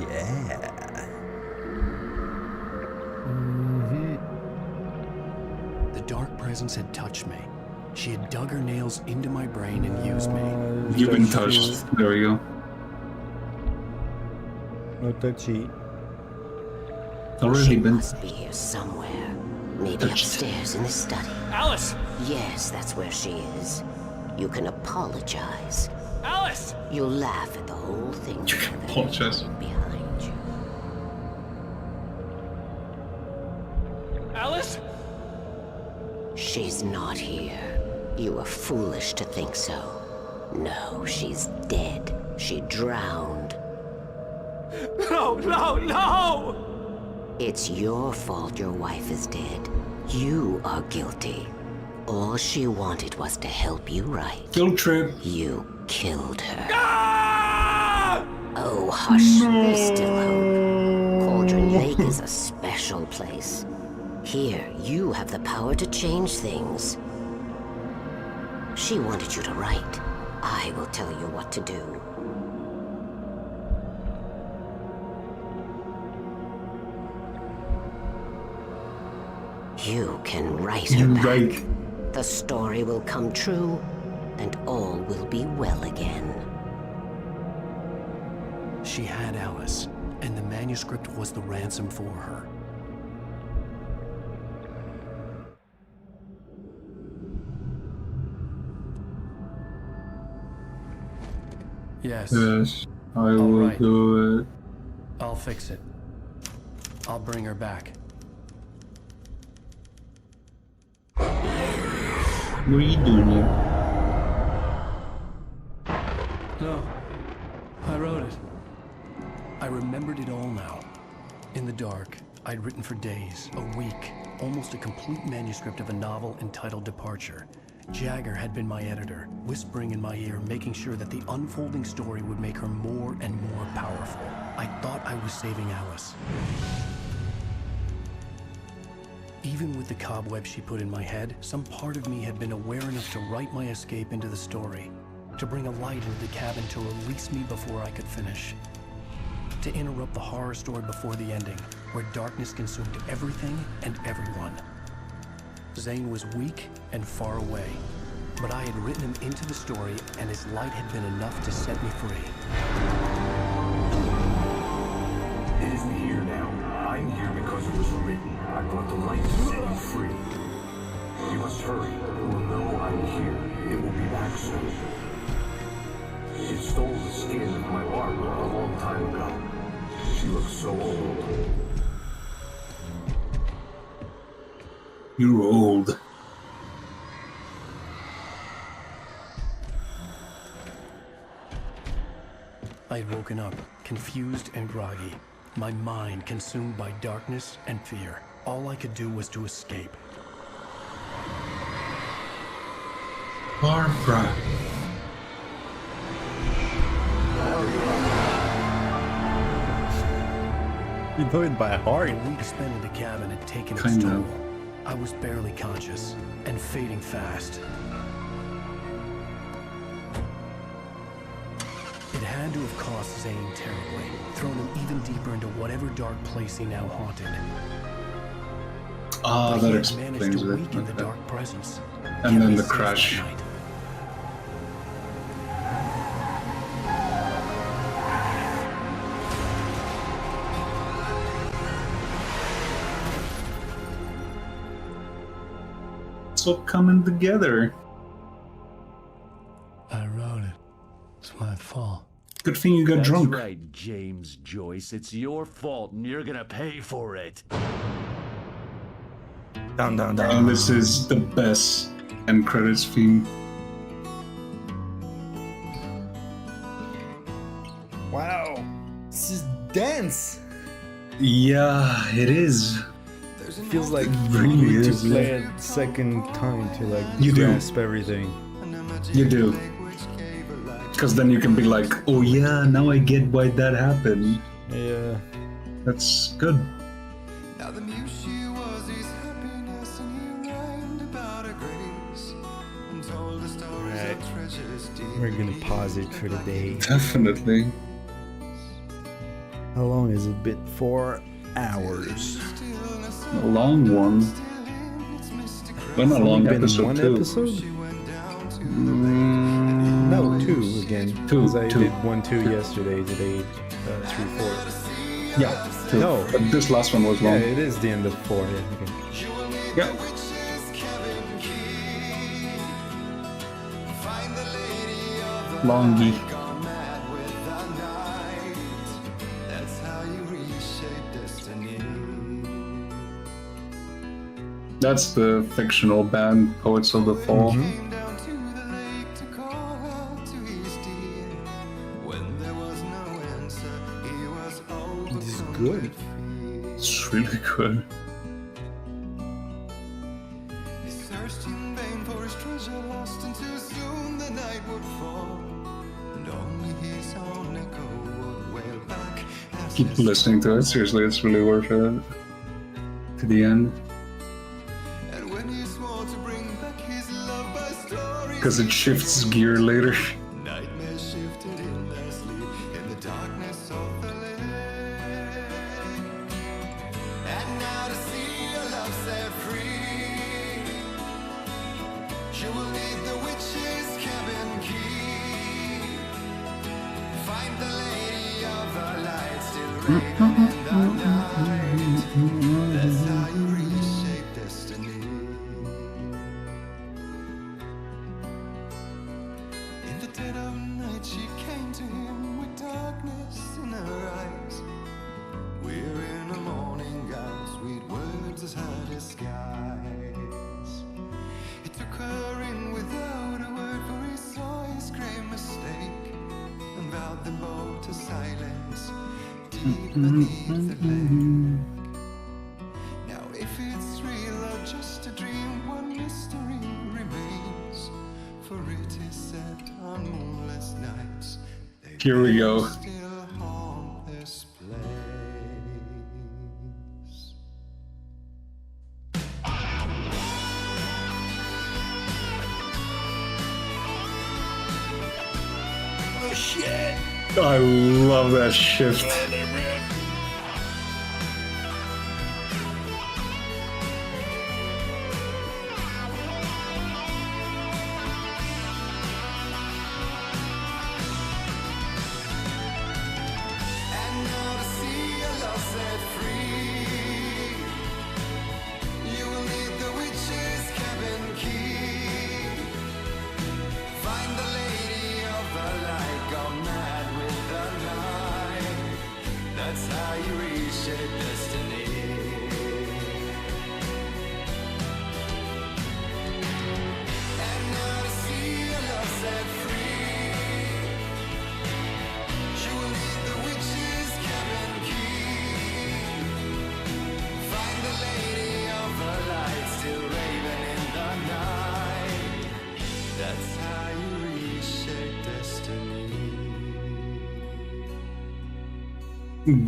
Speaker 11: Yeah.
Speaker 3: The dark presence had touched me. She had dug her nails into my brain and used me.
Speaker 1: You've been touched. There we go.
Speaker 11: No touchy.
Speaker 1: Already
Speaker 8: She
Speaker 1: been.
Speaker 8: must be here somewhere. Maybe upstairs in the study.
Speaker 21: Alice!
Speaker 8: Yes, that's where she is. You can apologize.
Speaker 21: Alice!
Speaker 8: You'll laugh at the whole thing.
Speaker 1: You can apologize.
Speaker 8: Behind you.
Speaker 21: Alice?
Speaker 8: She's not here. You were foolish to think so. No, she's dead. She drowned.
Speaker 21: No, no, no!
Speaker 8: It's your fault your wife is dead. You are guilty. All she wanted was to help you right.
Speaker 1: Guilt trip.
Speaker 8: You killed her. Oh, hush. There's still hope. Cauldron Lake is a special place. Here, you have the power to change things. She wanted you to write. I will tell you what to do. You can write her back. The story will come true, and all will be well again.
Speaker 3: She had Alice, and the manuscript was the ransom for her. Yes.
Speaker 1: Yes, I will
Speaker 3: right.
Speaker 1: do it.
Speaker 3: I'll fix it. I'll bring her back.
Speaker 1: What are you doing here?
Speaker 3: No. I wrote it. I remembered it all now. In the dark, I'd written for days, a week, almost a complete manuscript of a novel entitled Departure. Jagger had been my editor, whispering in my ear, making sure that the unfolding story would make her more and more powerful. I thought I was saving Alice. Even with the cobweb she put in my head, some part of me had been aware enough to write my escape into the story, to bring a light into the cabin to release me before I could finish, to interrupt the horror story before the ending, where darkness consumed everything and everyone. Zane was weak and far away, but I had written him into the story, and his light had been enough to set me free.
Speaker 9: It isn't here now. I'm here because it was written. I brought the light to set you free. You must hurry. It will know I'm here. It will be back soon. It stole the skin of my barber a long time ago. She looks so old.
Speaker 1: You're old.
Speaker 3: I had woken up, confused and groggy, my mind consumed by darkness and fear. All I could do was to escape.
Speaker 1: Barbara.
Speaker 11: You know it by heart.
Speaker 3: The week spent in the cabin had taken its
Speaker 1: Kind
Speaker 3: toll.
Speaker 1: of.
Speaker 3: I was barely conscious and fading fast. It had to have cost Zane terribly, thrown him even deeper into whatever dark place he now haunted.
Speaker 1: Ah,
Speaker 3: But
Speaker 1: that
Speaker 3: he had
Speaker 1: explains
Speaker 3: managed to
Speaker 1: it.
Speaker 3: weaken the
Speaker 1: Okay.
Speaker 3: dark presence.
Speaker 1: And
Speaker 3: Kept
Speaker 1: then
Speaker 3: me
Speaker 1: the
Speaker 3: safe that
Speaker 1: crash.
Speaker 3: night.
Speaker 1: It's all coming together.
Speaker 3: I wrote it. It's my fault.
Speaker 1: Good thing you got
Speaker 2: That's
Speaker 1: drunk.
Speaker 2: right, James Joyce. It's your fault, and you're gonna pay for it.
Speaker 11: Down, down, down.
Speaker 1: And this is the best end credits theme.
Speaker 11: Wow. This is dense.
Speaker 1: Yeah, it is.
Speaker 11: Feels like
Speaker 1: Really
Speaker 11: you need to
Speaker 1: is,
Speaker 11: play
Speaker 1: yeah.
Speaker 11: it second time to like
Speaker 1: You do.
Speaker 11: grasp everything.
Speaker 1: You do. Because then you can be like, oh yeah, now I get why that happened.
Speaker 11: Yeah.
Speaker 1: That's good.
Speaker 11: Alright. We're gonna pause it for the day.
Speaker 1: Definitely.
Speaker 11: How long has it been? 4 hours.
Speaker 1: A long one. But not a long
Speaker 11: Been
Speaker 1: episode
Speaker 11: one
Speaker 1: too.
Speaker 11: episode? No, 2 again.
Speaker 1: Two,
Speaker 11: 'Cause I
Speaker 1: two.
Speaker 11: did 1, 2 yesterday. Today, 3, 4.
Speaker 1: Yeah. Two.
Speaker 11: No.
Speaker 1: But this last one was
Speaker 11: Yeah,
Speaker 1: long.
Speaker 11: it is the end of 4. Yeah. Okay.
Speaker 1: Yeah. Longy. That's the fictional band, Poets of the Fall.
Speaker 11: This is good.
Speaker 1: It's really good. Keep listening to it. Seriously, it's really worth it. To the end. Because it shifts gear later.
Speaker 14: Skies. It took her in the boat to silence deep beneath the lake. Now if it's real or just a dream, one mystery remains, for it is set on moonless nights.
Speaker 1: Here we go.
Speaker 14: Still haunt this place.
Speaker 20: Oh shit!
Speaker 1: I love that shift.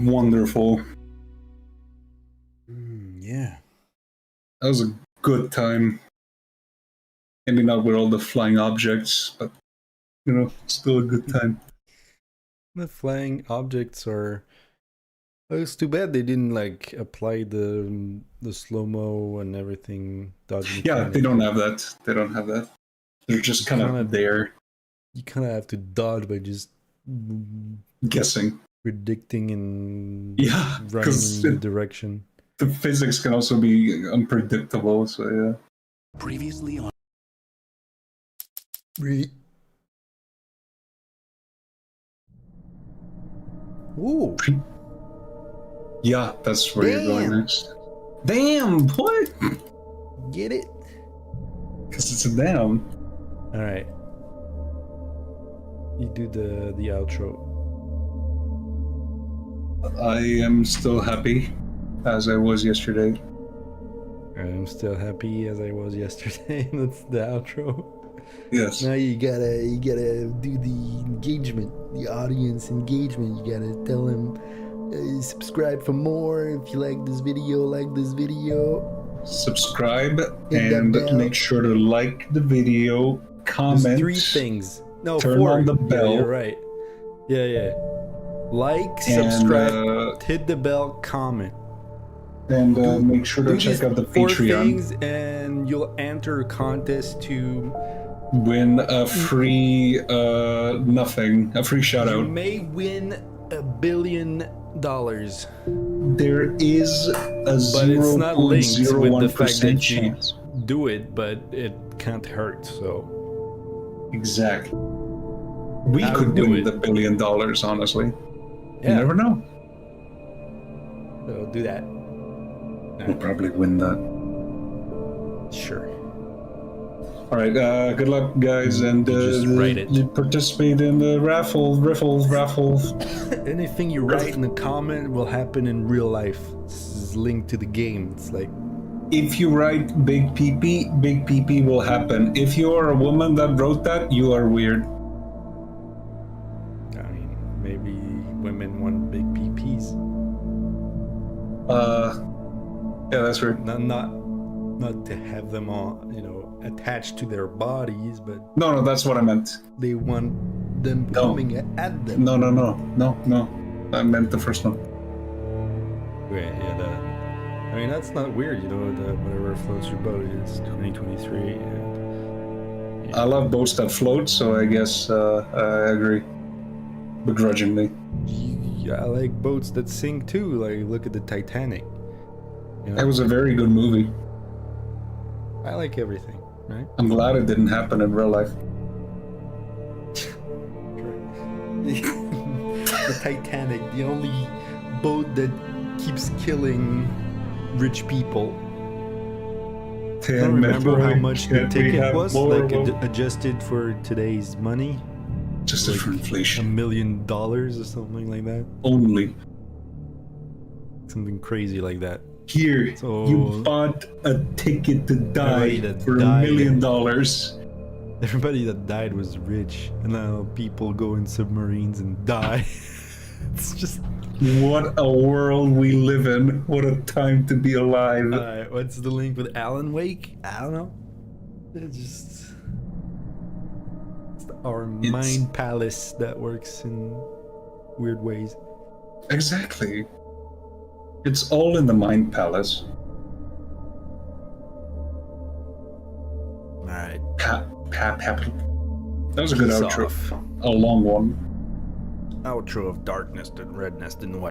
Speaker 1: Wonderful.
Speaker 11: Yeah.
Speaker 1: That was a good time. Maybe not with all the flying objects, but you know, still a good time.
Speaker 11: The flying objects are. Oh, it's too bad they didn't like apply the slow-mo and everything. Dodging.
Speaker 1: Yeah, they don't have that. They don't have that. They're just kind of there.
Speaker 11: You kind of have to dodge by just
Speaker 1: guessing,
Speaker 11: predicting, and
Speaker 1: running
Speaker 11: in the direction.
Speaker 1: The physics can also be unpredictable. So yeah.
Speaker 3: Previously on.
Speaker 11: Ooh.
Speaker 1: Yeah, that's where you're going next. Damn, what?
Speaker 11: Get it?
Speaker 1: Because it's a damn.
Speaker 11: All right. You do the outro.
Speaker 1: I am still happy, as I was yesterday.
Speaker 11: I'm still happy as I was yesterday. That's the outro.
Speaker 1: Yes.
Speaker 11: Now you gotta do the engagement, the audience engagement. You gotta tell them, subscribe for more. If you like this video,
Speaker 1: subscribe and make sure to like the video, comment.
Speaker 11: There's 3 things. No,
Speaker 1: turn
Speaker 11: 4.
Speaker 1: on the bell.
Speaker 11: Yeah, you're right. Yeah. Like, subscribe, hit the bell, comment.
Speaker 1: And make sure to check out the
Speaker 11: 4
Speaker 1: Patreon.
Speaker 11: things, and you'll enter a contest to
Speaker 1: win a free a free shout out.
Speaker 11: You may win $1 billion.
Speaker 1: There is a
Speaker 11: but it's not linked with the fact that
Speaker 1: chance.
Speaker 11: You do it, but it can't hurt. So
Speaker 1: exactly, we could win the $1 billion. Honestly, you never know.
Speaker 11: So do that.
Speaker 1: We'll probably win that.
Speaker 11: Sure.
Speaker 1: All right. Good luck, guys, and
Speaker 11: just write it.
Speaker 1: You participate in the raffle.
Speaker 11: Anything you write in the comment will happen in real life. This is linked to the game. It's like
Speaker 1: if you write big PP will happen. If you are a woman that wrote that, you are weird.
Speaker 11: I mean, maybe women want big PPs.
Speaker 1: Yeah, that's weird.
Speaker 11: Not to have them all, attached to their bodies, but
Speaker 1: no, that's what I meant.
Speaker 11: They want them coming at them.
Speaker 1: No. I meant the first one.
Speaker 11: Okay, I mean, that's not weird, whatever floats your boat. It's 2023. And,
Speaker 1: I love boats that float, so I guess I agree. Begrudgingly.
Speaker 11: Yeah, I like boats that sink too. Like, look at the Titanic.
Speaker 1: It was a very good movie.
Speaker 11: I like everything, right?
Speaker 1: I'm glad it didn't happen in real life.
Speaker 11: The Titanic, the only boat that keeps killing rich people. I don't remember how much the ticket was, adjusted for today's money.
Speaker 1: Just for inflation.
Speaker 11: $1 million or something like that.
Speaker 1: Only.
Speaker 11: Something crazy like that.
Speaker 1: Here,
Speaker 11: So,
Speaker 1: you bought a ticket to die for $1 million.
Speaker 11: Everybody that died was rich, and now people go in submarines and die. It's just...
Speaker 1: What a world we live in. What a time to be alive.
Speaker 11: Alright, what's the link with Alan Wake? I don't know. It's just... It's our mind palace that works in weird ways.
Speaker 1: Exactly. It's all in the mind palace.
Speaker 11: Alright.
Speaker 1: That was a good outro. A long one.
Speaker 11: Outro of darkness and redness and white.